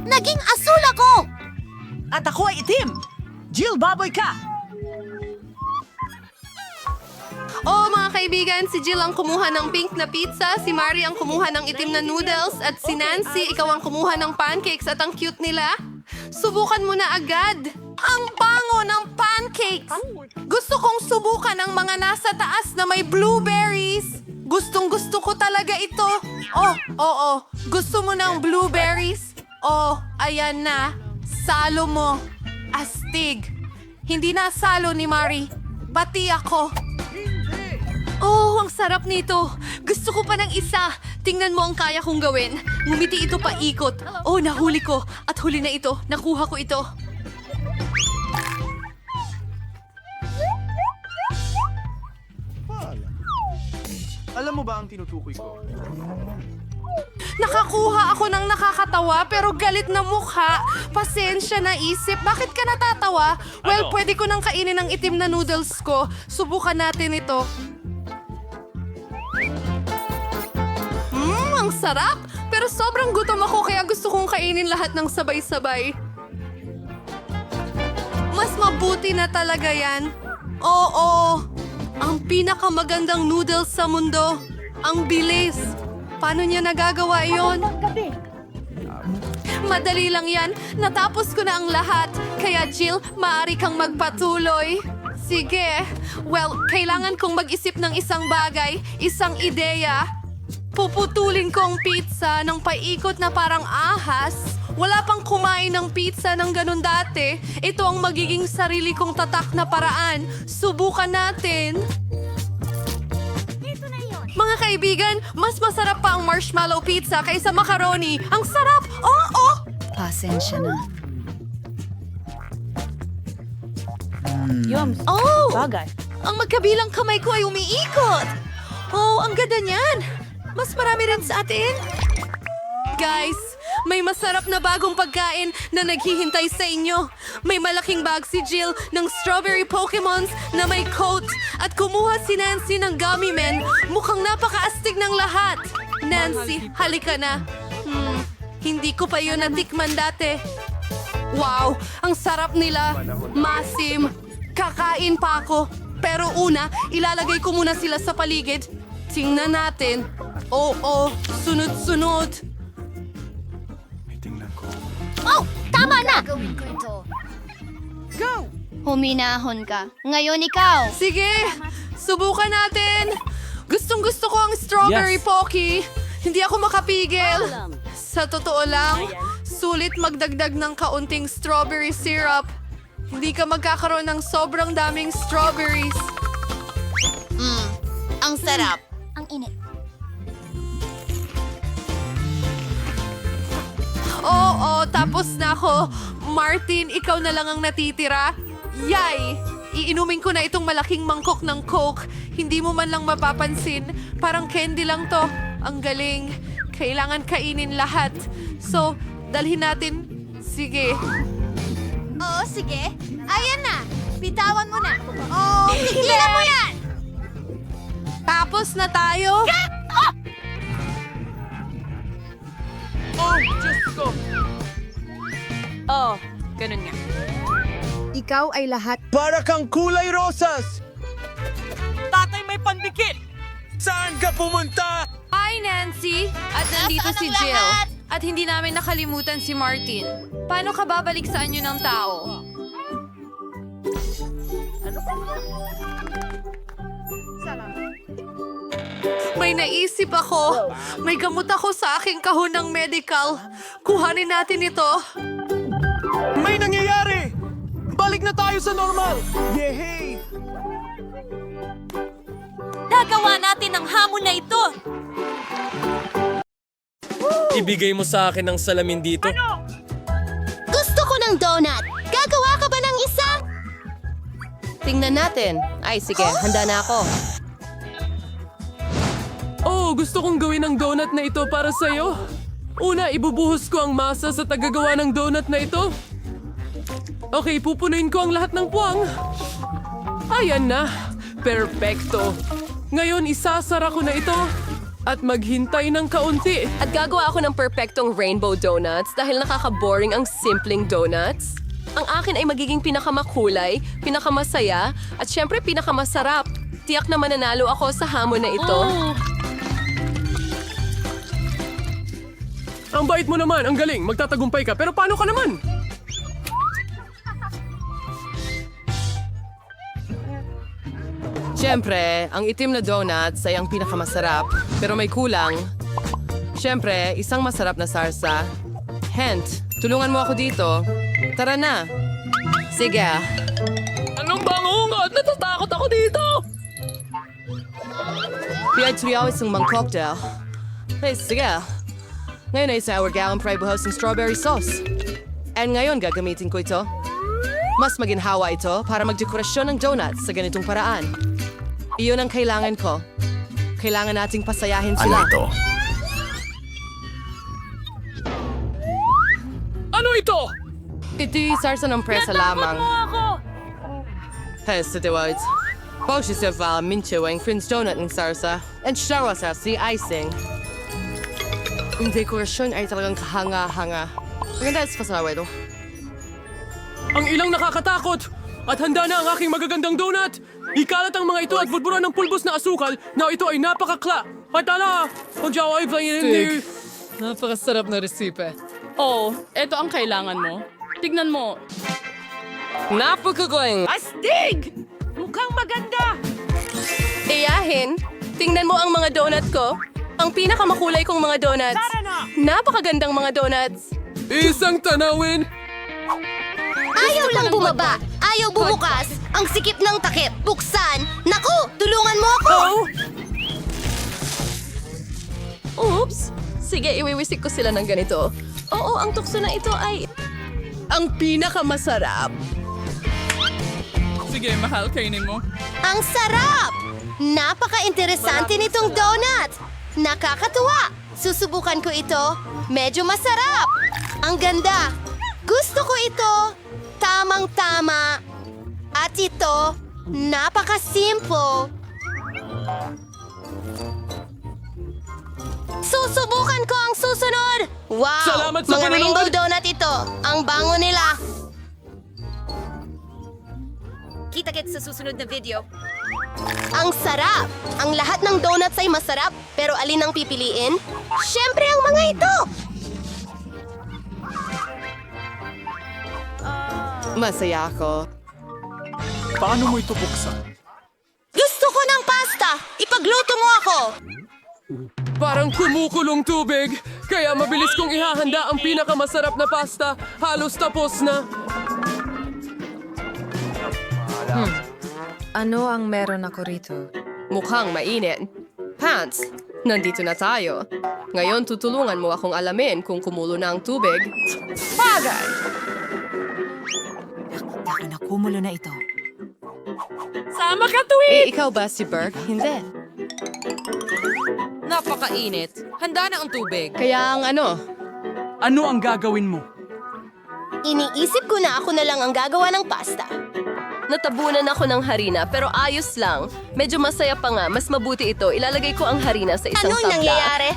Naging asul ako! At ako ay itim! Jill, baboy ka! Oh, mga kaibigan, si Jill ang kumuha ng pink na pizza, si Mari ang kumuha ng itim na noodles, at si Nancy, ikaw ang kumuha ng pancakes at ang cute nila. Subukan mo na agad. Ang bango ng pancakes! Gusto kong subukan ang mga nasa taas na may blueberries. Gustong-gusto ko talaga ito. Oh, oo. Gusto mo ng blueberries? Oh, ayan na. Salo mo. Astig. Hindi na salo ni Mari. Bati ako. Oh, ang sarap nito. Gusto ko pa ng isa. Tingnan mo ang kaya kong gawin. Ngumiti ito pa ikot. Oh, nahuli ko. At huli na ito. Nakuha ko ito. Alam mo ba ang tinutukoy ko? Nakakuha ako ng nakakatawa pero galit na mukha. Pasensya na isip. Bakit ka natatawa? Well, pwede ko nang kainin ang itim na noodles ko. Subukan natin ito. Ang sarap! Pero sobrang gutom ako kaya gusto kong kainin lahat ng sabay-sabay. Mas mabuti na talaga yan. Oo, ang pinakamagandang noodles sa mundo. Ang bilis. Paano niya nagagawa yon? Madali lang yan. Natapos ko na ang lahat. Kaya Jill, maaari kang magpatuloy. Sige. Well, kailangan kong mag-isip ng isang bagay, isang ideya. Puputulin ko ang pizza ng paikot na parang ahas. Wala pang kumain ng pizza ng ganun dati. Ito ang magiging sarili kong tatak na paraan. Subukan natin. Mga kaibigan, mas masarap pa ang marshmallow pizza kaysa macaroni. Ang sarap! Oo! Pasensya na. Oh! Ang magkabilang kamay ko ay umiikot. Oh, ang ganda niyan. Mas marami rin sa atin. Guys, may masarap na bagong pagkain na naghihintay sa inyo. May malaking bag si Jill ng strawberry Pokemons na may coat at kumuha si Nancy ng gummy men. Mukhang napakaastig ng lahat. Nancy, halika na. Hindi ko pa yun natikman dati. Wow, ang sarap nila. Masim. Kakain pa ako. Pero una, ilalagay ko muna sila sa paligid. Tingnan natin. Oo, sunod-sunod. Oh, tama na! Gawin ko ito. Go! Huminahon ka. Ngayon ikaw. Sige, subukan natin. Gustong-gusto ko ang strawberry Pocky. Hindi ako makapigil. Sa totoo lang, sulit magdagdag ng kaunting strawberry syrup. Hindi ka magkakaroon ng sobrang daming strawberries. Ang sarap. Ang init. Oo, tapos na ako. Martin, ikaw na lang ang natitira. Yay! Iinumin ko na itong malaking mangkok ng Coke. Hindi mo man lang mapapansin. Parang candy lang to. Ang galing. Kailangan kainin lahat. So, dalhin natin. Sige. Oo, sige. Ayan na. Bitawan mo na. Oh, tigilan mo yan! Tapos na tayo. Oh, Diyos ko! Oh, ganun nga. Ikaw ay lahat. Para kang kulay rosas! Tatay may pandikit! Saan ka pumunta? Hi, Nancy! At nandito si Jill. At hindi namin nakalimutan si Martin. Paano ka babalik sa anyo ng tao? May naisip ako. May gamot ako sa aking kahon ng medical. Kuhanin natin ito. May nangyayari! Balik na tayo sa normal! Yehey! Nagawa natin ang hamon na ito. Ibigay mo sa akin ang salamin dito. Gusto ko ng donut. Gagawa ka ba ng isa? Tingnan natin. Ay, sige, handa na ako. Oh, gusto kong gawin ang donut na ito para sa'yo. Una, ibubuhos ko ang masa sa tagagawa ng donut na ito. Okay, pupunuin ko ang lahat ng puwang. Ayan na. Perpekto. Ngayon, isasara ko na ito at maghintay ng kaunti. At gagawa ako ng perpektong rainbow donuts dahil nakaka-boring ang simpleng donuts. Ang akin ay magiging pinakamakulay, pinakamasaya, at syempre pinakamasarap. Tiyak na mananalo ako sa hamon na ito. Ang bait mo naman, ang galing. Magtatagumpay ka, pero paano ka naman? Siyempre, ang itim na donuts ay ang pinakamasarap, pero may kulang. Siyempre, isang masarap na sarsa. Hent, tulungan mo ako dito. Tara na. Sige. Anong bangungot? Natatakot ako dito! Pinagtriyaw isang mang cocktail. Hey, sige. Ngayon ay sour gallon fry buhos ng strawberry sauce. And ngayon gagamitin ko ito. Mas maginhawa ito para magdekorasyon ng donuts sa ganitong paraan. Iyon ang kailangan ko. Kailangan nating pasayahin sila. Ano ito? Ano ito? Ito'y sarsa ng presa lamang. Hey, sa diwad. Pausi sa vala mincho ang Frin's donut ng sarsa. And shawa sa si icing. Ang dekorasyon ay talagang kahanga-hanga. Maganda sa pasaway ito. Ang ilang nakakatakot! At handa na ang aking magagandang donut! Ikalat ang mga ito at budburan ng pulbos na asukal na ito ay napakakla! At ala! Ang jawa ay hindi... Napakasarap na resipe. Oh, eto ang kailangan mo. Tignan mo. Napakagaling! Astig! Mukhang maganda! Iyahin, tingnan mo ang mga donut ko. Ang pinakamakulay kong mga donuts. Napakagandang mga donuts. Isang tanawin! Ayaw lang bumaba. Ayaw bumukas. Ang sikip ng takip. Buksan. Naku, tulungan mo ako. Oops! Sige, iwiwisik ko sila ng ganito. Oo, ang tukso na ito ay... ang pinakamasarap. Sige, mahal, kainin mo. Ang sarap! Napaka-interesante nitong donut. Nakakatuwa. Susubukan ko ito. Medyo masarap. Ang ganda. Gusto ko ito. Tamang-tama. At ito, napaka-simple. Susubukan ko ang susunod! Wow! Salamat sa Mga panonood! rainbow donut ito. Ang bango nila. Kita-kits sa susunod na video. Ang sarap! Ang lahat ng donuts ay masarap, pero alin ang pipiliin? Siyempre ang mga ito! Masaya ako. Paano mo ito buksan? Gusto ko ng pasta! Ipagluto mo ako! Parang kumukulong tubig, kaya mabilis kong ihahanda ang pinakamasarap na pasta. Halos tapos na. Ano ang meron ako rito? Mukhang mainit. Pants, nandito na tayo. Ngayon tutulungan mo akong alamin kung kumulo na ang tubig. Bagay! Ako na kumulo na ito. Sama ka, Tweet! Ikaw ba si Burke? Hindi. Napakainit. Handa na ang tubig. Kaya ang ano? Ano ang gagawin mo? Iniisip ko na ako na lang ang gagawa ng pasta. Natabunan ako ng harina pero ayos lang. Medyo masaya pa nga. Mas mabuti ito. Ilalagay ko ang harina sa isang Anong tabla. nangyayari?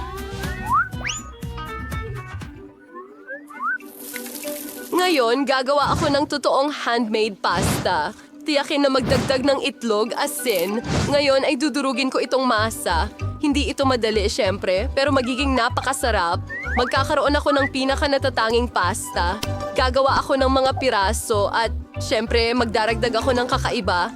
Ngayon, gagawa ako ng totoong handmade pasta. Tiyakin na magdagdag ng itlog, asin. Ngayon ay dudurugin ko itong masa. Hindi ito madali, syempre, pero magiging napakasarap. Magkakaroon ako ng pinaka-natatanging pasta. Gagawa ako ng mga piraso at, syempre, magdaragdag ako ng kakaiba.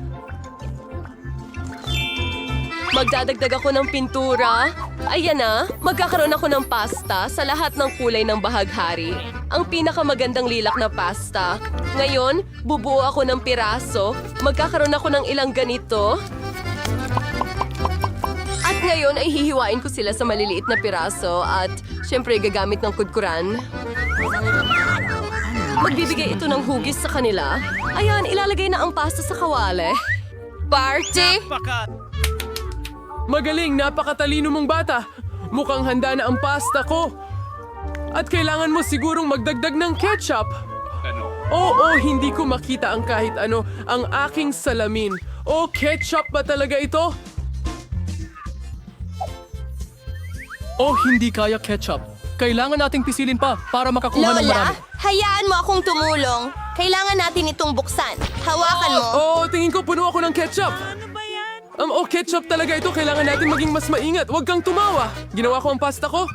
Magdadagdag ako ng pintura. Ayan na, magkakaroon ako ng pasta sa lahat ng kulay ng bahaghari. Ang pinakamagandang lilak na pasta. Ngayon, bubuo ako ng piraso. Magkakaroon ako ng ilang ganito. At ngayon ay hihiwain ko sila sa maliliit na piraso at syempre gagamit ng kudkuran. Magbibigay ito ng hugis sa kanila. Ayan, ilalagay na ang pasta sa kawali. Party! Magaling, napakatalino mong bata. Mukhang handa na ang pasta ko. At kailangan mo sigurong magdagdag ng ketchup. Oo, hindi ko makita ang kahit ano. Ang aking salamin. Oh, ketchup ba talaga ito? Oh, hindi kaya ketchup. Kailangan nating pisilin pa para makakuha ng marami. Hayaan mo akong tumulong. Kailangan natin itong buksan. Hawakan mo. Oh, tingin ko puno ako ng ketchup. Oh, ketchup talaga ito. Kailangan natin maging mas maingat. Huwag kang tumawa. Ginawa ko ang pasta ko.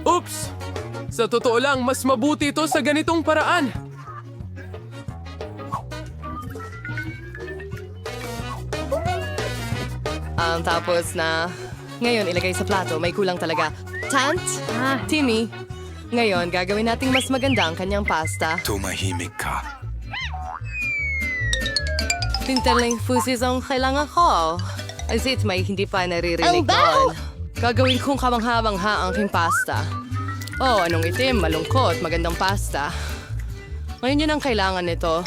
Oops! Sa totoo lang, mas mabuti ito sa ganitong paraan. Tapos na... Ngayon, ilagay sa plato. May kulang talaga. Tant? Timmy, ngayon, gagawin nating mas maganda ang kanyang pasta. Tumahimik ka. Tinterling fusis ang kailangan ko. As it may hindi pa naririnig doon. Gagawin kong kamangha-mangha ang aking pasta. Oh, anong itim, malungkot, magandang pasta. Ngayon yun ang kailangan nito.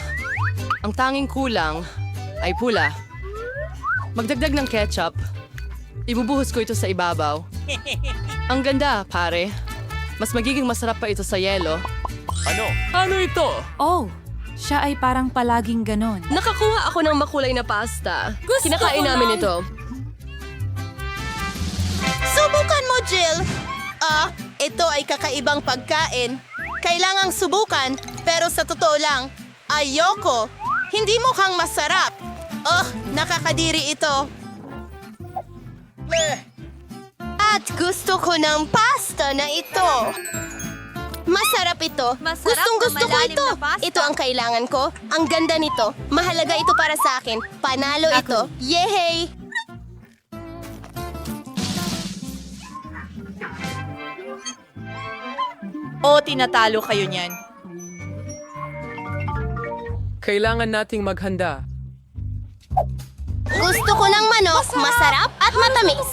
Ang tanging kulang ay pula. Magdagdag ng ketchup. Ibubuhos ko ito sa ibabaw. Ang ganda, pare. Mas magiging masarap pa ito sa yelo. Ano ito? Oh, siya ay parang palaging ganon. Nakakuha ako ng makulay na pasta. Kinakain namin ito. Subukan mo, Jill! Ito ay kakaibang pagkain. Kailangang subukan, pero sa totoo lang, ayoko. Hindi mukhang masarap. Nakakadiri ito. At gusto ko ng pasta na ito. Masarap ito. Gustong-gusto ko ito. Ito ang kailangan ko. Ang ganda nito. Mahalaga ito para sa akin. Panalo ito. Yehey! Tinatalo kayo niyan. Kailangan nating maghanda. Gusto ko ng manok, masarap at matamis.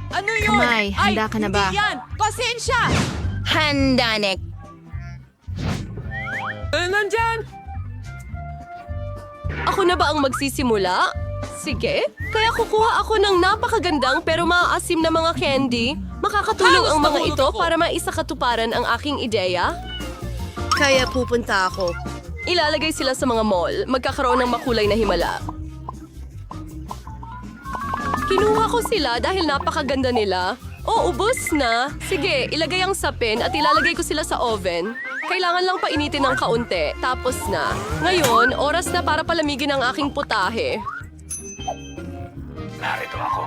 Ano yun? Kamay, handa ka na ba? Hindi yan! Pasensya! Handa, Nick. Nandyan! Ako na ba ang magsisimula? Sige. Kaya kukuha ako ng napakagandang pero maaasim na mga candy. Makakatulong ang mga ito para maisakatuparan ang aking ideya. Kaya pupunta ako. Ilalagay sila sa mga mall. Magkakaroon ng makulay na himala. Kinuha ko sila dahil napakaganda nila. Ubos na. Sige, ilagay ang sapin at ilalagay ko sila sa oven. Kailangan lang painitin ng kaunti. Tapos na. Ngayon, oras na para palamigin ang aking putahe. Narito ako.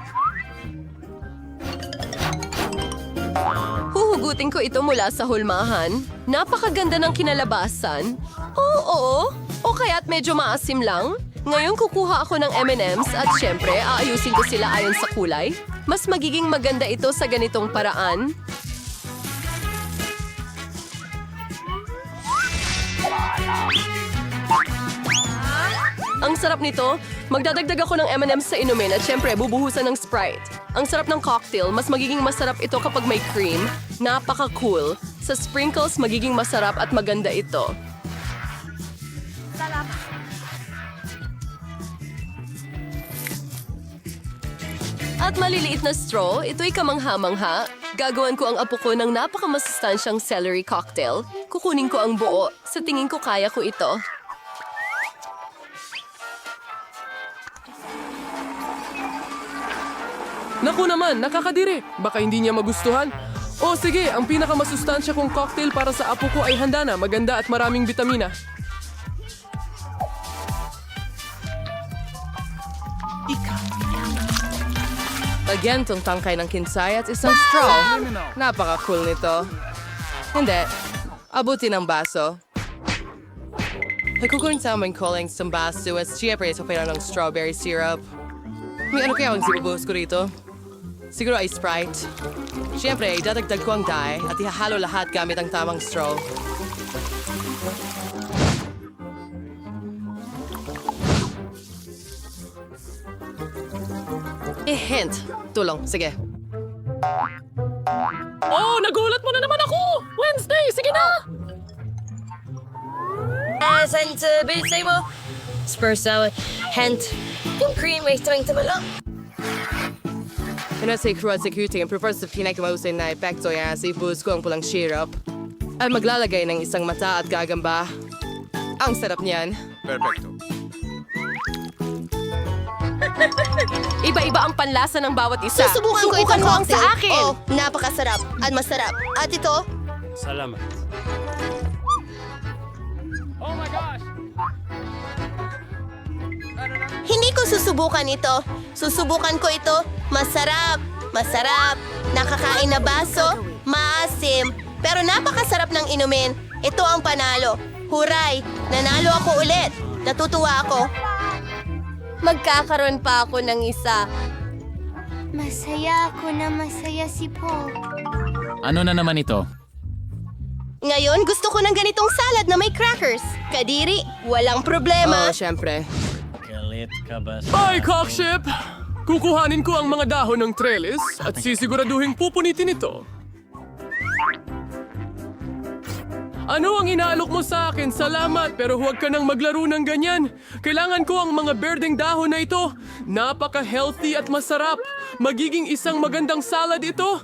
Huhugutin ko ito mula sa hulmahan. Napakaganda ng kinalabasan. Oo. O kaya't medyo maasim lang. Ngayon kukuha ako ng M&M's at syempre aayusin ko sila ayon sa kulay. Mas magiging maganda ito sa ganitong paraan. Ang sarap nito. Magdadagdag ako ng M&M's sa inumin at syempre bubuhusan ng Sprite. Ang sarap ng cocktail. Mas magiging masarap ito kapag may cream. Napaka-cool. Sa sprinkles, magiging masarap at maganda ito. At maliliit na straw, ito'y kamangha-mangha. Gagawan ko ang apo ko ng napakamasustansyang celery cocktail. Kukunin ko ang buo. Sa tingin ko kaya ko ito. Naku naman, nakakadiri. Baka hindi niya magustuhan. O sige, ang pinakamasustansya kong cocktail para sa apo ko ay handa na, maganda at maraming bitamina. Lagyan tong tangkay ng kinsay at isang straw. Napaka-cool nito. Hindi. Abutin ang baso. Nagkukunin sa aming calling sa baso at siyempre sa pera ng strawberry syrup. May ano kaya ang sibubuhos ko rito? Siguro ay Sprite. Siyempre, idadagdag ko ang dye at ihahalo lahat gamit ang tamang straw. Hint. Tulong. Sige. Oh, nagulat mo na naman ako! Wednesday, sige na! Saan sa bilisay mo? Spurs salad. Hint. Yung cream ay tamang-tama lang. Pinasay crew at security ang prefer sa pinakamausay na epekto yan sa ibuhos ko ang pulang syrup. At maglalagay ng isang mata at gagamba. Ang sarap niyan. Perfecto. Iba-iba ang panlasa ng bawat isa. Susubukan ko itong mo ang cocktail. sa akin. Oh, napakasarap at masarap. At ito, Salamat. hindi ko susubukan ito. Susubukan ko ito. Masarap. Masarap. Nakakain na baso. Maasim. Pero napakasarap ng inumin. Ito ang panalo. Huray! Nanalo ako ulit. Natutuwa ako. Magkakaroon pa ako ng isa. Masaya ako na masaya si Paul. Ano na naman ito? Ngayon, gusto ko ng ganitong salad na may crackers. Kadiri, walang problema. Siyempre. Ay, cockship! Kukuhanin ko ang mga dahon ng trellis at sisiguraduhin pupunitin ito. Ano ang inaalok mo sa akin? Salamat, pero huwag ka nang maglaro ng ganyan. Kailangan ko ang mga berdeng dahon na ito. Napaka-healthy at masarap. Magiging isang magandang salad ito.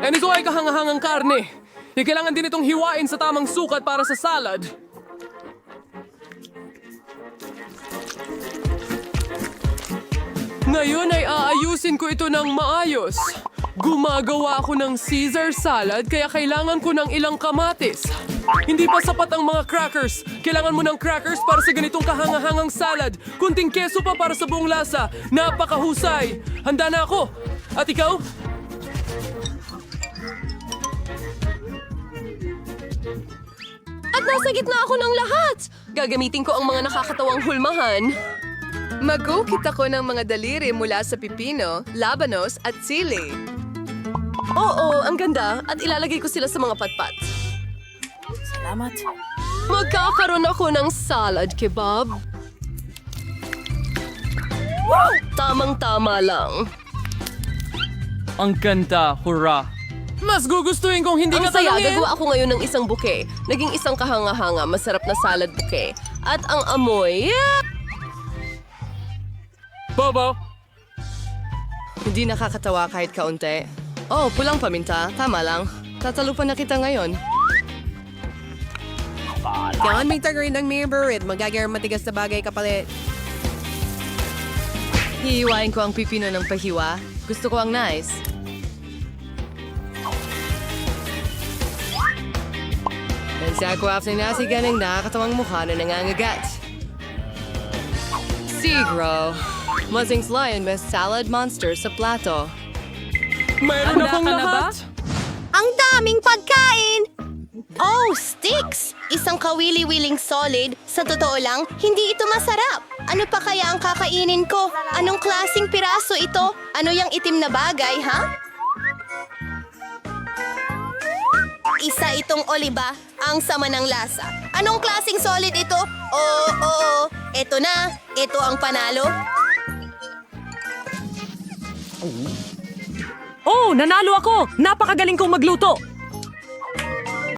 And ito ay kahangahangang karne. Kailangan din itong hiwain sa tamang sukat para sa salad. Ngayon ay aayusin ko ito ng maayos. Gumagawa ako ng Caesar salad kaya kailangan ko ng ilang kamatis. Hindi pa sapat ang mga crackers. Kailangan mo ng crackers para sa ganitong kahangahangang salad. Kunting keso pa para sa buong lasa. Napakahusay. Handa na ako. At ikaw? At nasa gitna ako ng lahat. Gagamitin ko ang mga nakakatawang hulmahan. Magukit ako ng mga daliri mula sa pipino, labanos at sili. Oo, ang ganda. At ilalagay ko sila sa mga patpat. Salamat. Magkakaroon ako ng salad kebab. Tamang-tama lang. Ang ganda, hurra! Mas gugustuhin kong hindi Ang ka saya, tanungin. gagawa ako ngayon ng isang buke. Naging isang kahanga-hanga, masarap na salad buke. At ang amoy... Bobo! Hindi nakakatawa kahit kaunti. Oh, pulang paminta. Tama lang. Tatalupan na kita ngayon. Kailangan may tagarin ng member at magagawang matigas na bagay kapalit. Hihiwain ko ang pipino ng pahiwa. Gusto ko ang nice. Nagsakwaf ng nasigan ng nakakatawang mukha na nangangagat. Sigro. Mazing's Lion Best Salad Monster sa plato. Mayroon akong lahat! Ang daming pagkain! Oh, sticks! Isang kawili-wiling solid. Sa totoo lang, hindi ito masarap. Ano pa kaya ang kakainin ko? Anong klaseng piraso ito? Ano yung itim na bagay, ha? Isa itong oliba. Ang sama ng lasa. Anong klaseng solid ito? Oo. Ito na. Ito ang panalo. Oh, nanalo ako! Napakagaling kong magluto!